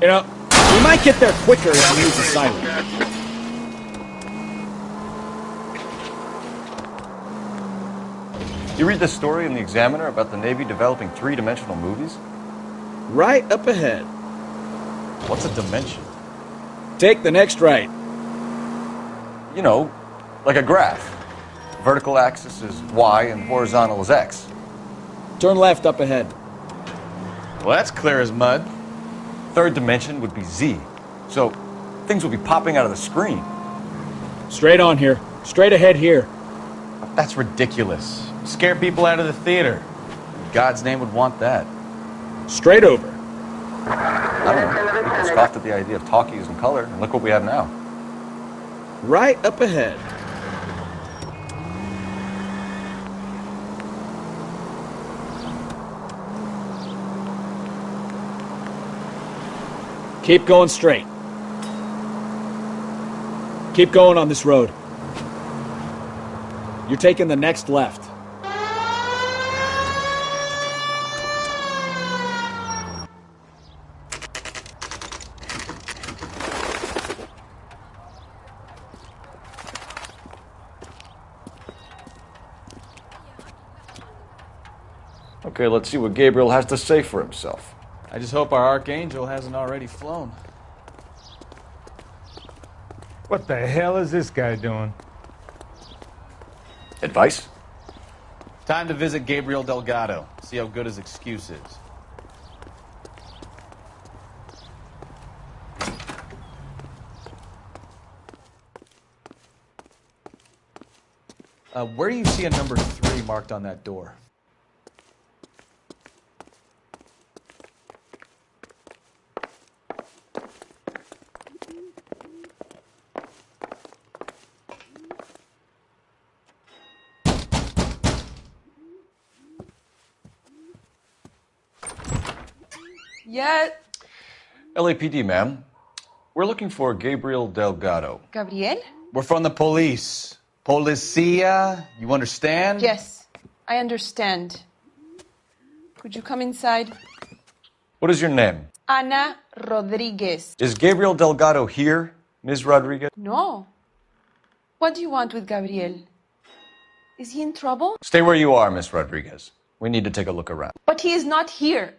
Speaker 13: You know, we might get there quicker if we use the siren.
Speaker 12: You read this story in the Examiner about the Navy developing three-dimensional movies?
Speaker 13: Right up ahead.
Speaker 14: What's a dimension?
Speaker 13: Take the next right.
Speaker 12: You know, like a graph. Vertical axis is Y and horizontal is X.
Speaker 13: Turn left up ahead.
Speaker 14: Well, that's clear as mud.
Speaker 12: Third dimension would be Z. So things will be popping out of the screen.
Speaker 13: Straight on here. Straight ahead here.
Speaker 14: That's ridiculous. Scare people out of the theater. In God's name would want that.
Speaker 13: Straight over.
Speaker 12: I don't know. People scoffed at the idea of talkies in color, and look what we have now.
Speaker 13: Right up ahead. Keep going straight. Keep going on this road. You're taking the next left.
Speaker 12: Okay, let's see what Gabriel has to say for himself.
Speaker 14: I just hope our Archangel hasn't already flown.
Speaker 7: What the hell is this guy doing?
Speaker 12: Advice?
Speaker 14: Time to visit Gabriel Delgado. See how good his excuse is. Where do you see a number 3 marked on that door?
Speaker 15: Yes.
Speaker 12: LAPD, ma'am. We're looking for Gabriel Delgado.
Speaker 15: Gabriel?
Speaker 14: We're from the police. Policia, you understand?
Speaker 15: Yes, I understand. Could you come inside?
Speaker 12: What is your name?
Speaker 15: Ana Rodriguez.
Speaker 12: Is Gabriel Delgado here, Ms. Rodriguez?
Speaker 15: No. What do you want with Gabriel? Is he in trouble?
Speaker 12: Stay where you are, Ms. Rodriguez. We need to take a look around.
Speaker 15: But he is not here.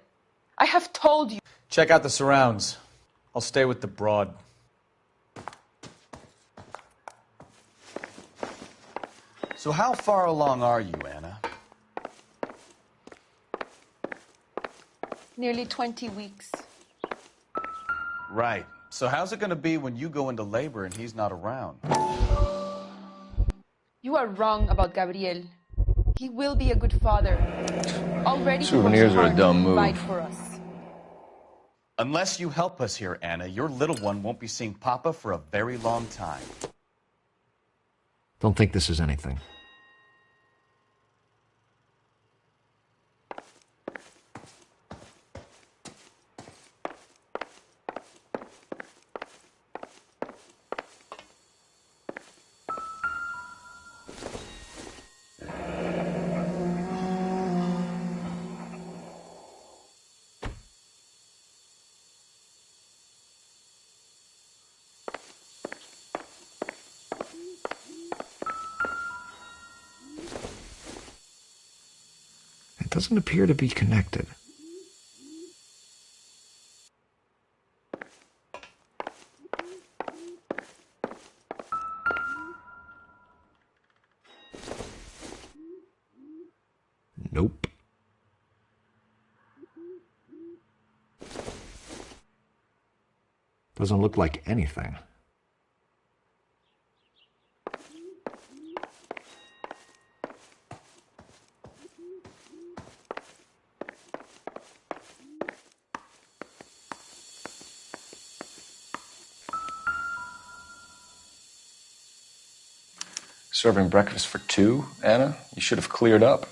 Speaker 15: I have told you.
Speaker 14: Check out the surrounds. I'll stay with the broad. So how far along are you, Anna?
Speaker 15: Nearly 20 weeks.
Speaker 14: Right. So how's it going to be when you go into labor and he's not around?
Speaker 15: You are wrong about Gabriel. He will be a good father. Already
Speaker 12: Souvenirs are a dumb move.
Speaker 15: Fight for us.
Speaker 14: Unless you help us here, Anna, your little one won't be seeing Papa for a very long time.
Speaker 9: Don't think this is anything. It doesn't appear to be connected. Nope. Doesn't look like anything.
Speaker 12: Serving breakfast for two, Anna? You should have cleared up.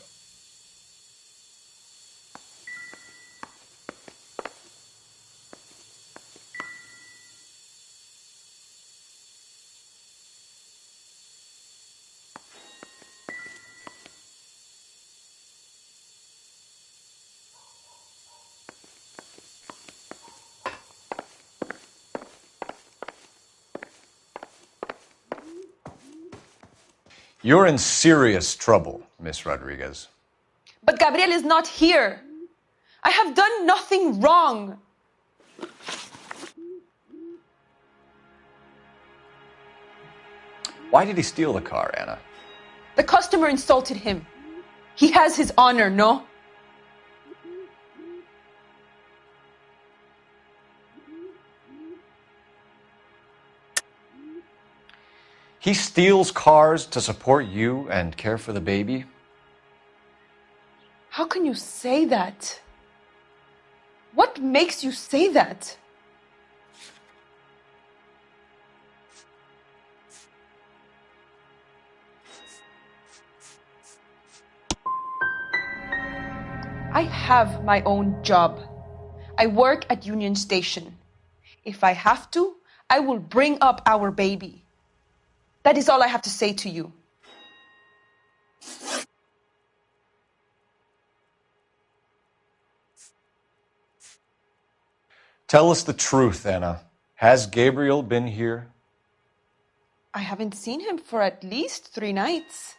Speaker 12: You're in serious trouble, Miss Rodriguez.
Speaker 15: But Gabriel is not here. I have done nothing wrong.
Speaker 12: Why did he steal the car, Anna?
Speaker 15: The customer insulted him. He has his honor, no?
Speaker 12: He steals cars to support you and care for the baby?
Speaker 15: How can you say that? What makes you say that? I have my own job. I work at Union Station. If I have to, I will bring up our baby. That is all I have to say to you.
Speaker 12: Tell us the truth, Anna. Has Gabriel been here?
Speaker 15: I haven't seen him for at least 3 nights.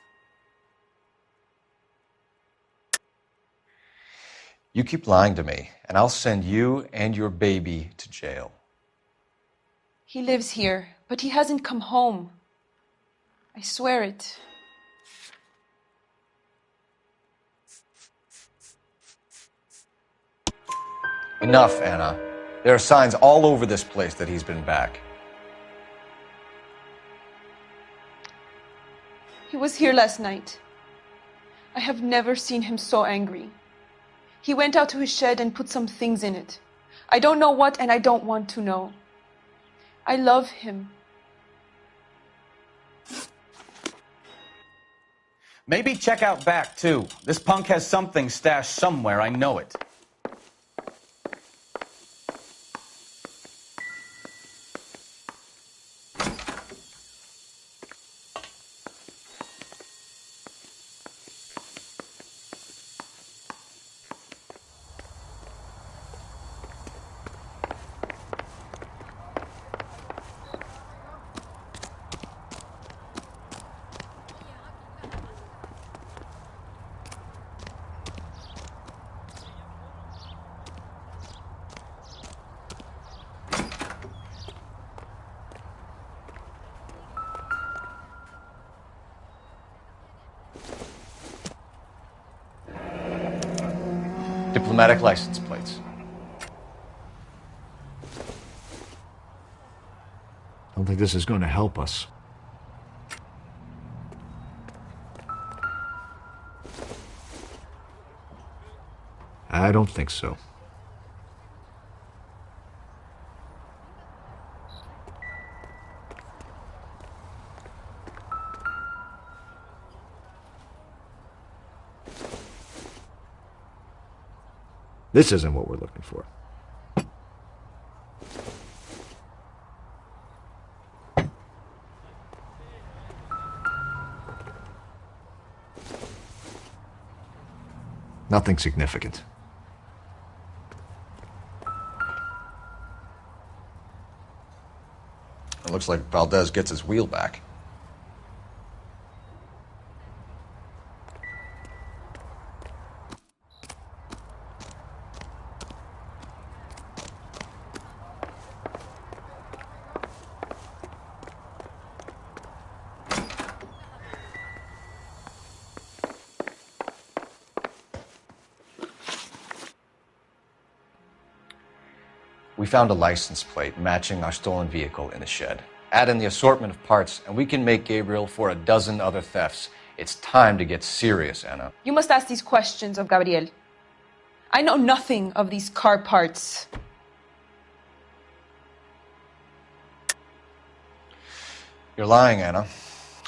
Speaker 12: You keep lying to me, and I'll send you and your baby to jail.
Speaker 15: He lives here, but he hasn't come home. I swear it.
Speaker 12: Enough, Anna. There are signs all over this place that he's been back.
Speaker 15: He was here last night. I have never seen him so angry. He went out to his shed and put some things in it. I don't know what, and I don't want to know. I love him.
Speaker 4: Maybe check out back, too. This punk has something stashed somewhere, I know it.
Speaker 12: Diplomatic license plates.
Speaker 9: I don't think this is going to help us. I don't think so. This isn't what we're looking for. Nothing significant.
Speaker 12: It looks like Valdez gets his wheel back. We found a license plate matching our stolen vehicle in the shed. Add in the assortment of parts, and we can make Gabriel for a dozen other thefts. It's time to get serious, Anna.
Speaker 15: You must ask these questions of Gabriel. I know nothing of these car parts.
Speaker 12: You're lying, Anna.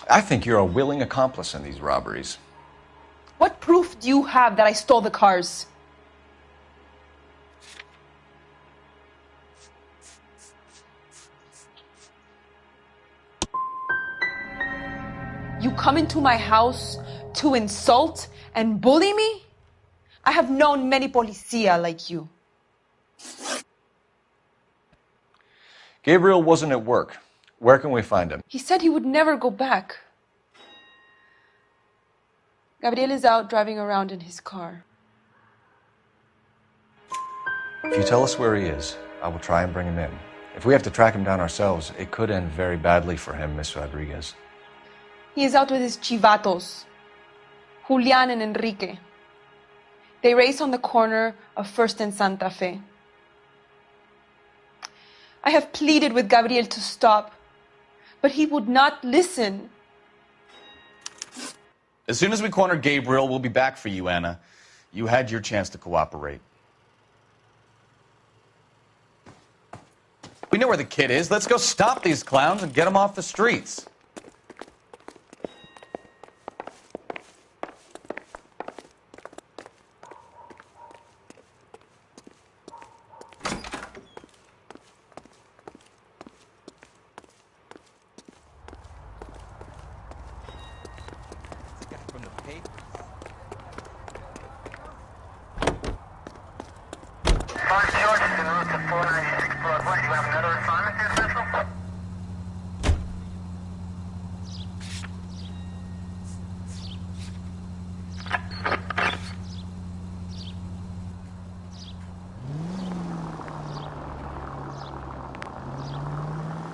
Speaker 12: I think you're a willing accomplice in these robberies.
Speaker 15: What proof do you have that I stole the cars? You come into my house to insult and bully me? I have known many policia like you.
Speaker 12: Gabriel wasn't at work. Where can we find him?
Speaker 15: He said he would never go back. Gabriel is out driving around in his car.
Speaker 12: If you tell us where he is, I will try and bring him in. If we have to track him down ourselves, it could end very badly for him, Miss Rodriguez.
Speaker 15: He is out with his chivatos, Julian and Enrique. They race on the corner of First and Santa Fe. I have pleaded with Gabriel to stop, but he would not listen.
Speaker 14: As soon as we corner Gabriel, we'll be back for you, Anna. You had your chance to cooperate. We know where the kid is. Let's go stop these clowns and get them off the streets.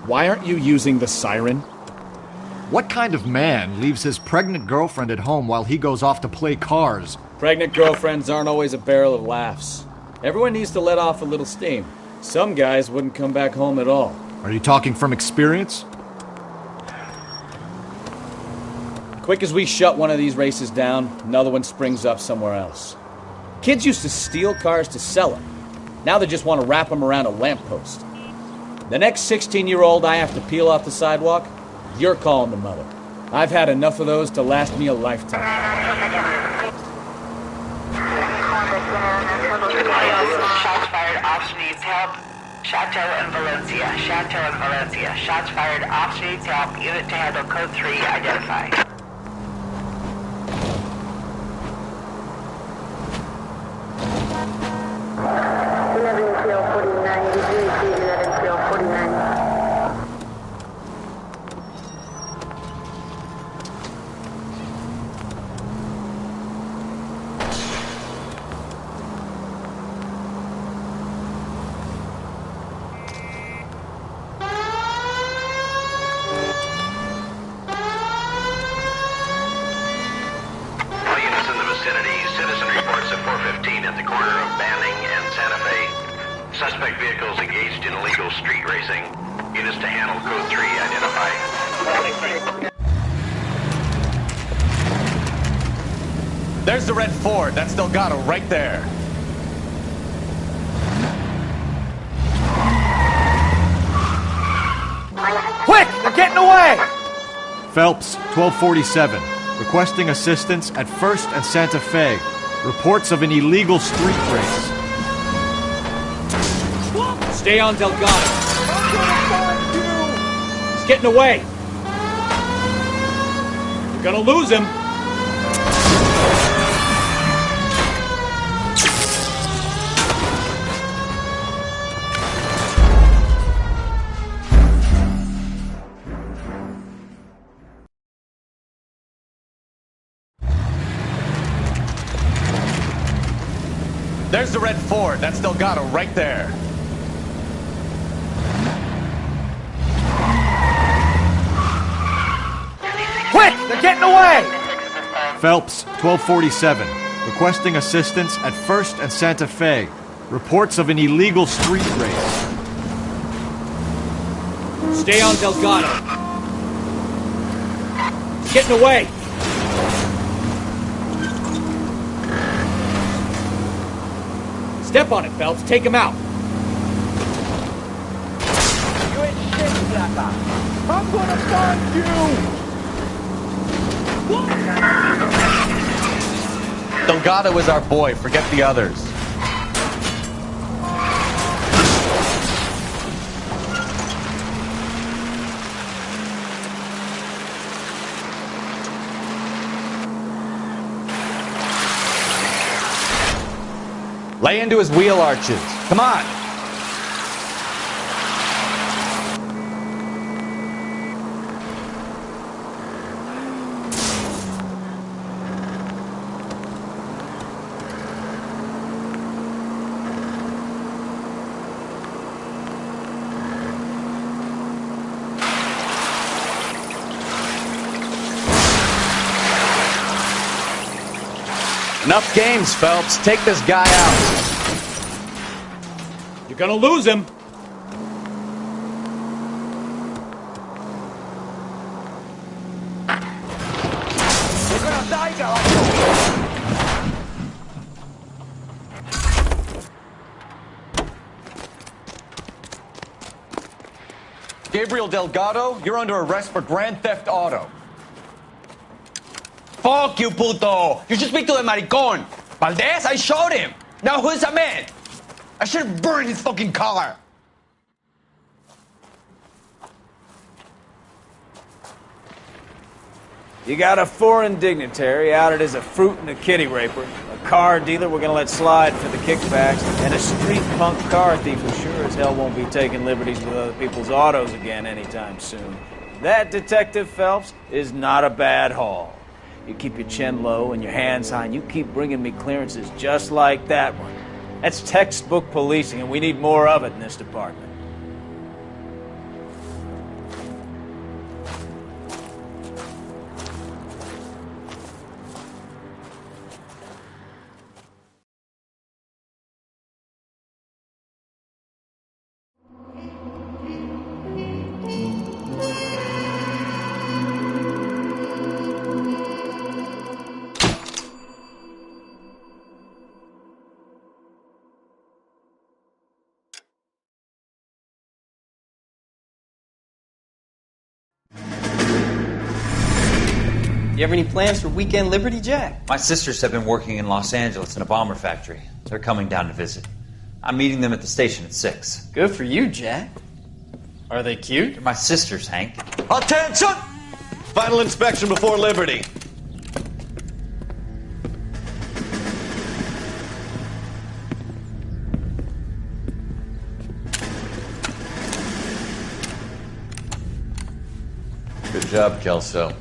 Speaker 13: Why aren't you using the siren?
Speaker 9: What kind of man leaves his pregnant girlfriend at home while he goes off to play cars?
Speaker 13: Pregnant girlfriends aren't always a barrel of laughs. Everyone needs to let off a little steam. Some guys wouldn't come back home at all.
Speaker 9: Are you talking from experience?
Speaker 13: Quick as we shut one of these races down, another one springs up somewhere else. Kids used to steal cars to sell them. Now they just want to wrap them around a lamppost. The next 16-year-old I have to peel off the sidewalk, you're calling the mother. I've had enough of those to last me a lifetime.
Speaker 21: Shots fired, officer needs help. Chateau and Valencia. Chateau and Valencia. Shots fired, officer needs help. Unit to handle code 3, identify.
Speaker 10: Suspect vehicles engaged in illegal street racing. Units to handle code 3, identify.
Speaker 14: There's the red Ford. That's Delgado right there.
Speaker 9: Quick! They're getting away! Phelps, 1247. Requesting assistance at First and Santa Fe. Reports of an illegal street race.
Speaker 13: Stay on Delgado. He's getting away. You're gonna lose him.
Speaker 14: There's the red Ford. That's Delgado right there.
Speaker 9: Quick! They're getting away! Phelps, 1247. Requesting assistance at First and Santa Fe. Reports of an illegal street race.
Speaker 13: Stay on Delgado. He's getting away. Step on it, Phelps. Take him out.
Speaker 3: You ain't shit, Blacka. I'm gonna find you!
Speaker 14: Delgado is our boy. Forget the others. Lay into his wheel arches. Come on.
Speaker 13: Enough games, Phelps. Take this guy out. You're gonna lose him.
Speaker 12: Gabriel Delgado, you're under arrest for grand theft auto.
Speaker 6: Fuck you, puto! You should speak to the maricón. Valdez, I showed him. Now who's the man? I should have burned his fucking car.
Speaker 23: You got a foreign dignitary outed as a fruit and a kitty raper, a car dealer we're gonna let slide for the kickbacks, and a street punk car thief who sure as hell won't be taking liberties with other people's autos again anytime soon. That, Detective Phelps, is not a bad haul. You keep your chin low and your hands high, and you keep bringing me clearances just like that one. That's textbook policing, and we need more of it in this department.
Speaker 4: You have any plans for weekend Liberty, Jack? My sisters have been working in Los Angeles in a bomber factory. They're coming down to visit. I'm meeting them at the station at 6.
Speaker 6: Good for you, Jack. Are they cute?
Speaker 4: They're my sisters, Hank.
Speaker 12: Attention! Final inspection before Liberty.
Speaker 14: Good job, Kelso.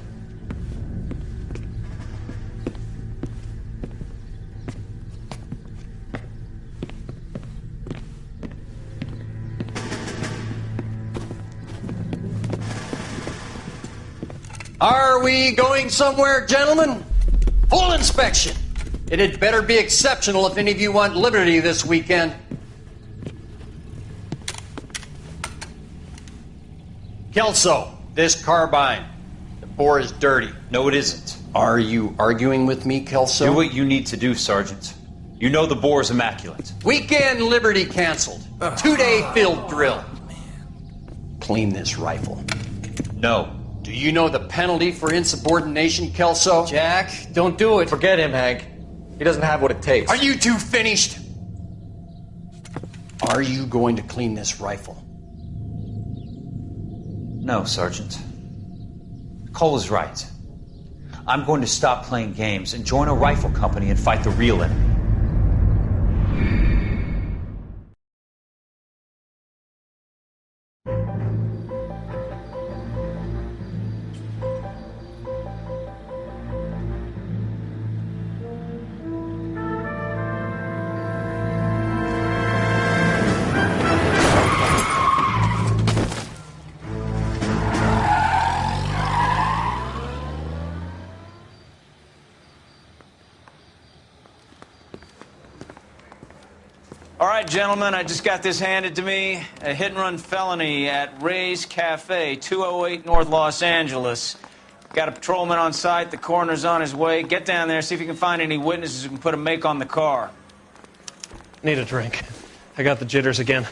Speaker 6: Are we going somewhere, gentlemen? Full inspection. It had better be exceptional if any of you want liberty this weekend. Kelso, this carbine. The bore is dirty.
Speaker 4: No, it isn't.
Speaker 6: Are you arguing with me, Kelso?
Speaker 4: Do what you need to do, Sergeant. You know the bore is immaculate.
Speaker 6: Weekend liberty canceled. 2-day field drill. Clean this rifle.
Speaker 4: No.
Speaker 6: Do you know the penalty for insubordination, Kelso? Jack, don't do it.
Speaker 5: Forget him, Hank. He doesn't have what it takes.
Speaker 6: Are you two finished? Are you going to clean this rifle?
Speaker 4: No, Sergeant. Cole is right. I'm going to stop playing games and join a rifle company and fight the real enemy.
Speaker 23: All right, gentlemen, I just got this handed to me. A hit-and-run felony at Ray's Cafe, 208 North Los Angeles. Got a patrolman on site. The coroner's on his way. Get down there, see if you can find any witnesses who can put a make on the car.
Speaker 17: Need a drink. I got the jitters again.